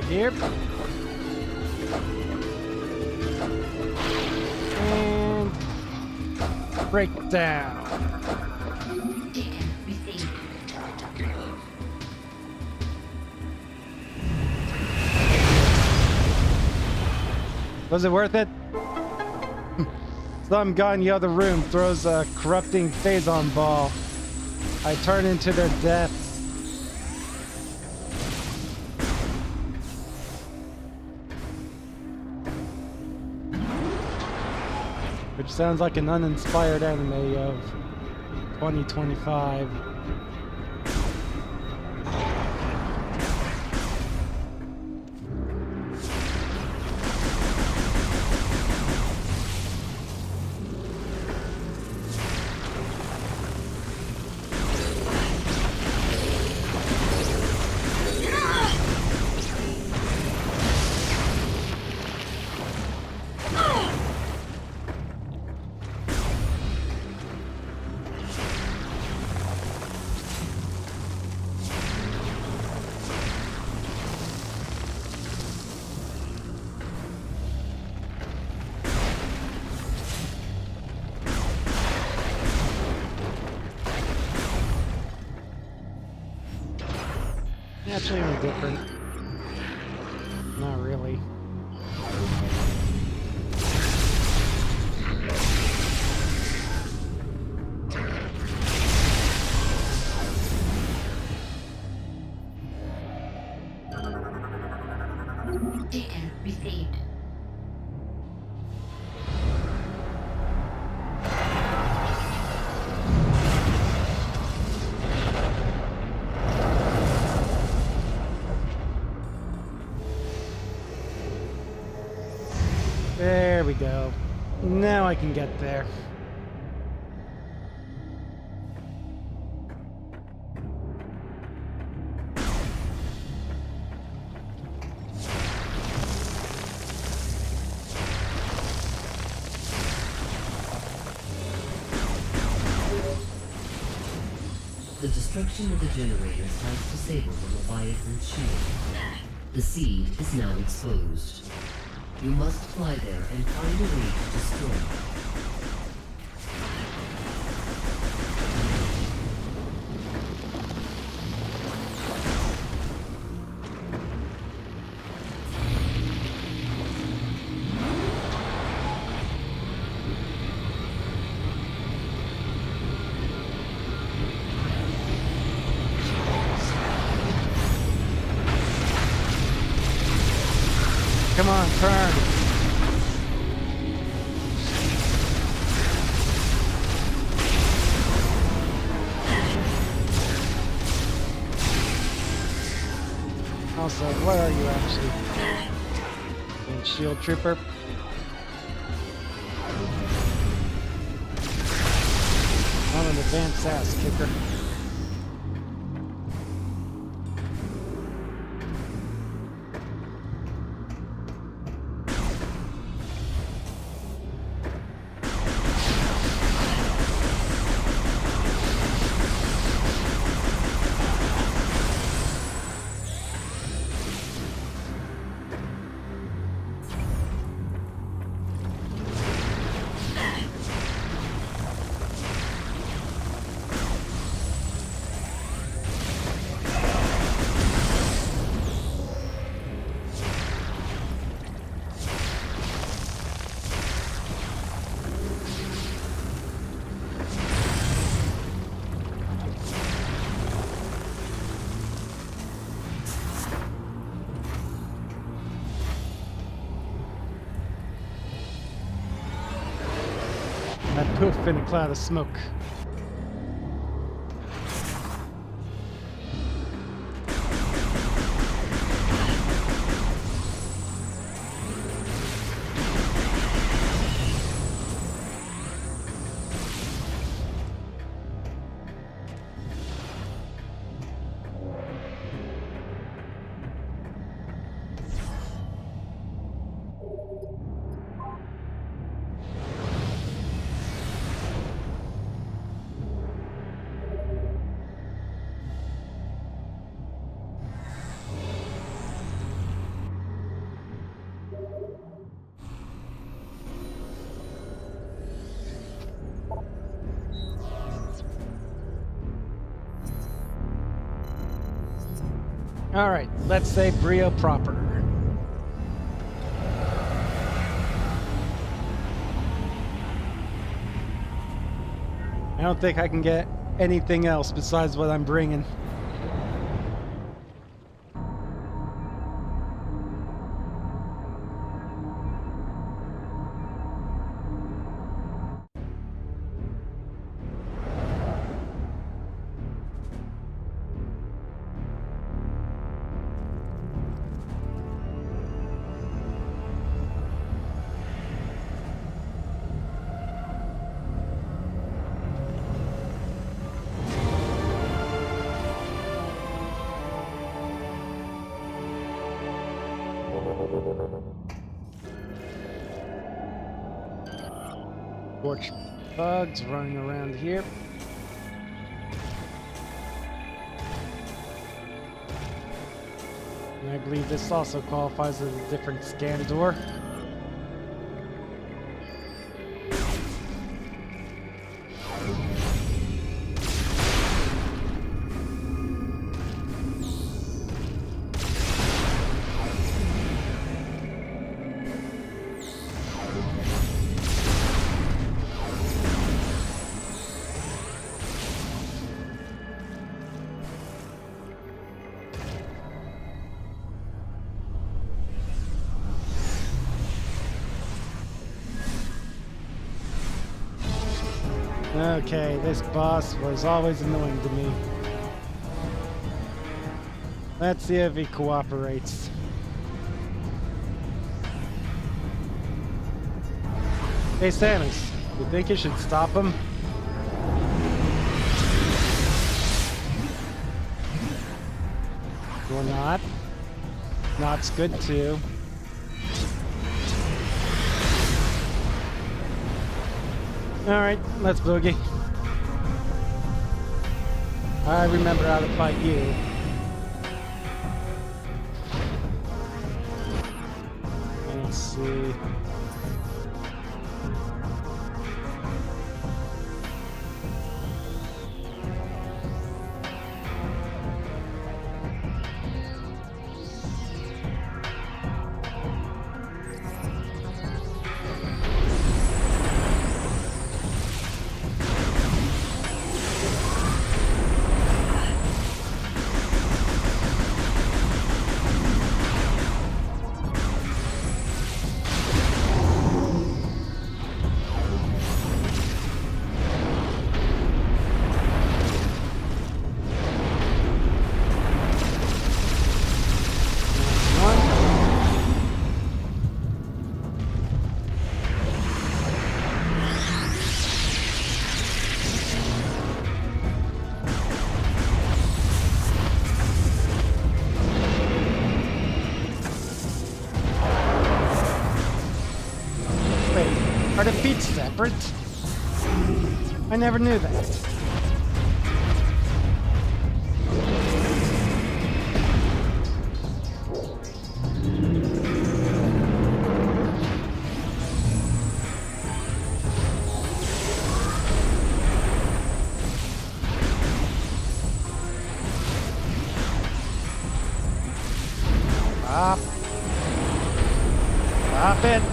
Here. And breakdown. Was it worth it? Some guy in the other room throws a corrupting phazon ball. I turn into their death. Which sounds like an uninspired anime of 2025. Actually, any different? Not really. Data received. There we go. Now I can get there. The destruction of the generators has disabled the Leviathan's shield. The seed is now exposed. You must fly there and find a way to destroy it. Come on, turn. Also, what are you actually? Shield trooper? I'm an advanced ass kicker. I poof in a cloud of smoke. Alright, let's say Brio proper. I don't think I can get anything else besides what I'm bringing. Scorch bugs running around here. And I believe this also qualifies as a different scan door. Okay, this boss was always annoying to me. Let's see if he cooperates. Hey Samus, you think you should stop him? Or not? Not's good too. Alright, let's boogie. I remember how to fight you. Let's see. Are the feet separate? I never knew that. Stop. Stop it.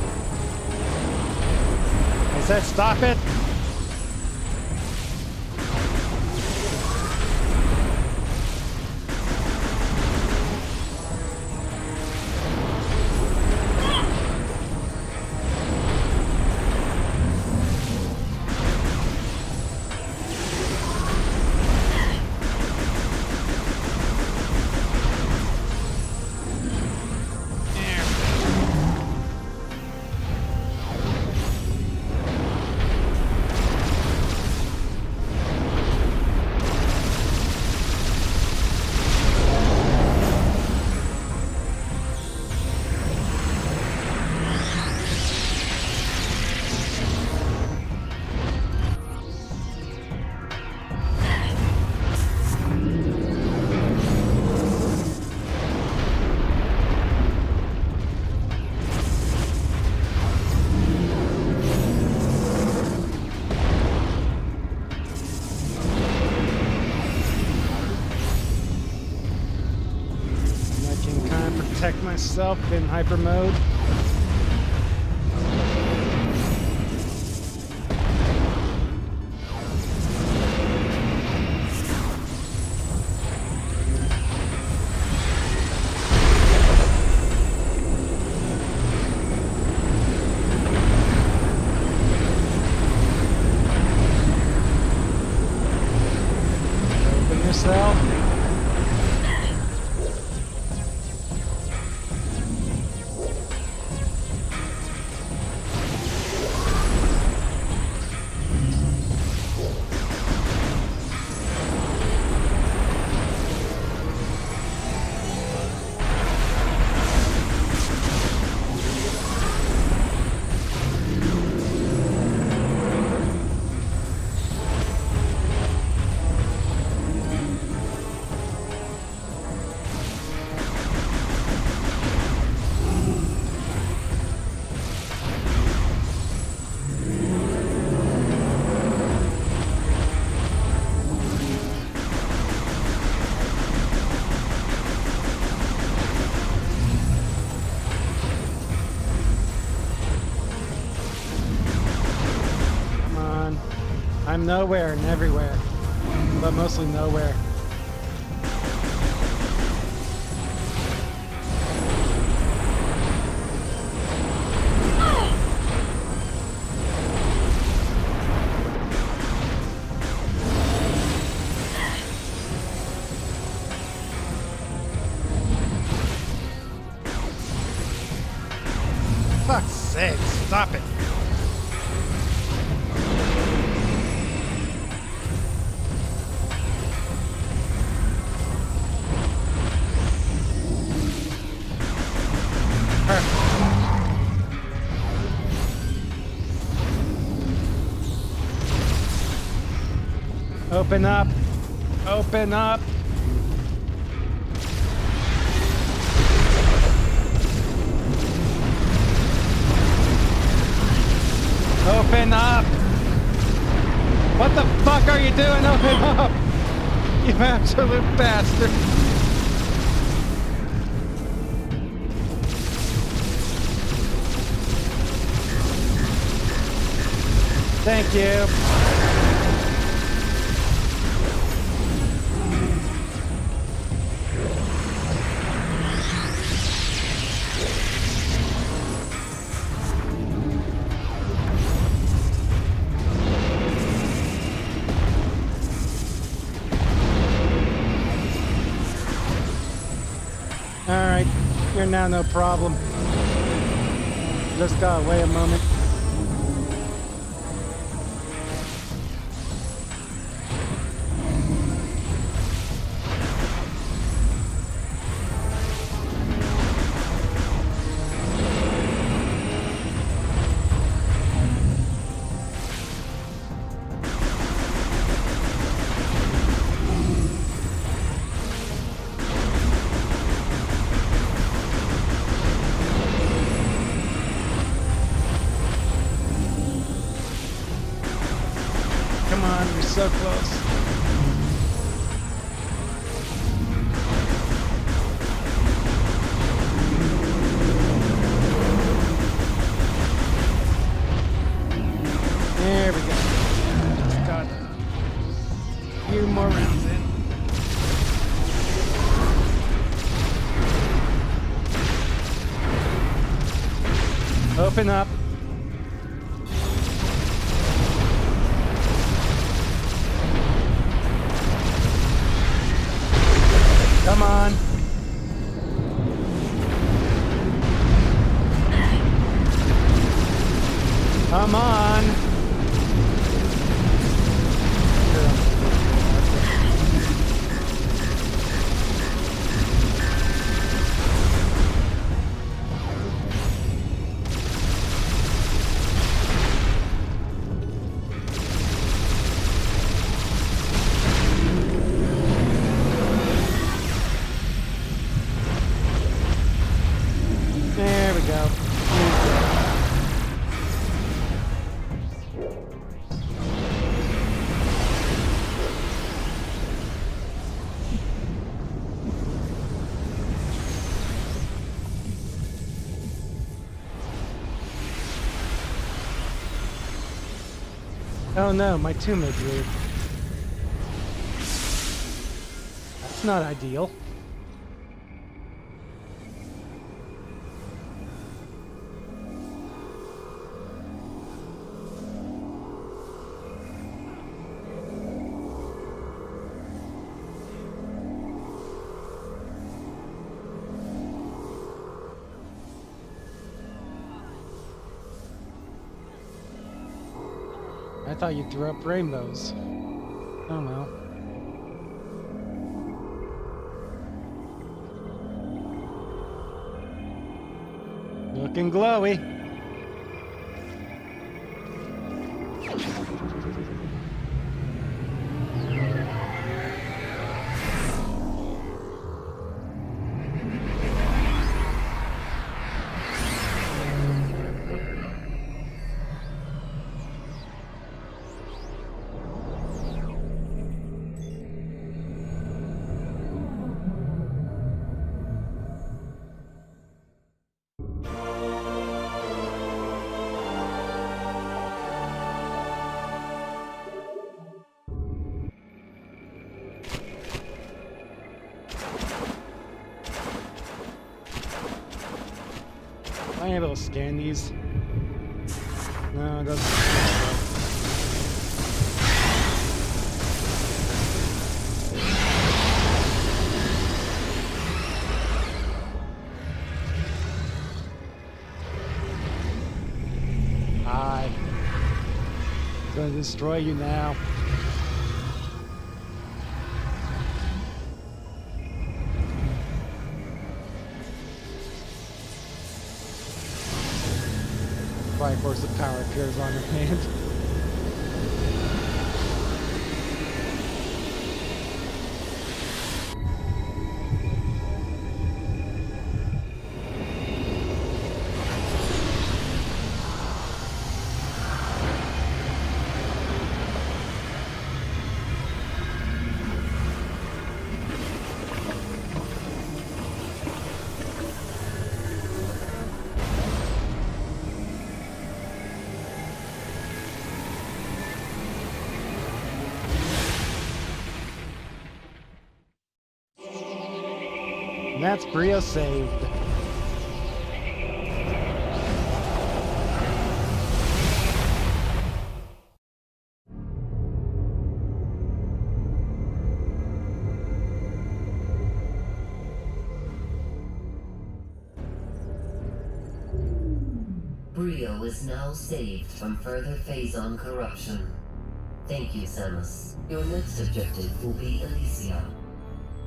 I said stop it! Protect myself in hyper mode. Open yourself. I'm nowhere and everywhere, but mostly nowhere. fuck's sake, stop it. Open up. Open up. Open up. What the fuck are you doing? Open up. You absolute bastard. Thank you. Alright, you're now no problem. Just gotta wait a moment. Come on, you're so close. There we go. Just got a few more rounds in. Open up. Come on. Come on. There we go. Oh no, my teammates leave. That's not ideal. I thought you threw up rainbows. Oh well. Looking glowy. Am I able to scan these? No, it doesn't. Gonna destroy you now. Force of power appears on her hand. And that's Brio saved. Brio is now saved from further Phazon corruption. Thank you, Samus. Your next objective will be Elysia.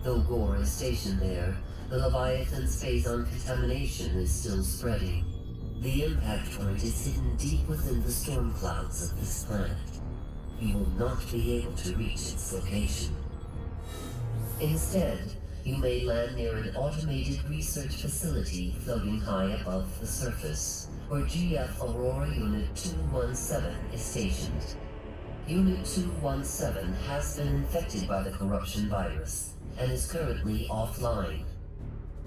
Though Gore is stationed there, the Leviathan's Phazon contamination is still spreading. The impact point is hidden deep within the storm clouds of this planet. You will not be able to reach its location. Instead, you may land near an automated research facility floating high above the surface, where GF Aurora Unit 217 is stationed. Unit 217 has been infected by the corruption virus and is currently offline.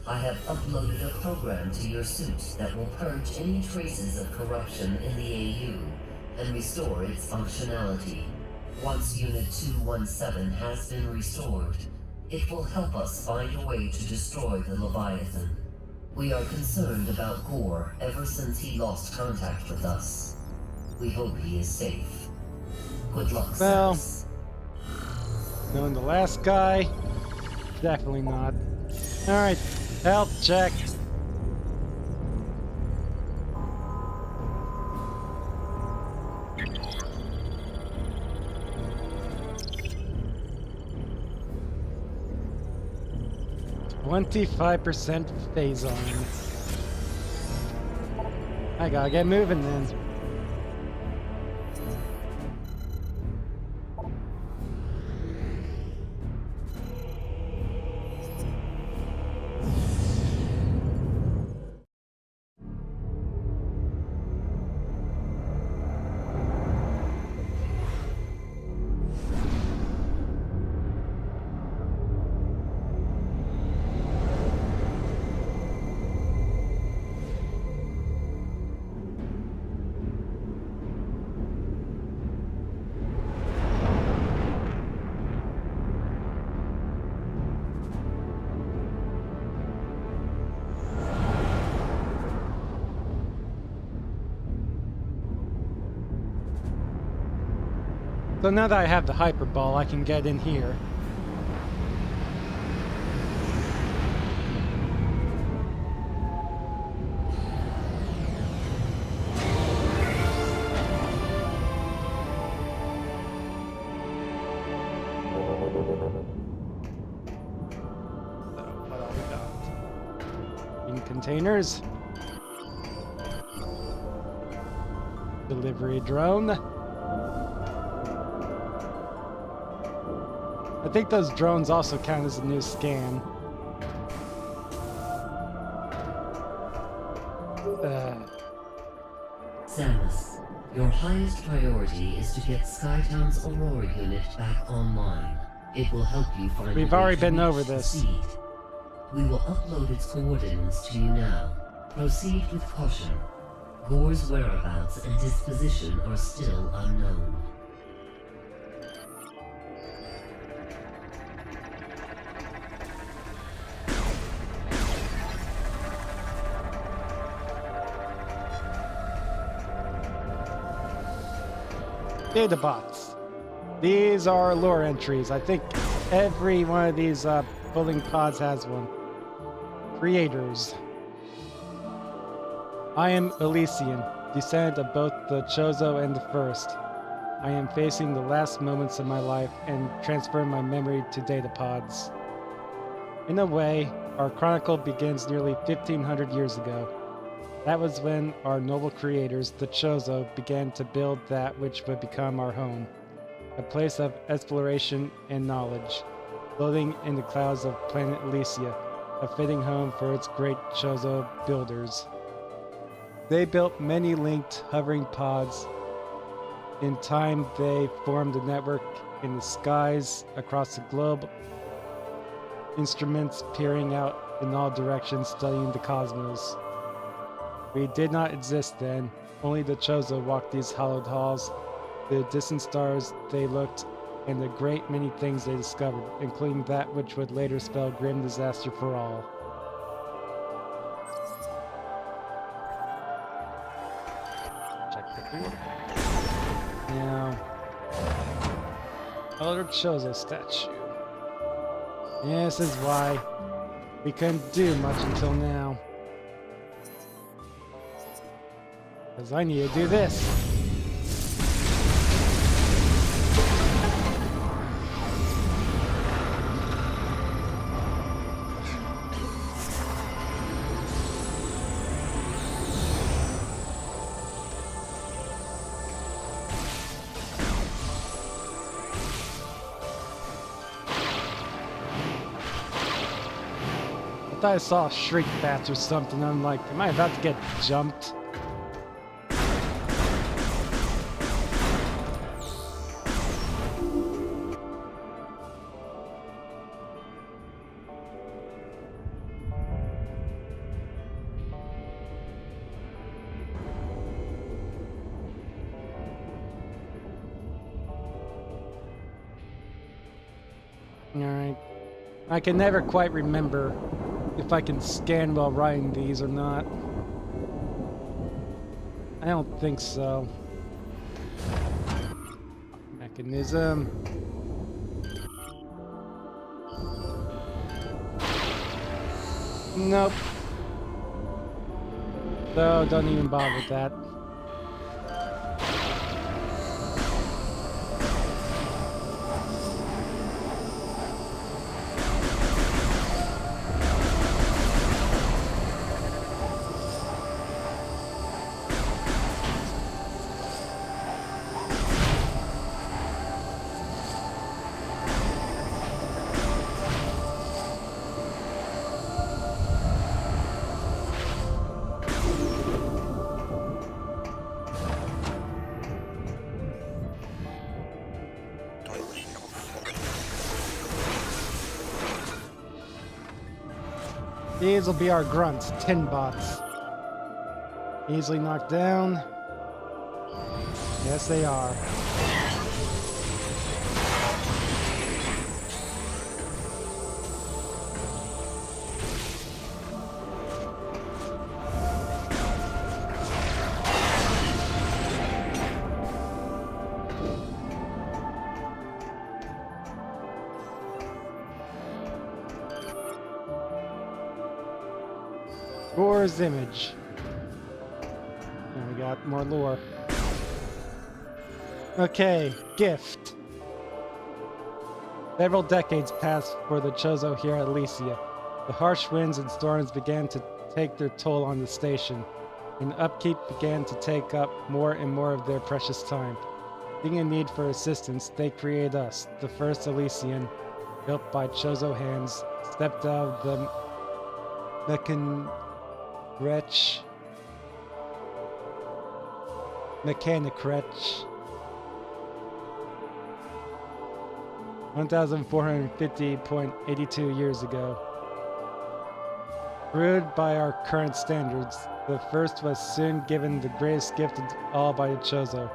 I have uploaded a program to your suit that will purge any traces of corruption in the AU and restore its functionality. Once Unit 217 has been restored, it will help us find a way to destroy the Leviathan. We are concerned about Gore ever since he lost contact with us. We hope he is safe. Good luck, Well, Samus. knowing the last guy, definitely not. Alright, health check. "25% Phazon. I gotta get moving then. So now that I have the hyper ball, I can get in here. So what all we got? In containers. Delivery drone. I think those drones also count as a new scan. Samus, your highest priority is to get Skytown's Aurora unit back online. It will help you find We've a way already to been reach over the this. seed. We will upload its coordinates to you now. Proceed with caution. Gore's whereabouts and disposition are still unknown. Data bots. These are lore entries. I think every one of these pulling pods has one. Creators. I am Elysian, descendant of both the Chozo and the First. I am facing the last moments of my life and transferring my memory to data pods. In a way, our chronicle begins nearly 1500 years ago. That was when our noble creators, the Chozo, began to build that which would become our home. A place of exploration and knowledge, floating in the clouds of planet Elysia, a fitting home for its great Chozo builders. They built many linked hovering pods. In time, they formed a network in the skies across the globe, instruments peering out in all directions studying the cosmos. We did not exist then, only the Chozo walked these hallowed halls, the distant stars they looked, and the great many things they discovered, including that which would later spell grim disaster for all. Check the door. Now, another Chozo statue. This is why we couldn't do much until now. Because I need to do this. I thought I saw shriek bats or something. I'm like, am I about to get jumped? Alright. I can never quite remember if I can scan while riding these or not. I don't think so. Mechanism. Nope. So don't even bother with that. These will be our grunts, tin bots. Easily knocked down. Yes, they are. Gore's image. And we got more lore. Okay, gift. Several decades passed for the Chozo here at Elysia. The harsh winds and storms began to take their toll on the station, and upkeep began to take up more and more of their precious time. Being in need for assistance, they created us, the first Elysian, built by Chozo hands, stepped out of the Mechanic Wretch 1450.82 years ago. Brewed by our current standards, the first was soon given the greatest gift of all by the Chozo.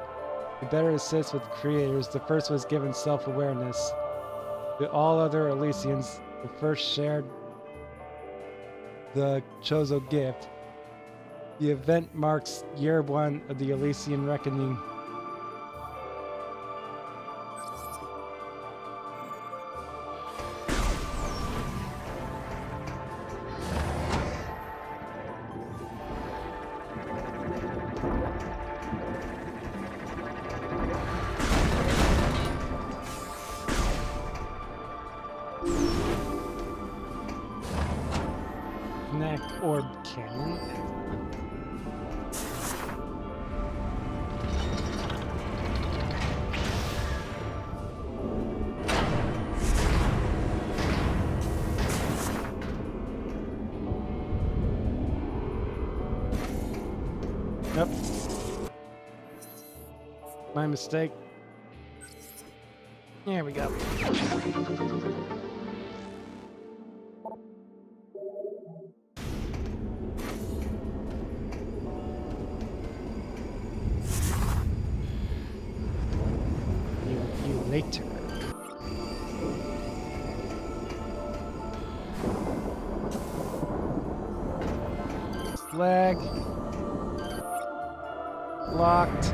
To better assist with creators, the first was given self-awareness. To all other Elysians, the first shared the Chozo gift. The event marks year 1 of the Elysian Reckoning. orb cannon. Nope. My mistake. There we go. You later. Flag. Locked.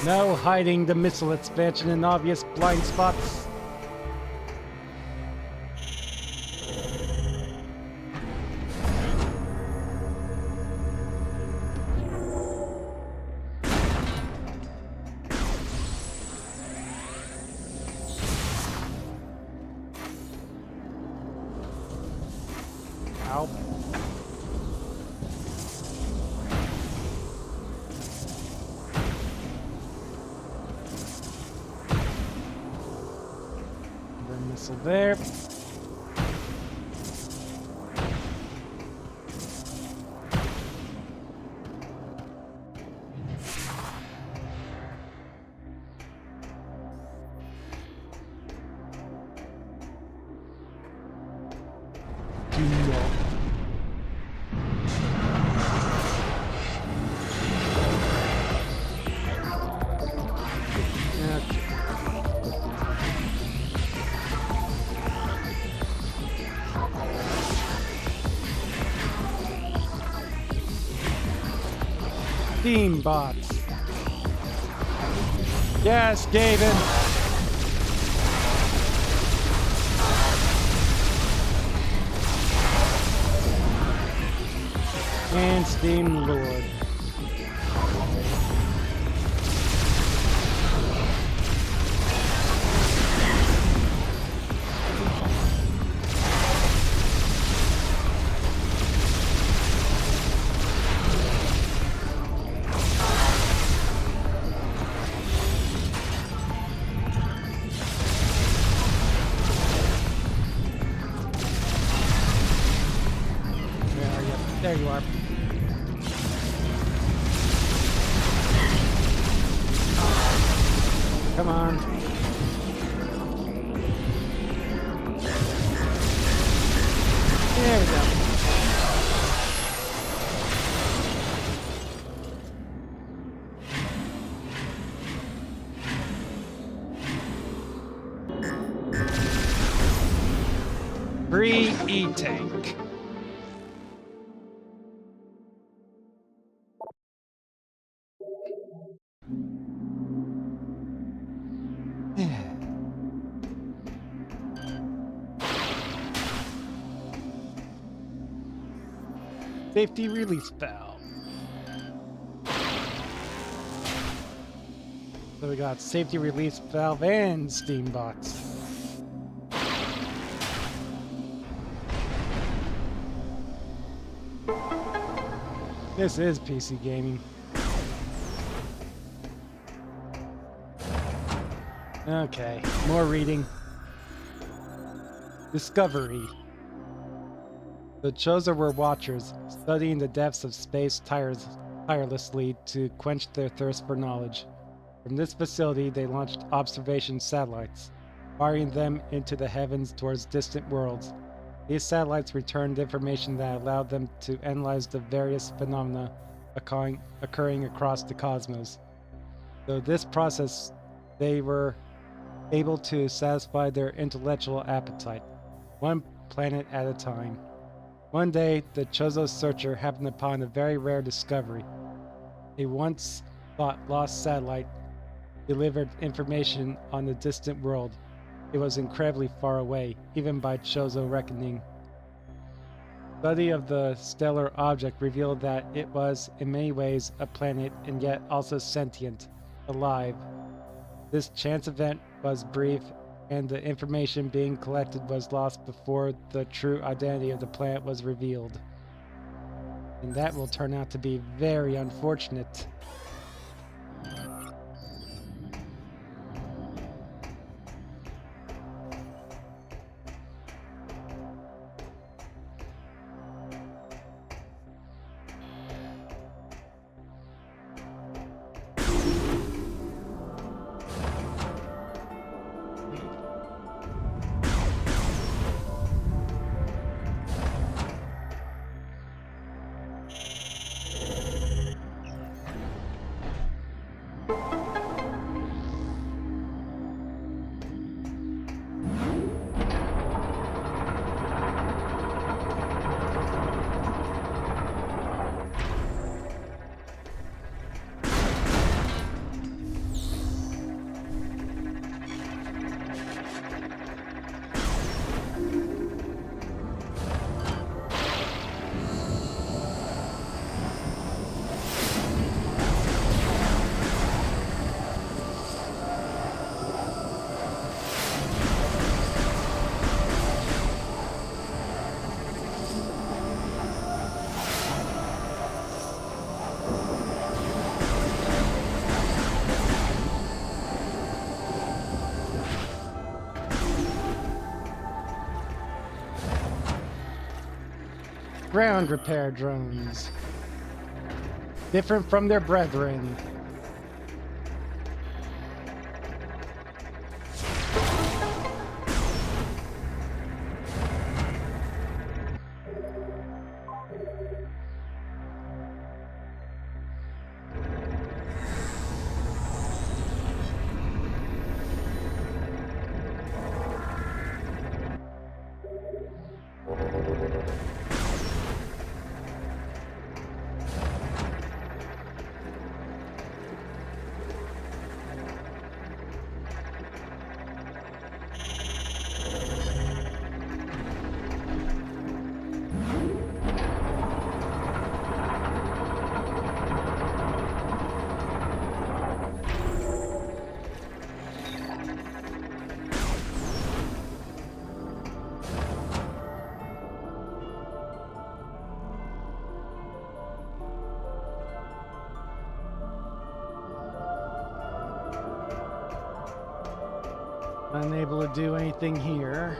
No hiding the missile expansion in obvious blind spots. Ow. Missile there. Steam bots. Yes, Gavin. And Steam Lord. There you are. Come on. There we go. Free E-Tank. Safety release valve. So we got safety release valve and steam box. This is PC gaming. Okay, more reading. Discovery. The Chosen were watchers, studying the depths of space tirelessly to quench their thirst for knowledge. From this facility, they launched observation satellites, firing them into the heavens towards distant worlds. These satellites returned information that allowed them to analyze the various phenomena occurring across the cosmos. Through this process, they were able to satisfy their intellectual appetite, one planet at a time. One day, the Chozo searcher happened upon a very rare discovery. A once thought lost satellite delivered information on a distant world. It was incredibly far away, even by Chozo reckoning. Study of the stellar object revealed that it was, in many ways, a planet and yet also sentient, alive. This chance event was brief, and the information being collected was lost before the true identity of the planet was revealed. And that will turn out to be very unfortunate. Ground repair drones. Different from their brethren. Unable to do anything here.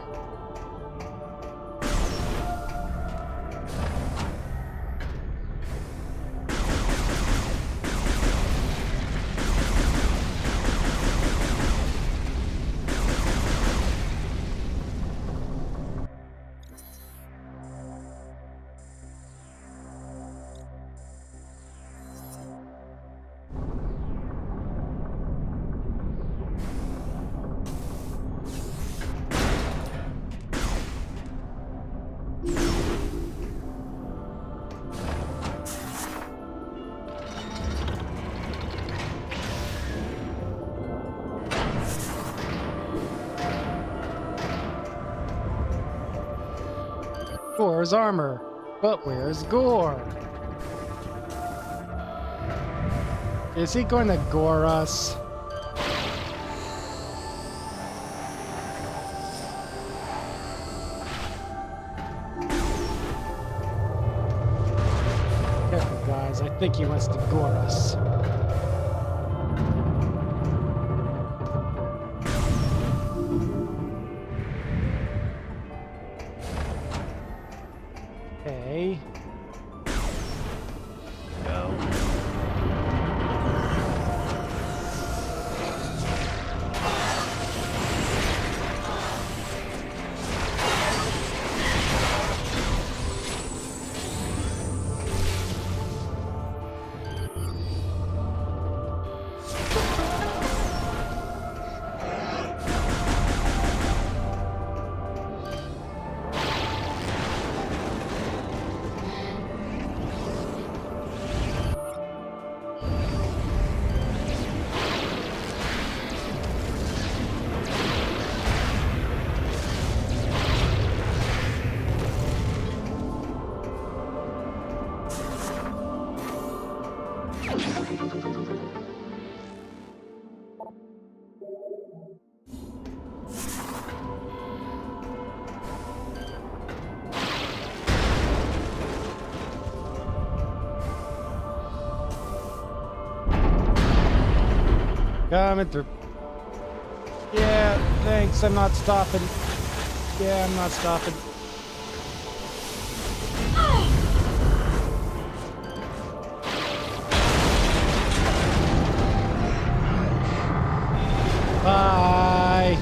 Gore's armor, but where's Gore? Is he going to gore us? Careful, guys. I think he wants to gore us. Okay. Go. Coming through. Yeah, thanks. I'm not stopping. Yeah, I'm not stopping. Bye.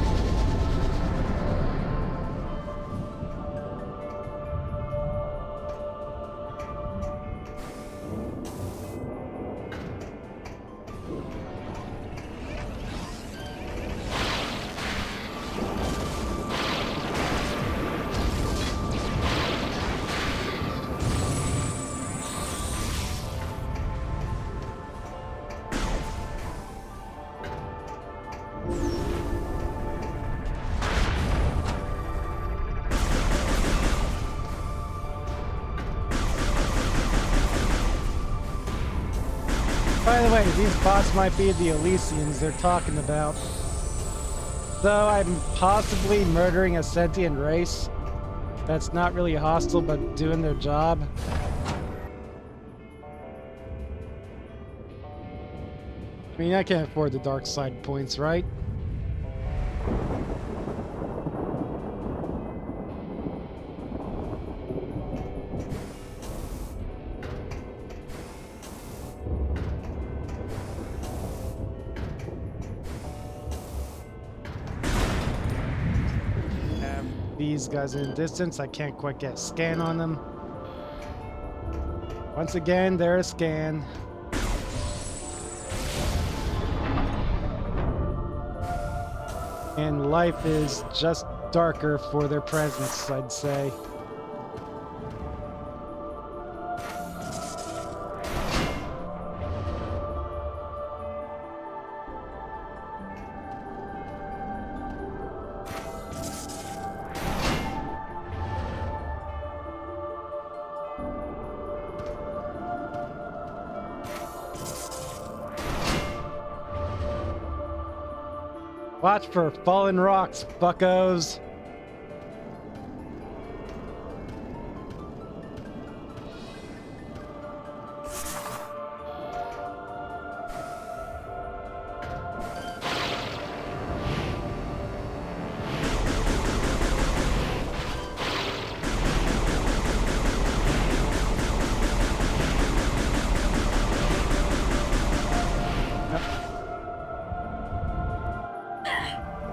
By the way, these bots might be the Elysians they're talking about. So I'm possibly murdering a sentient race that's not really hostile but doing their job. I mean, I can't afford the dark side points, right? These guys in the distance, I can't quite get a scan on them. Once again, they're a scan. And life is just darker for their presence, I'd say. Watch for fallen rocks, buckos.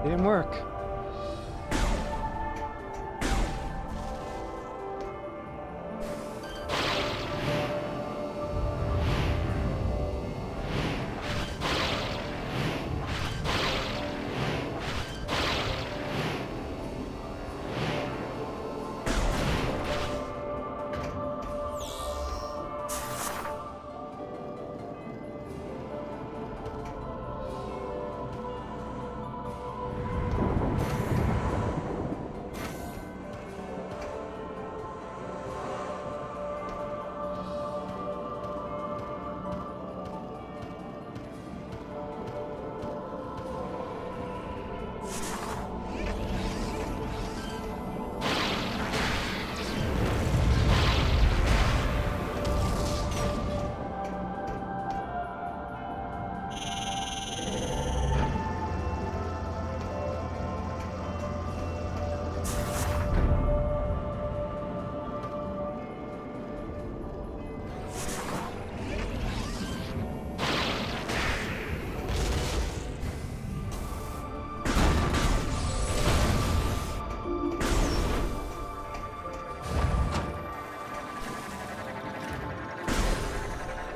Didn't work.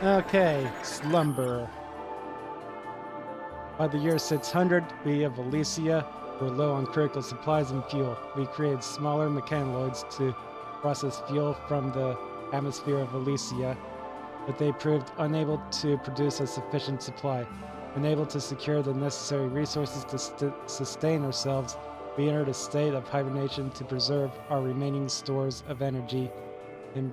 Okay, slumber. By the year 600, we of Elysia were low on critical supplies and fuel. We created smaller mechanoids to process fuel from the atmosphere of Elysia, but they proved unable to produce a sufficient supply. Unable to secure the necessary resources to sustain ourselves, we entered a state of hibernation to preserve our remaining stores of energy and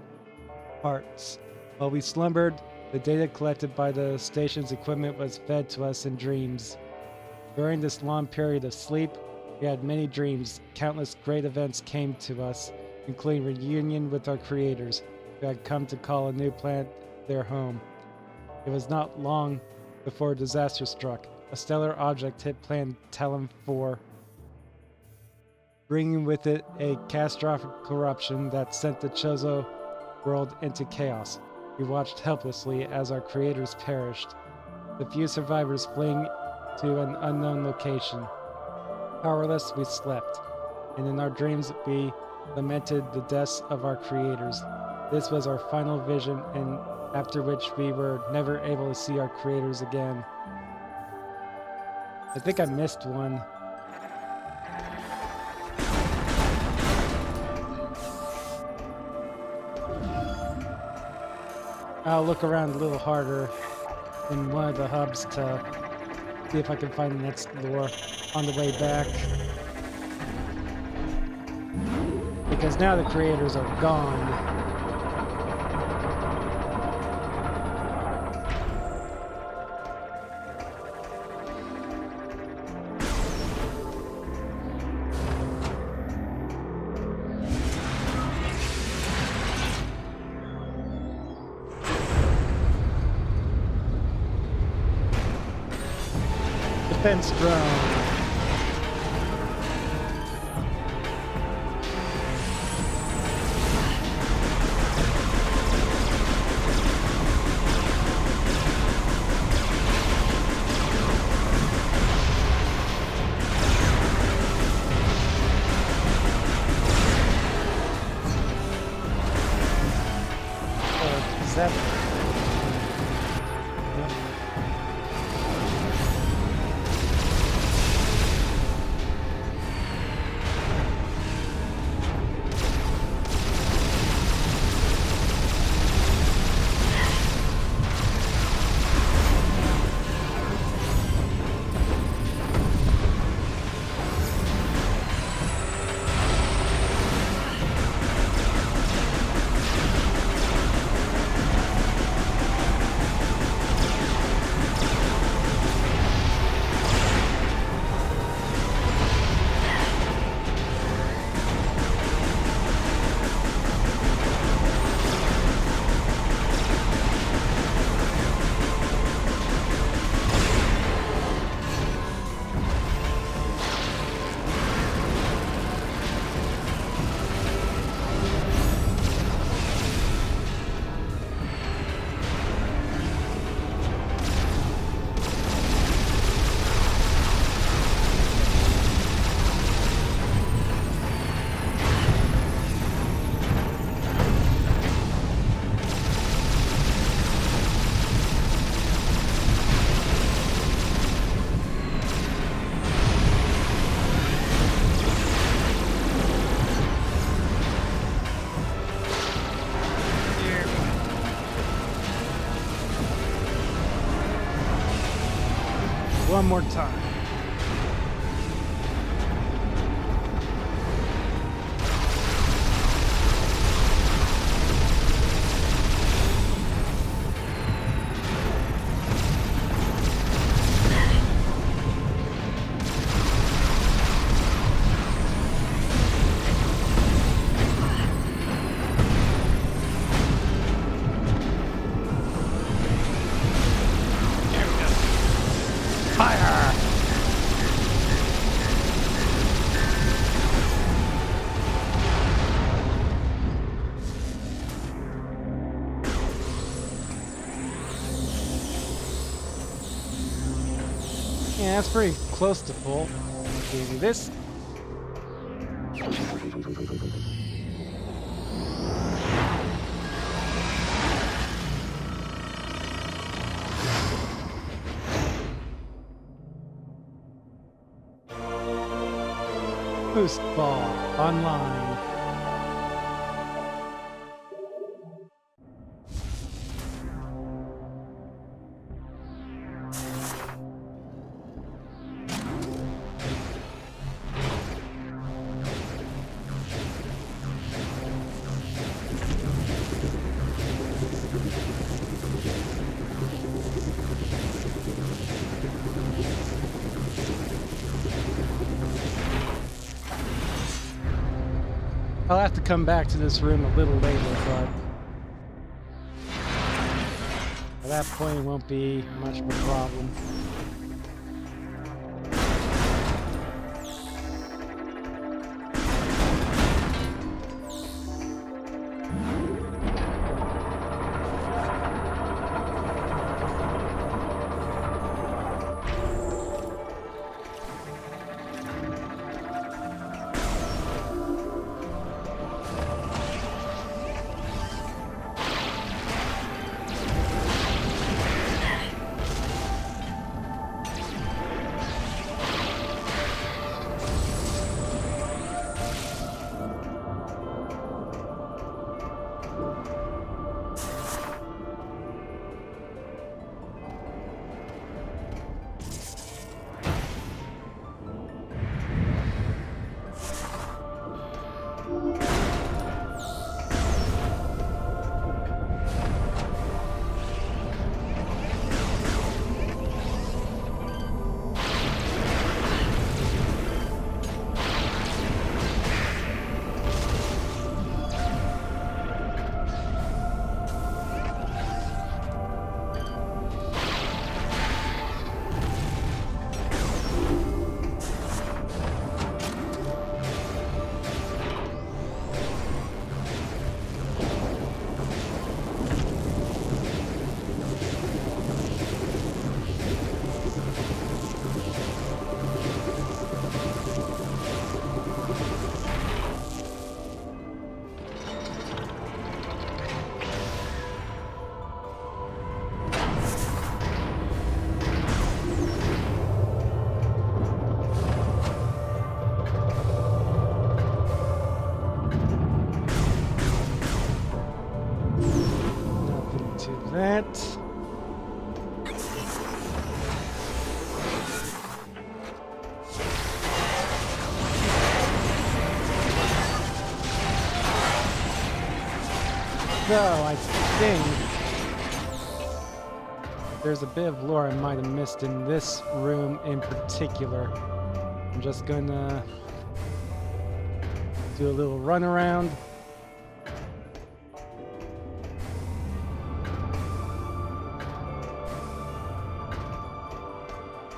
parts. While we slumbered, The data collected by the station's equipment was fed to us in dreams. During this long period of sleep, we had many dreams. Countless great events came to us, including reunion with our creators, who had come to call a new planet their home. It was not long before a disaster struck. A stellar object hit planet Talon 4, bringing with it a catastrophic corruption that sent the Chozo world into chaos. We watched helplessly as our creators perished, the few survivors fleeing to an unknown location. Powerless, we slept, and in our dreams we lamented the deaths of our creators. This was our final vision, and after which we were never able to see our creators again. I think I missed one. I'll look around a little harder in one of the hubs to see if I can find the next lure on the way back. Because now the creators are gone. Defense drone. Is that? One more time. Fire! Yeah, that's pretty close to full. Can we do this? Boost Ball online. I'll have to come back to this room a little later, but at that point it won't be much of a problem. That. So, I think there's a bit of lore I might have missed in this room in particular. I'm just gonna do a little run around.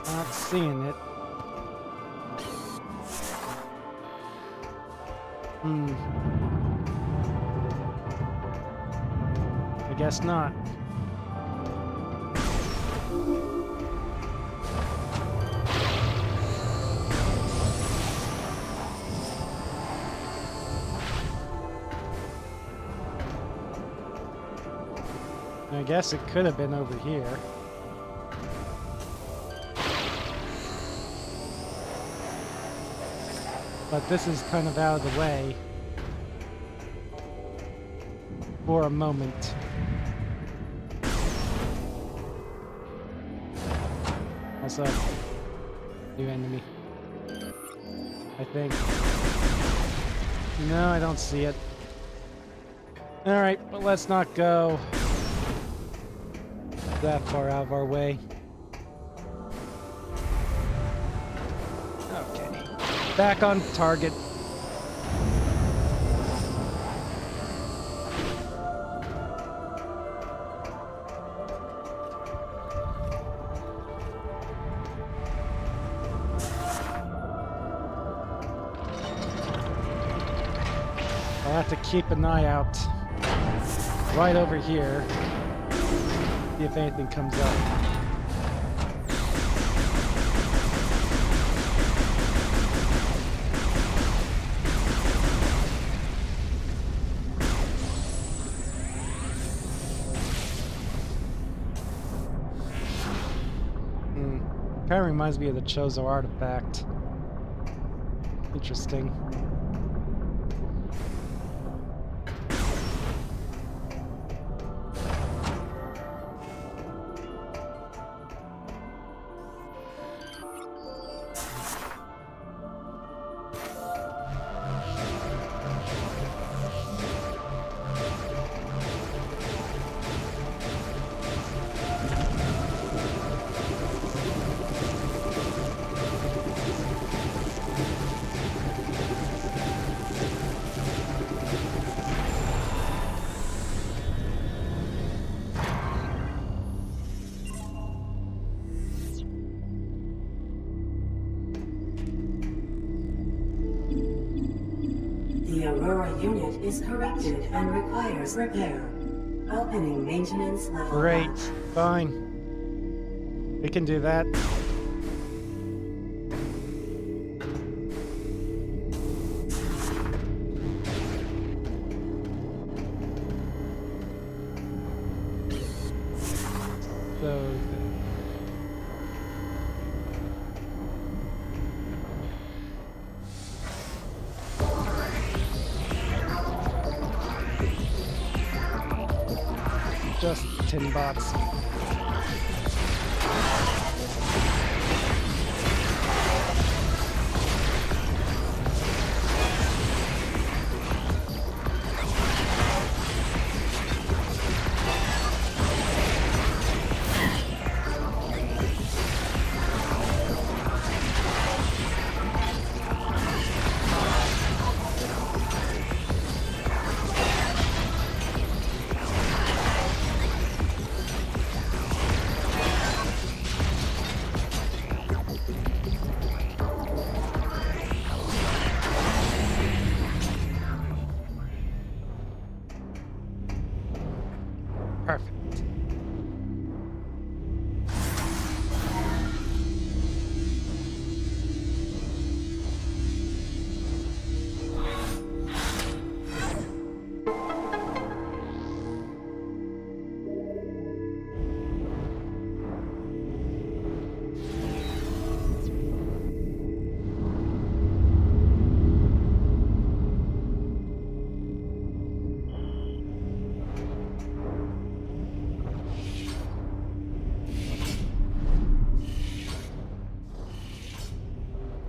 Not seeing it. I guess not. I guess it could have been over here. But this is kind of out of the way for a moment. What's up? New enemy. I think. No, I don't see it. Alright, but let's not go that far out of our way. Okay. Back on target. I'll have to keep an eye out right over here, see if anything comes up. Kind of reminds me of the Chozo artifact. Interesting. Aurora unit is corrupted and requires repair. Opening maintenance level. Great. Fine. We can do that. So... just 10 bots. Perfect.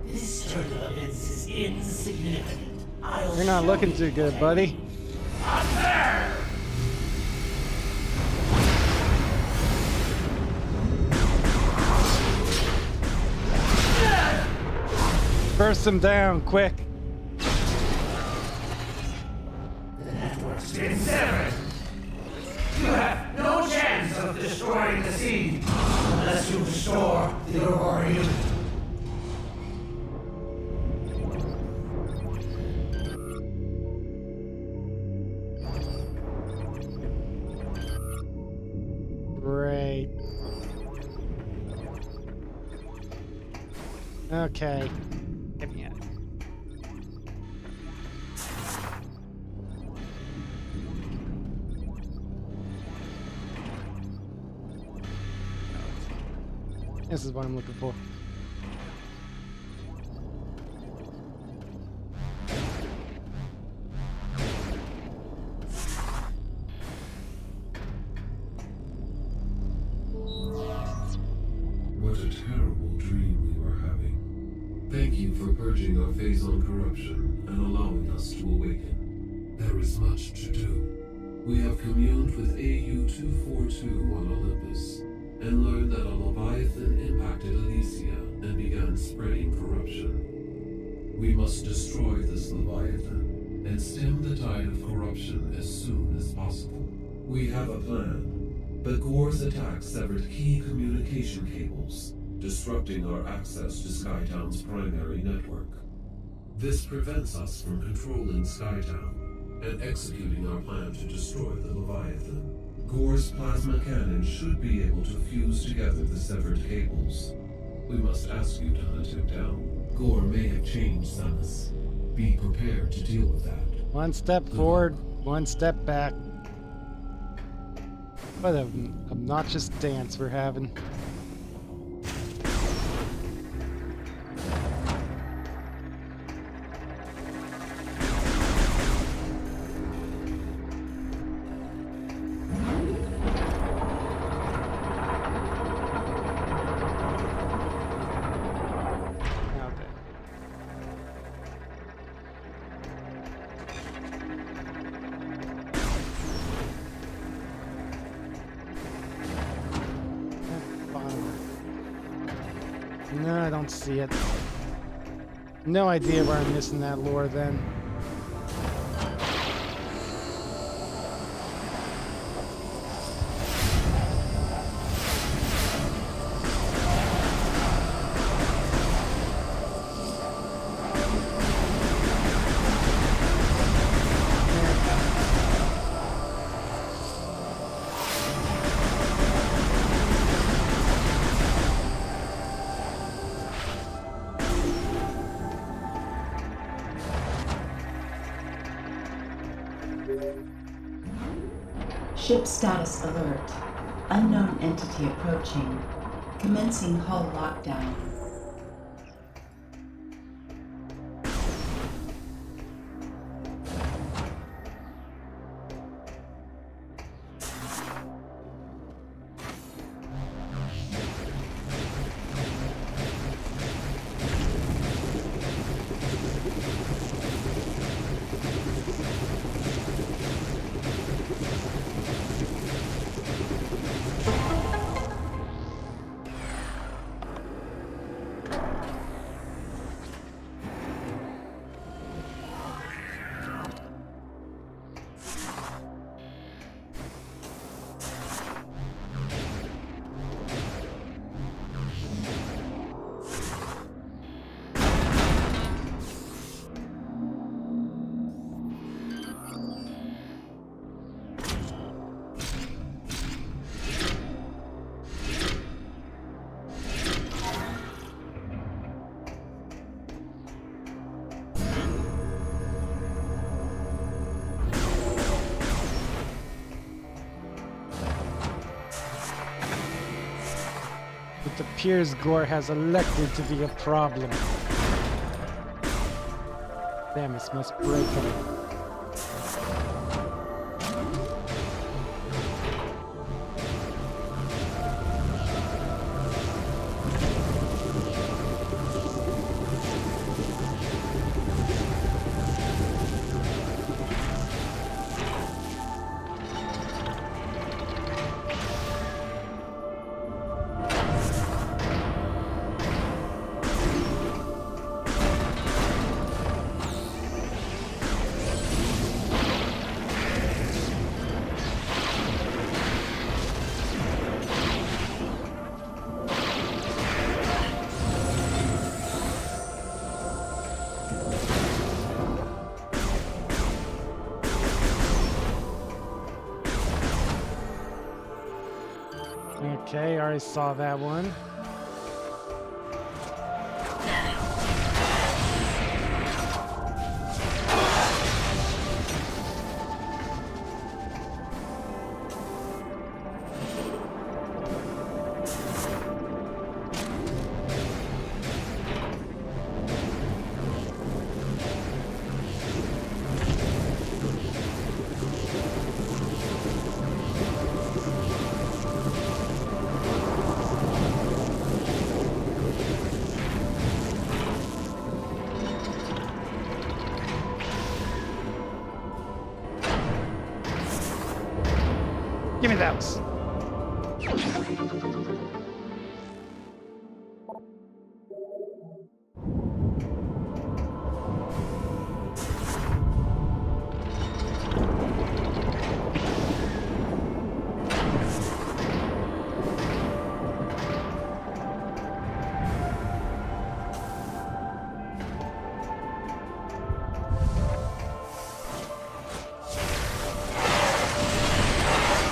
This turn of events is insignificant. You're not looking too good, buddy. Burst him down, quick. The network's been severed. You have no chance of destroying the seed unless you restore the Aurora unit. Great. Okay. Get me out. This is what I'm looking for. What a terrible dream we were having. Thank you for purging our phase on corruption and allowing us to awaken. There is much to do. We have communed with AU-242 on Olympus and learned that a Leviathan impacted Elysia and began spreading corruption. We must destroy this Leviathan and stem the tide of corruption as soon as possible. We have a plan. But Gore's attack severed key communication cables, disrupting our access to Skytown's primary network. This prevents us from controlling Skytown and executing our plan to destroy the Leviathan. Gore's plasma cannon should be able to fuse together the severed cables. We must ask you to hunt him down. Gore may have changed, Samus. Be prepared to deal with that. One step forward, one step back. What an obnoxious dance we're having. No, I don't see it. No idea where I'm missing that lore then. Ship status alert. Unknown entity approaching. Commencing hull lockdown. It appears Gore has elected to be a problem. Samus must break him. Okay, I already saw that one. Give me those.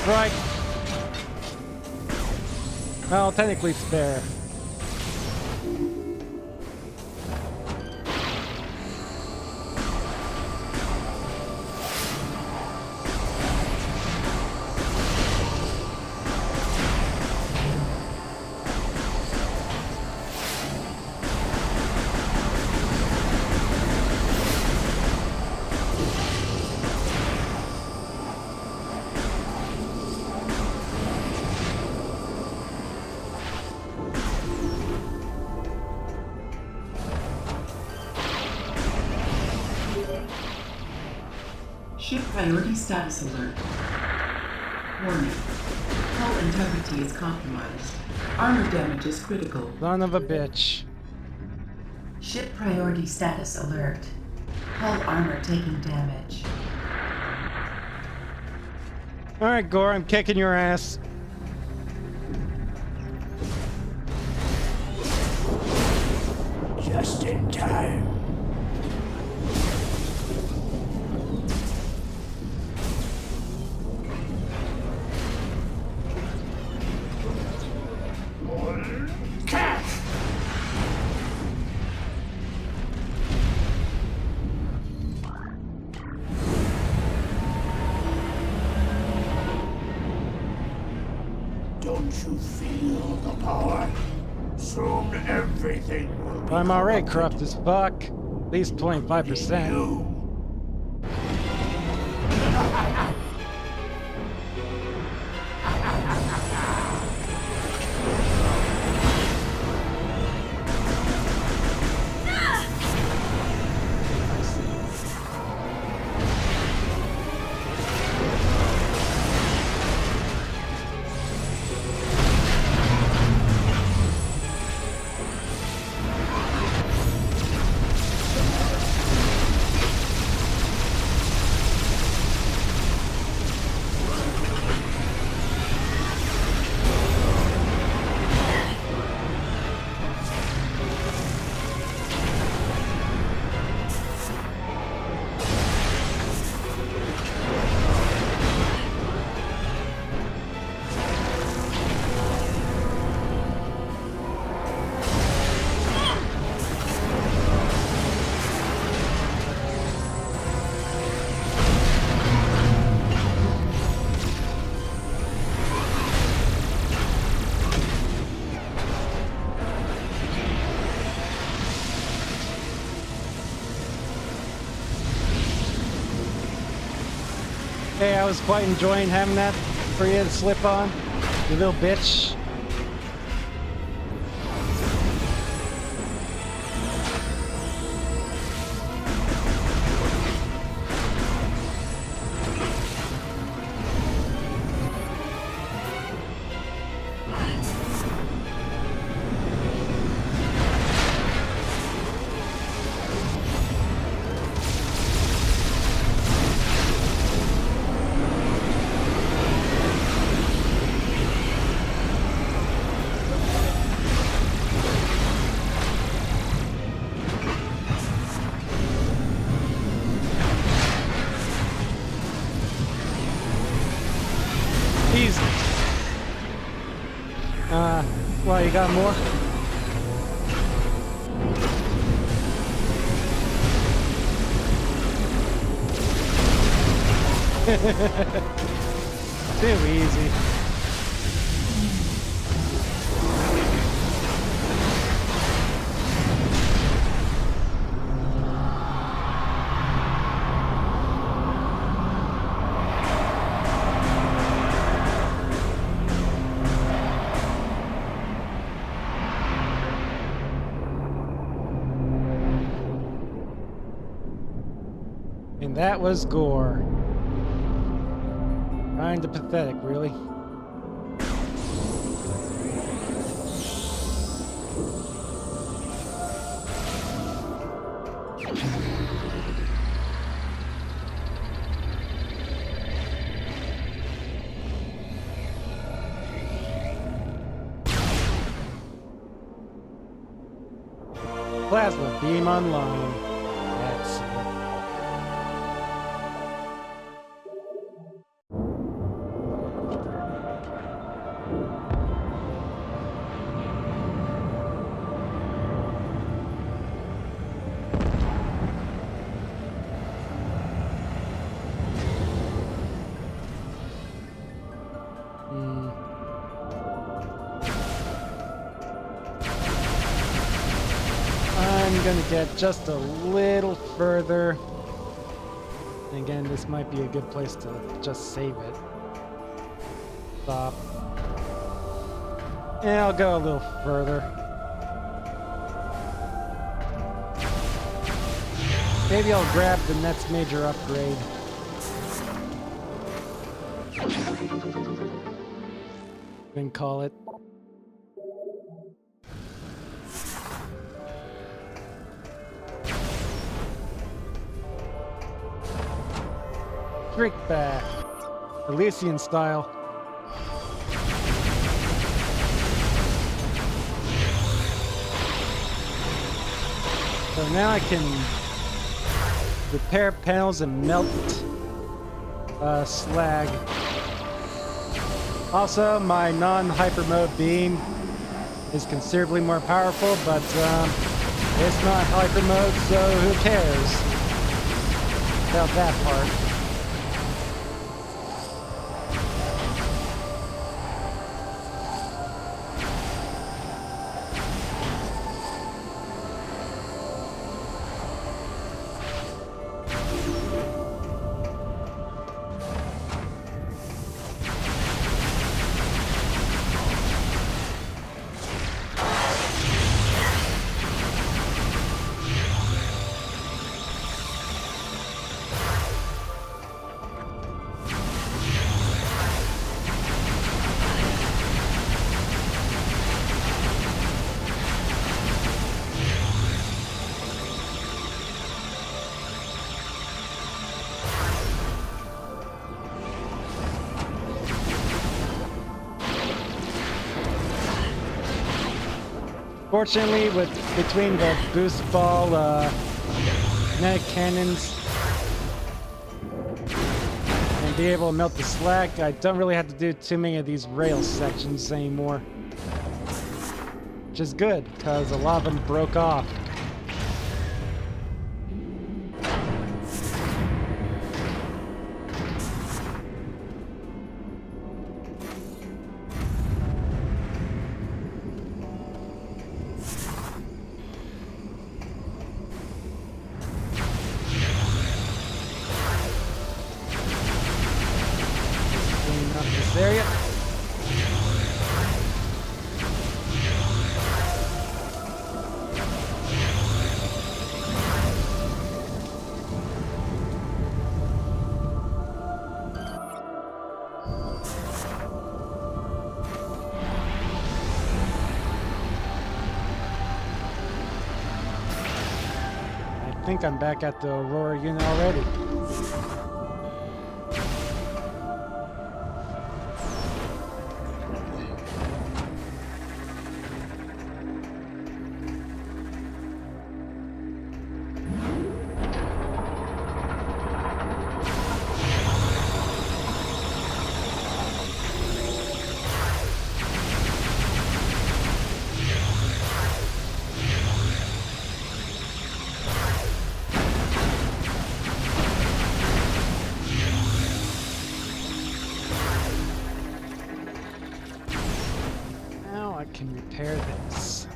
Right. Well, technically spare. Ship priority status alert. Warning. Hull integrity is compromised. Armor damage is critical. Son of a bitch. Ship priority status alert. Hull armor taking damage. Alright, Gore, I'm kicking your ass. Just in time. you feel the power? Soon everything will be. I'm already corrupt as fuck. At least 25%. Hey, I was quite enjoying having that for you to slip on, you little bitch. Easy. Well, you got more? Too easy. And that was gore. Kinda pathetic, really. Plasma beam online. That's it. I'm gonna get just a little further. And again, this might be a good place to just save it. Stop. And I'll go a little further. Maybe I'll grab the next major upgrade. Then call it. Trick back. Elysian style. So now I can repair panels and melt slag. Also, my non-hyper mode beam is considerably more powerful, but it's not hyper mode, so who cares about that part. Fortunately, between the boost ball, kinetic cannons, and be able to melt the slack, I don't really have to do too many of these rail sections anymore. Which is good, because a lot of them broke off. Area. I think I'm back at the Aurora unit already. Can repair this.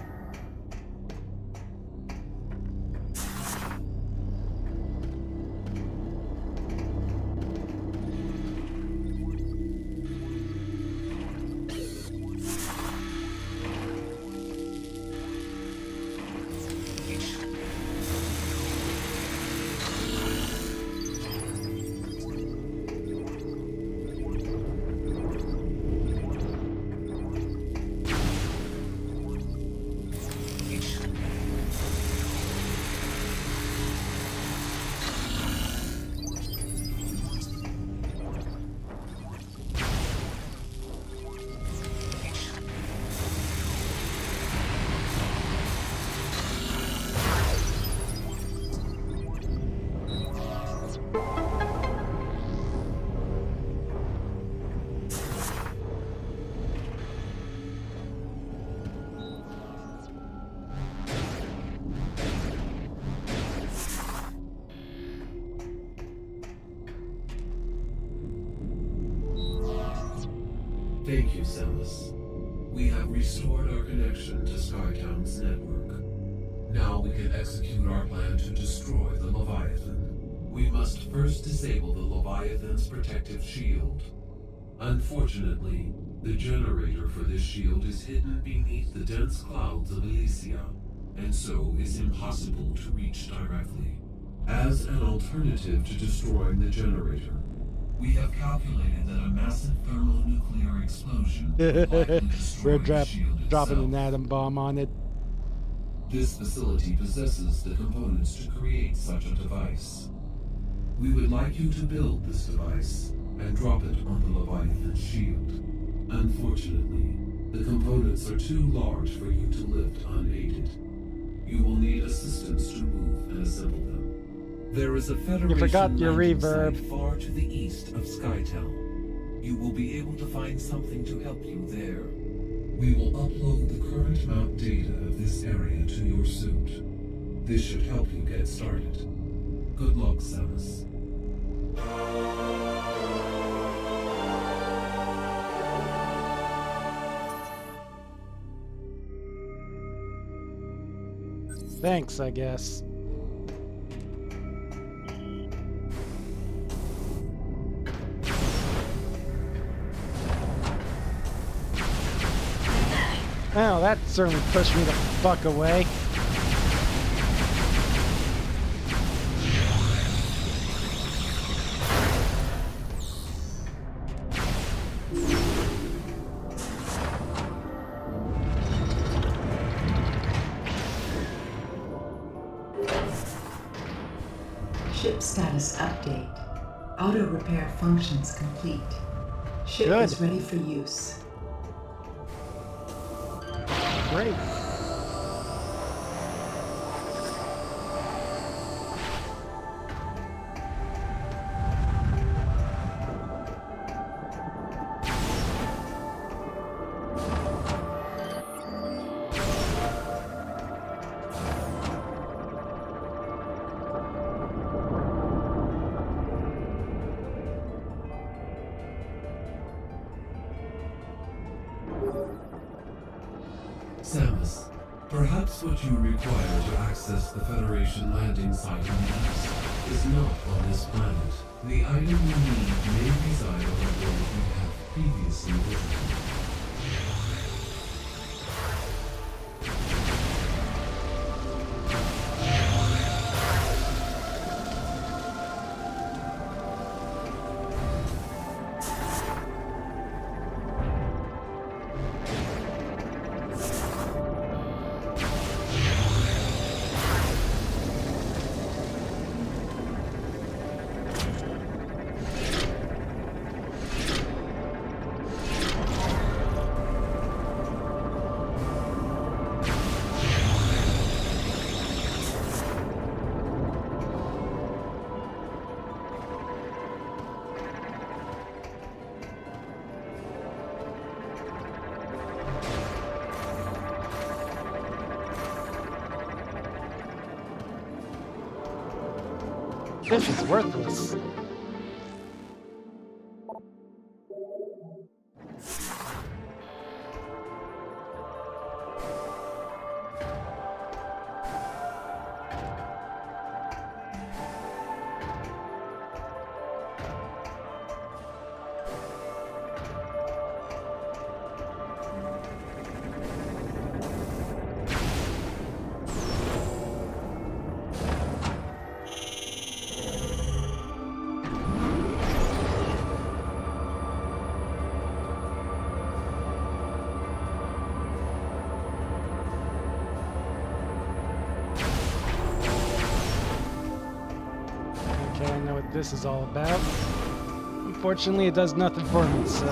Thank you, Samus. We have restored our connection to Skytown's network. Now we can execute our plan to destroy the Leviathan. We must first disable the Leviathan's protective shield. Unfortunately, the generator for this shield is hidden beneath the dense clouds of Elysia, and so is impossible to reach directly. As an alternative to destroying the generator, we have calculated that a massive thermonuclear explosion would likely destroy We're the shield dropping itself. an atom bomb on it. This facility possesses the components to create such a device. We would like you to build this device and drop it on the Leviathan's shield. Unfortunately, the components are too large for you to lift unaided. You will need assistance to move and assemble them. There is a Federation You forgot your landing reverb. site far to the east of Skytown. You will be able to find something to help you there. We will upload the current map data of this area to your suit. This should help you get started. Good luck, Samus. Thanks, I guess. Well, that certainly pushed me the fuck away. Ship status update. Auto repair functions complete. Ship Good. is ready for use. Great. Samus, perhaps what you require to access the Federation landing site on Mars is not on this planet. The item you need may reside on a world you have previously visited. This is worthless. Okay, I know what this is all about. Unfortunately, it does nothing for me, so...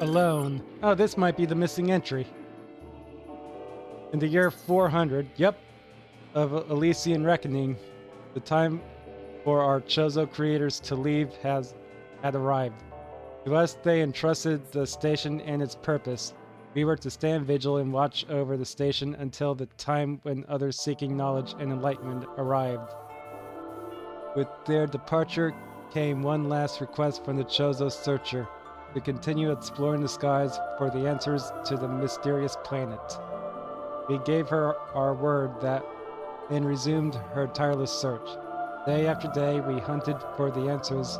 Alone. Oh, this might be the missing entry. In the year 400, yep, of Elysian Reckoning, the time for our Chozo creators to leave had arrived. To us, they entrusted the station and its purpose. We were to stand vigil and watch over the station until the time when others seeking knowledge and enlightenment arrived. With their departure came one last request from the Chozo searcher, to continue exploring the skies for the answers to the mysterious planet. We gave her our word that and resumed her tireless search. Day after day, we hunted for the answers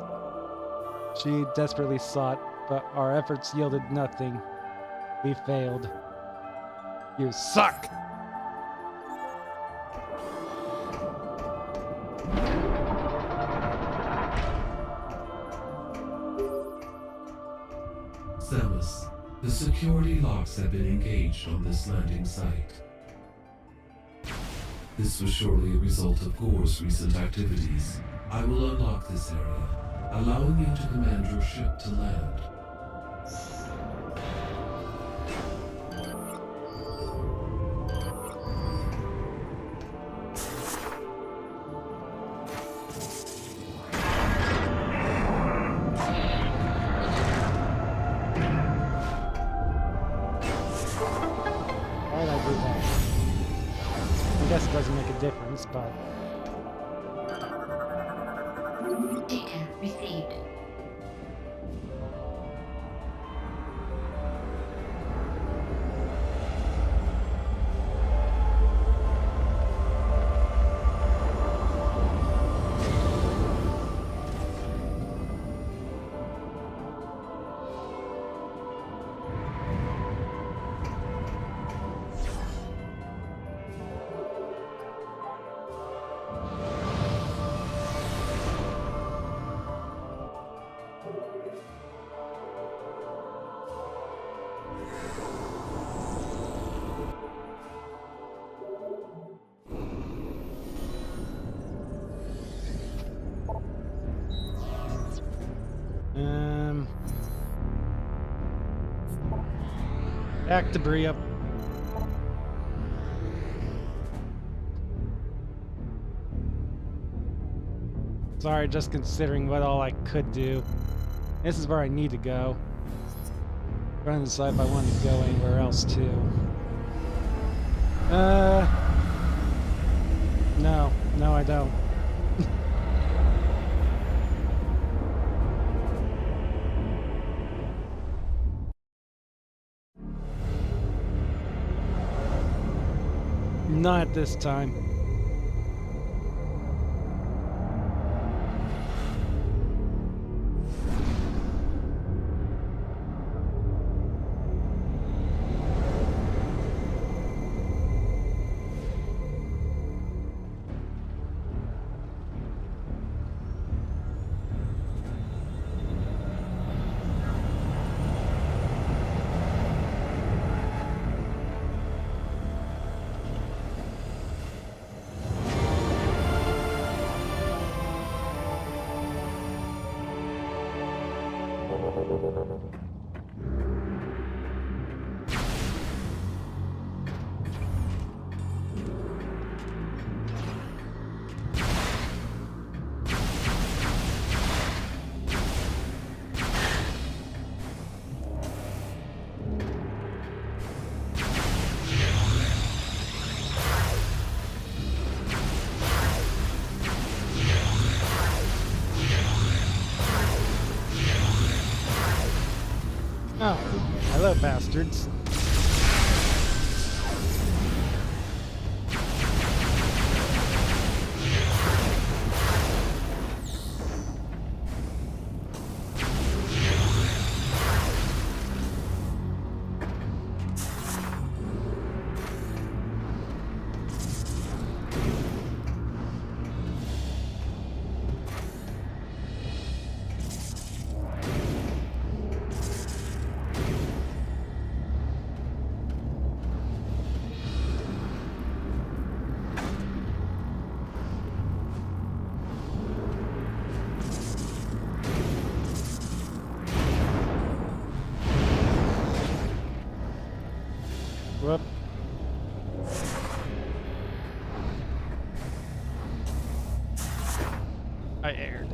she desperately sought, but our efforts yielded nothing. We failed. You suck! Samus, the security locks have been engaged on this landing site. This was surely a result of Gore's recent activities. I will unlock this area, allowing you to command your ship to land. Why did I do that? I guess it doesn't make a difference, but... Data received. Back debris up. Sorry, just considering what all I could do. This is where I need to go. Trying to decide if I want to go anywhere else too. No, I don't. Not this time. Oh, hello, bastards. Whoop. I erred.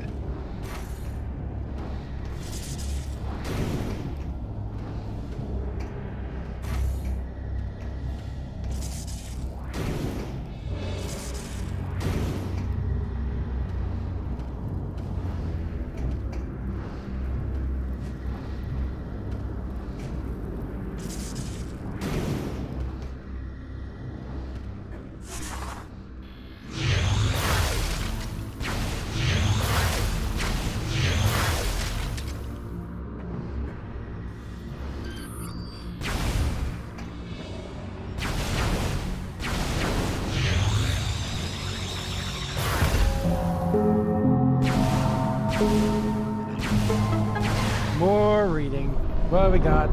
More reading. What do we got?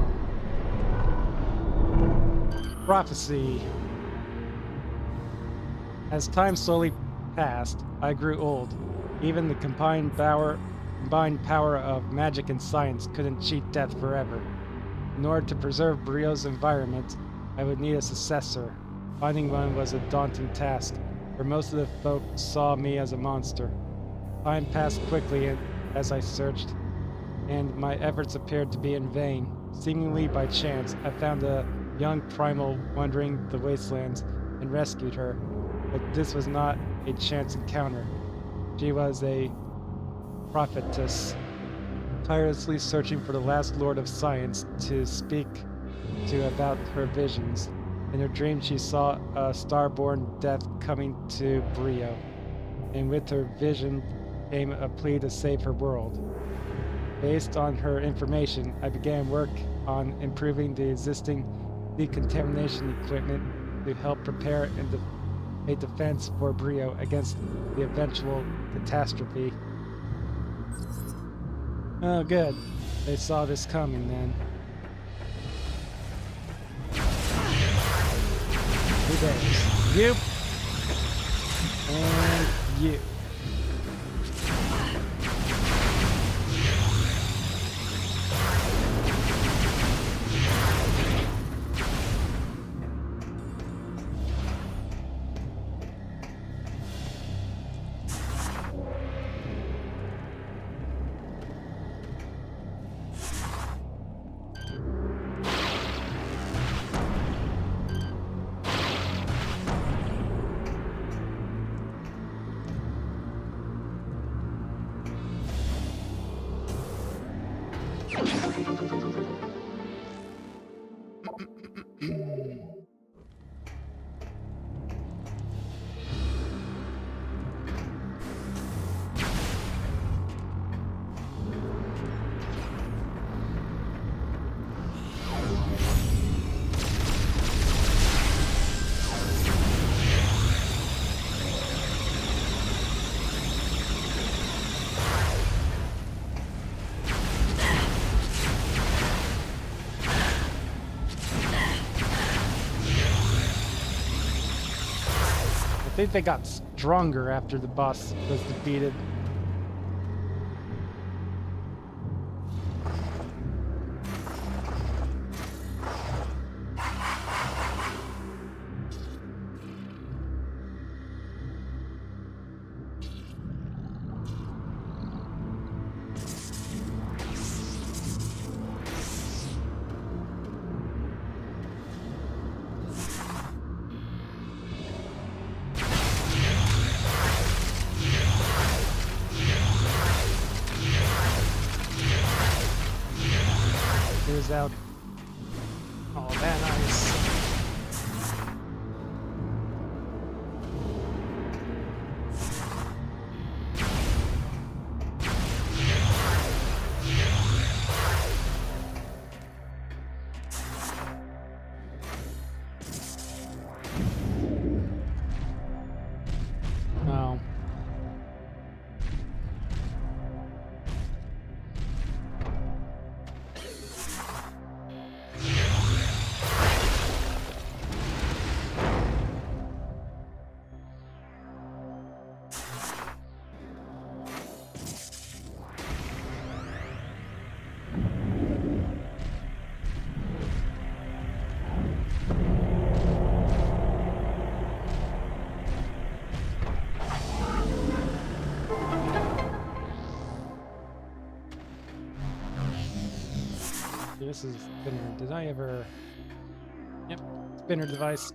Prophecy. As time slowly passed, I grew old. Even the combined power of magic and science couldn't cheat death forever. In order to preserve Brio's environment, I would need a successor. Finding one was a daunting task, for most of the folk saw me as a monster. Time passed quickly as I searched, and my efforts appeared to be in vain. Seemingly by chance, I found a young primal wandering the wastelands and rescued her. But this was not a chance encounter. She was a prophetess, tirelessly searching for the last lord of science to speak to about her visions. In her dream, she saw a star-born death coming to Brio, and with her vision came a plea to save her world. Based on her information, I began work on improving the existing decontamination equipment to help prepare a defense for Brio against the eventual catastrophe. Oh, good. They saw this coming then. Who dares? You. And you. I think they got stronger after the boss was defeated. Here's out. Oh, man, nice. Oh. This is spinner. Did I ever? Yep, spinner device.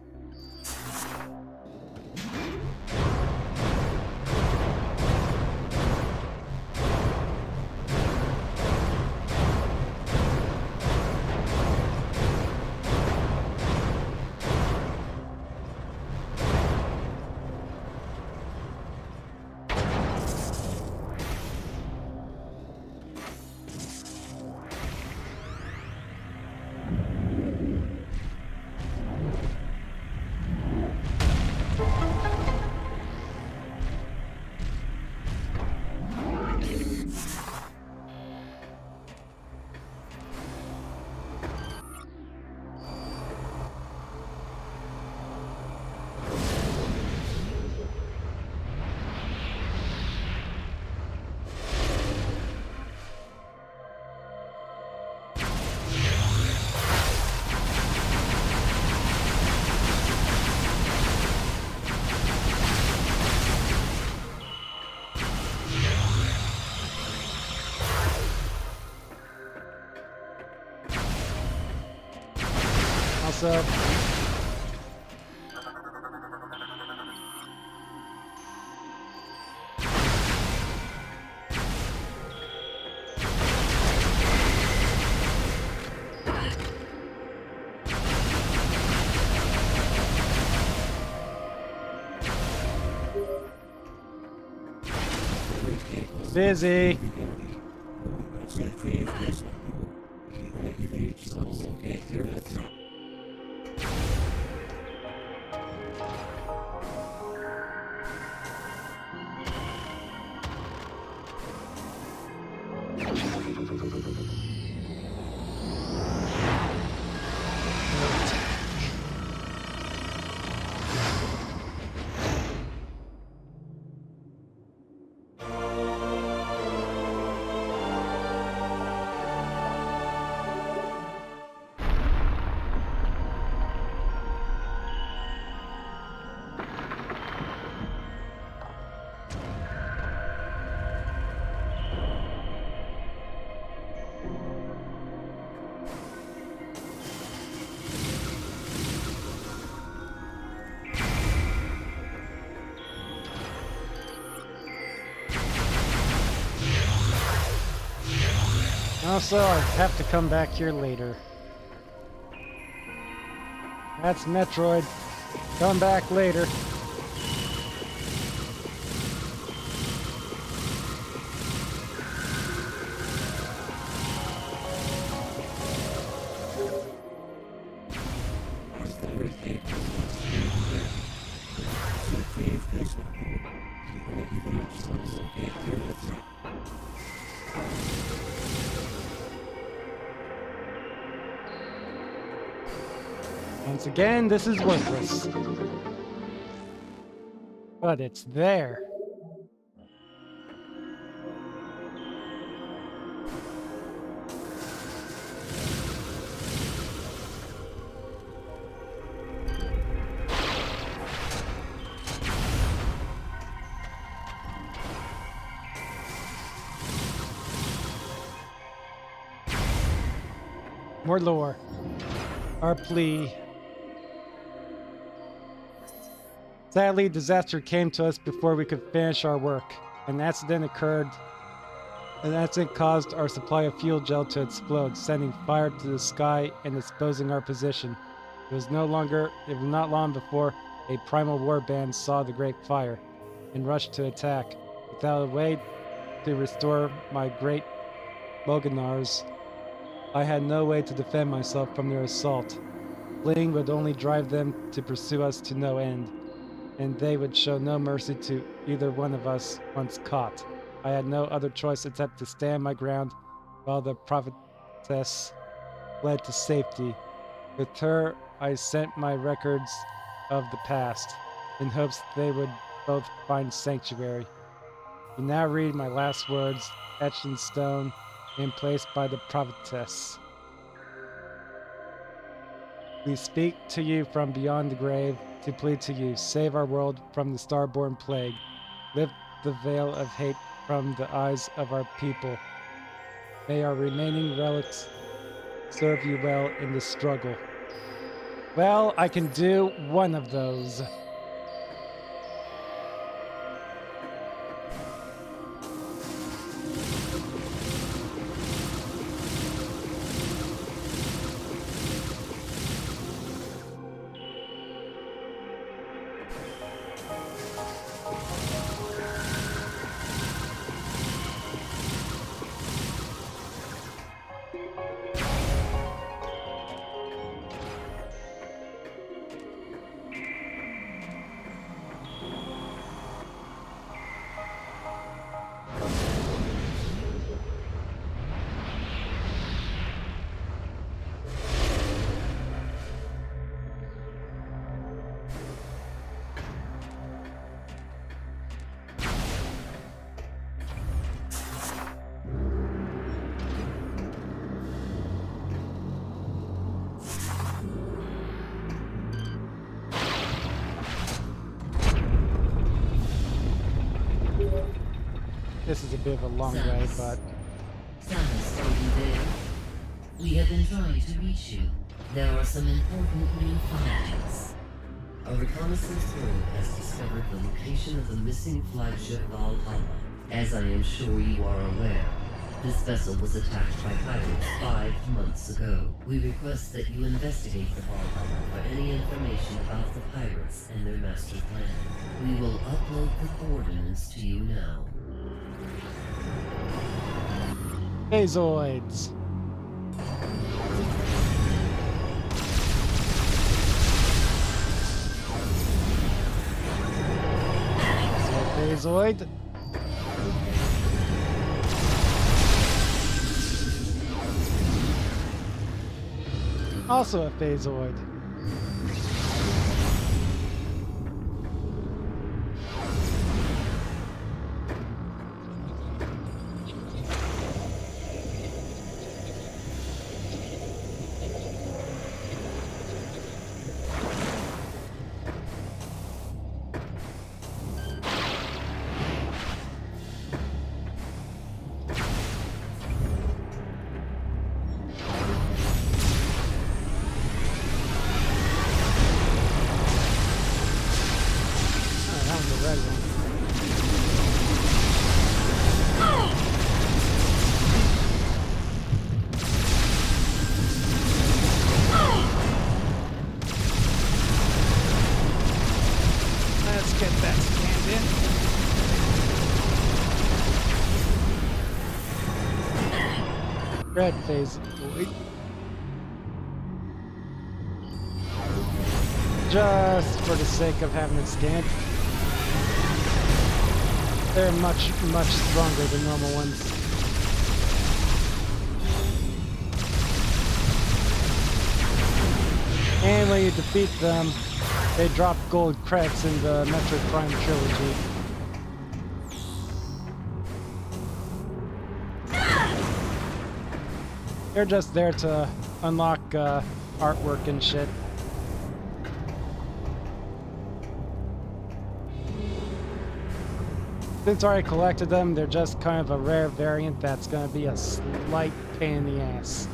Up. Busy. Also, I have to come back here later. That's Metroid. Come back later. Once again, this is worthless. But it's there. More lore. Our plea. Sadly, disaster came to us before we could finish our work. An accident occurred. An accident caused our supply of fuel gel to explode, sending fire to the sky and exposing our position. It was not long before a primal war band saw the great fire and rushed to attack. Without a way to restore my great Moganars, I had no way to defend myself from their assault. Fleeing would only drive them to pursue us to no end, and they would show no mercy to either one of us once caught. I had no other choice except to stand my ground while the prophetess fled to safety. With her, I sent my records of the past, in hopes they would both find sanctuary. You now read my last words, etched in stone and placed by the prophetess. We speak to you from beyond the grave to plead to you, save our world from the starborn plague. Lift the veil of hate from the eyes of our people. May our remaining relics serve you well in the struggle. Well, I can do one of those. This is a bit of a long way, but... Samus, are you there? We have been trying to reach you. There are some important new findings. A reconnaissance probe has discovered the location of the missing flagship Valhalla. As I am sure you are aware, this vessel was attacked by pirates 5 months ago. We request that you investigate the Valhalla for any information about the pirates and their master plan. We will upload the coordinates to you now. Phazoids. Phazoid. Also a phazoid. Red phase void. Just for the sake of having it scanned. They're much, much stronger than normal ones. And when you defeat them, they drop gold credits in the Metroid Prime trilogy. They're just there to unlock artwork and shit. Since I already collected them, they're just kind of a rare variant that's gonna be a slight pain in the ass.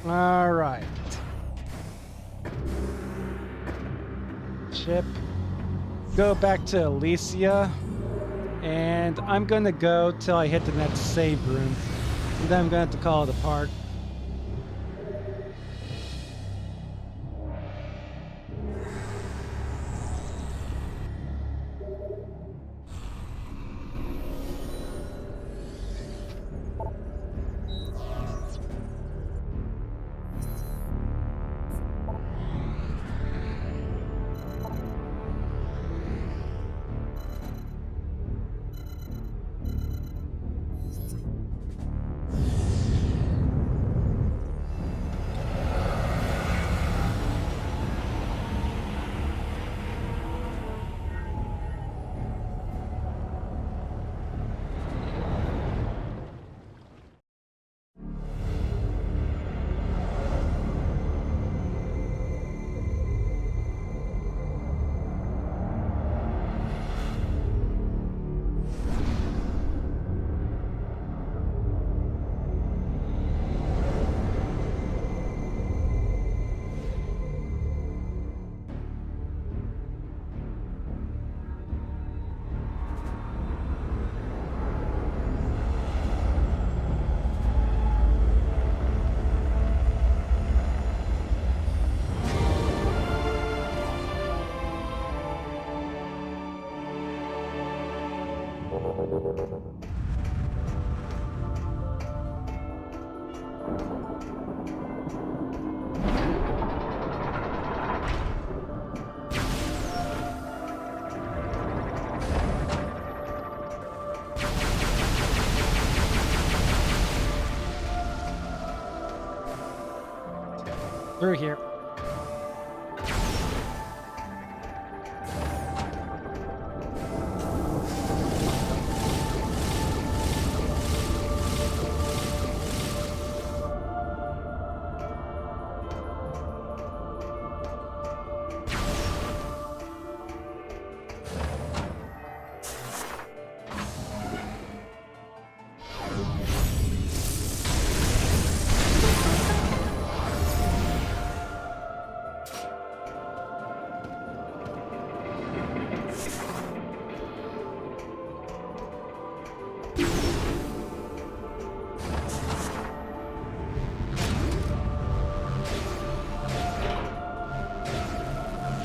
All right. Ship. Go back to Elysia. And I'm gonna go till I hit the next save room. And then I'm gonna have to call it a part. Through here.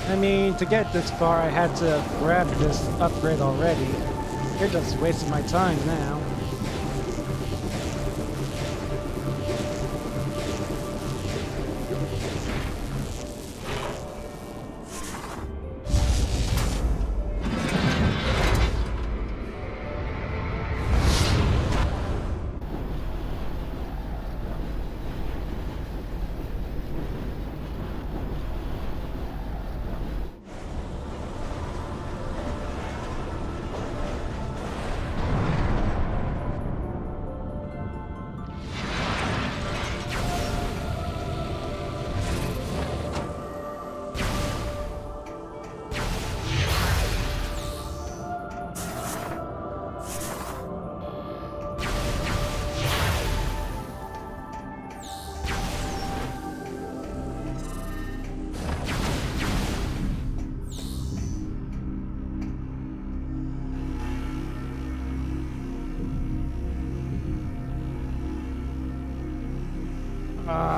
I mean, to get this far, I had to grab this upgrade already. You're just wasting my time now.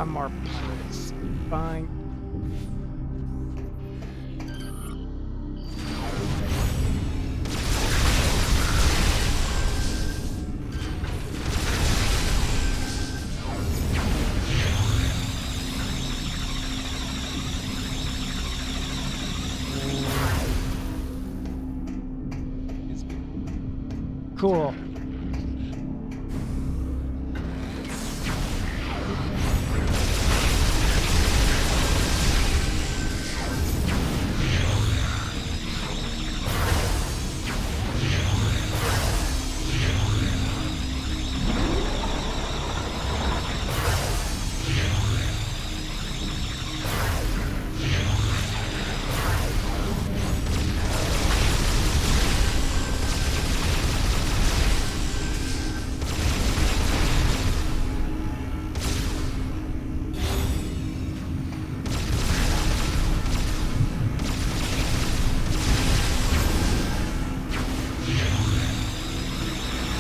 More pirates. Fine. Cool.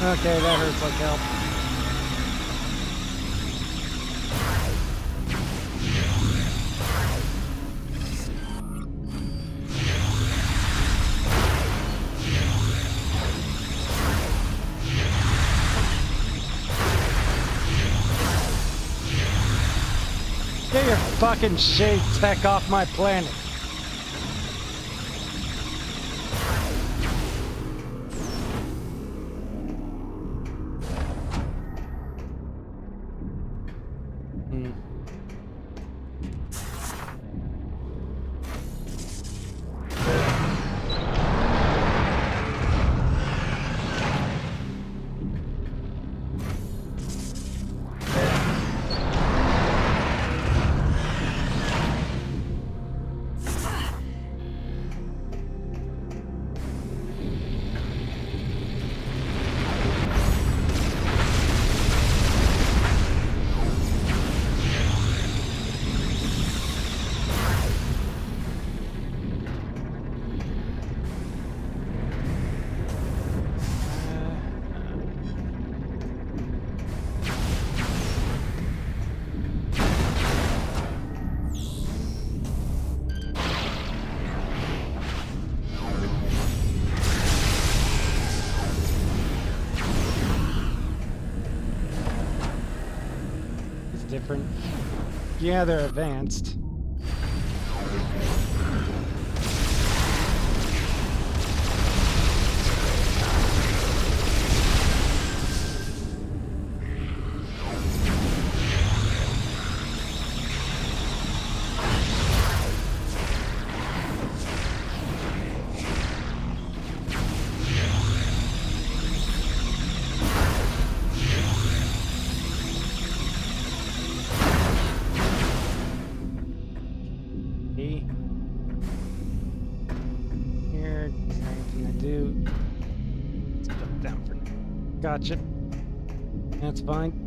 Okay, that hurts like hell. Get your fucking shade tech off my planet. Different. Yeah, they're advanced. Gotcha. That's fine.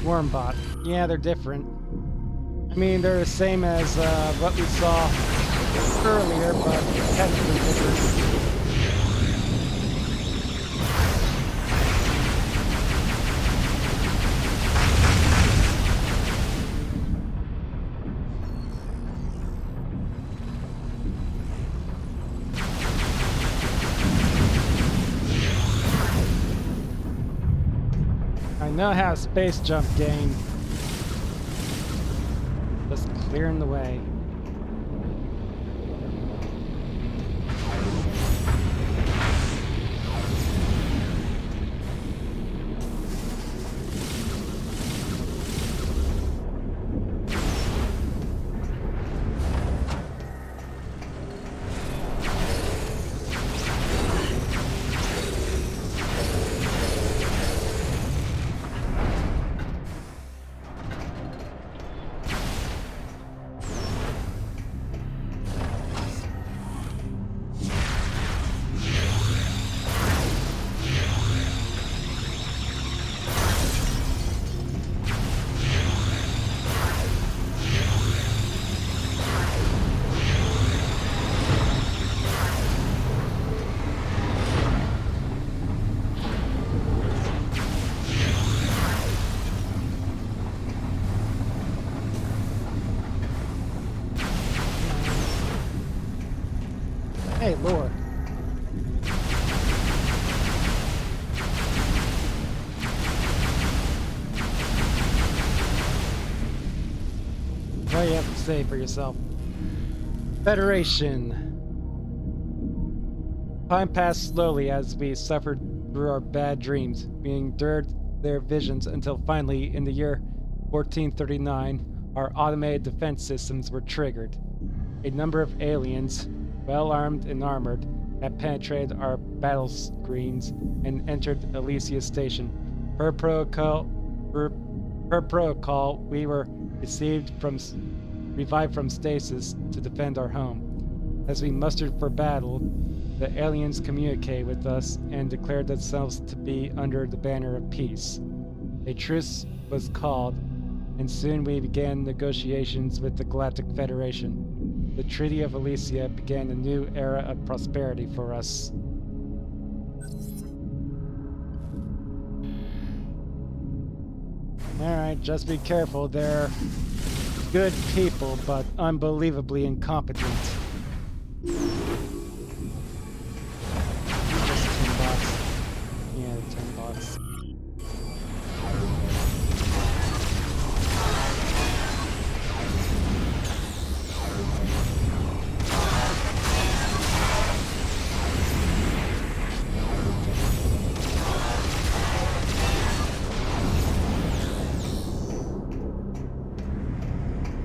Wormbot. Yeah, they're different. I mean, they're the same as what we saw earlier, but technically different. I know how space jump game. Just clearing the way. Hey, Lord. What do you have to say for yourself? Federation. Time passed slowly as we suffered through our bad dreams. We endured their visions until finally, in the year 1439, our automated defense systems were triggered. A number of aliens, well armed and armored, had penetrated our battle screens and entered Elysia Station. Per protocol, we were revived from stasis to defend our home. As we mustered for battle, the aliens communicated with us and declared themselves to be under the banner of peace. A truce was called, and soon we began negotiations with the Galactic Federation. The Treaty of Elysia began a new era of prosperity for us. Alright, just be careful. They're good people, but unbelievably incompetent. Just 10 bucks. Yeah, 10 bucks.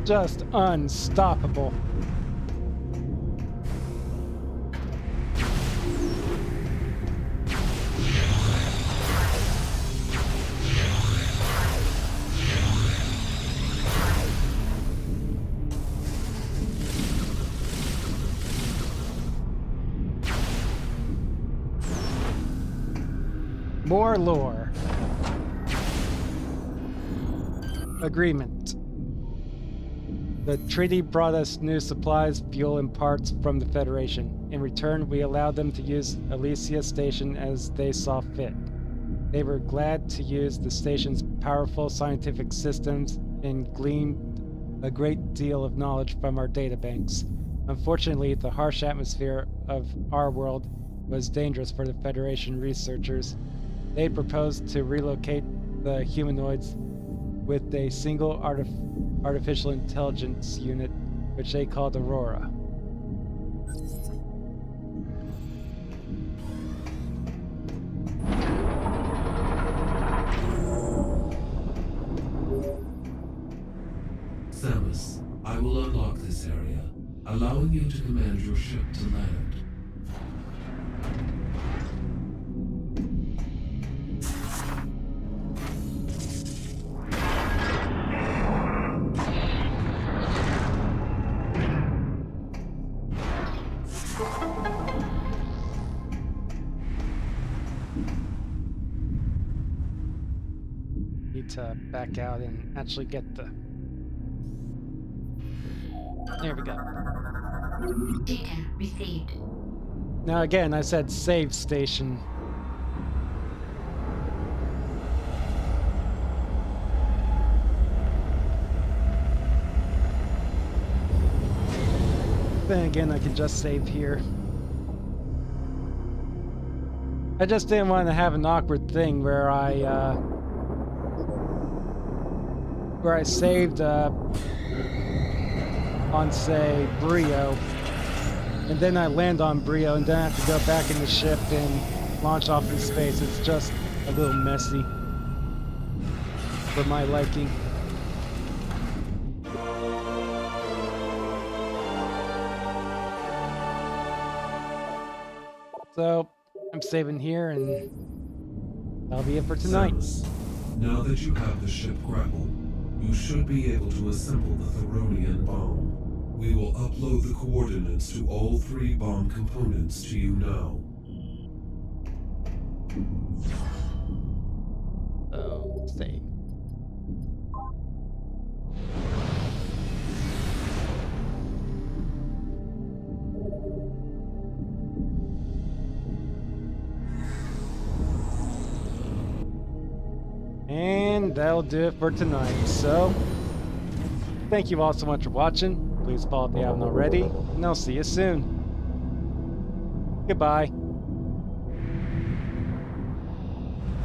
Just unstoppable. More lore. Agreement. The treaty brought us new supplies, fuel, and parts from the Federation. In return, we allowed them to use Elysia Station as they saw fit. They were glad to use the station's powerful scientific systems and gleaned a great deal of knowledge from our databanks. Unfortunately, the harsh atmosphere of our world was dangerous for the Federation researchers. They proposed to relocate the humanoids with a single artificial intelligence unit, which they called Aurora. Samus, I will unlock this area, allowing you to command your ship to land. To back out and actually get the... There we go. Data received. Now again, I said save station. Then again, I can just save here. I just didn't want to have an awkward thing where I where I saved on, say, Brio, and then I land on Brio, and then I have to go back in the ship and launch off in space. It's just a little messy for my liking. So I'm saving here, and that'll be it for tonight. Samus, now that you have the ship grappled, you should be able to assemble the Theronian bomb. We will upload the coordinates to all 3 bomb components to you now. So, save. And that'll do it for tonight. So, thank you all so much for watching. Please follow if you haven't already, and I'll see you soon. Goodbye.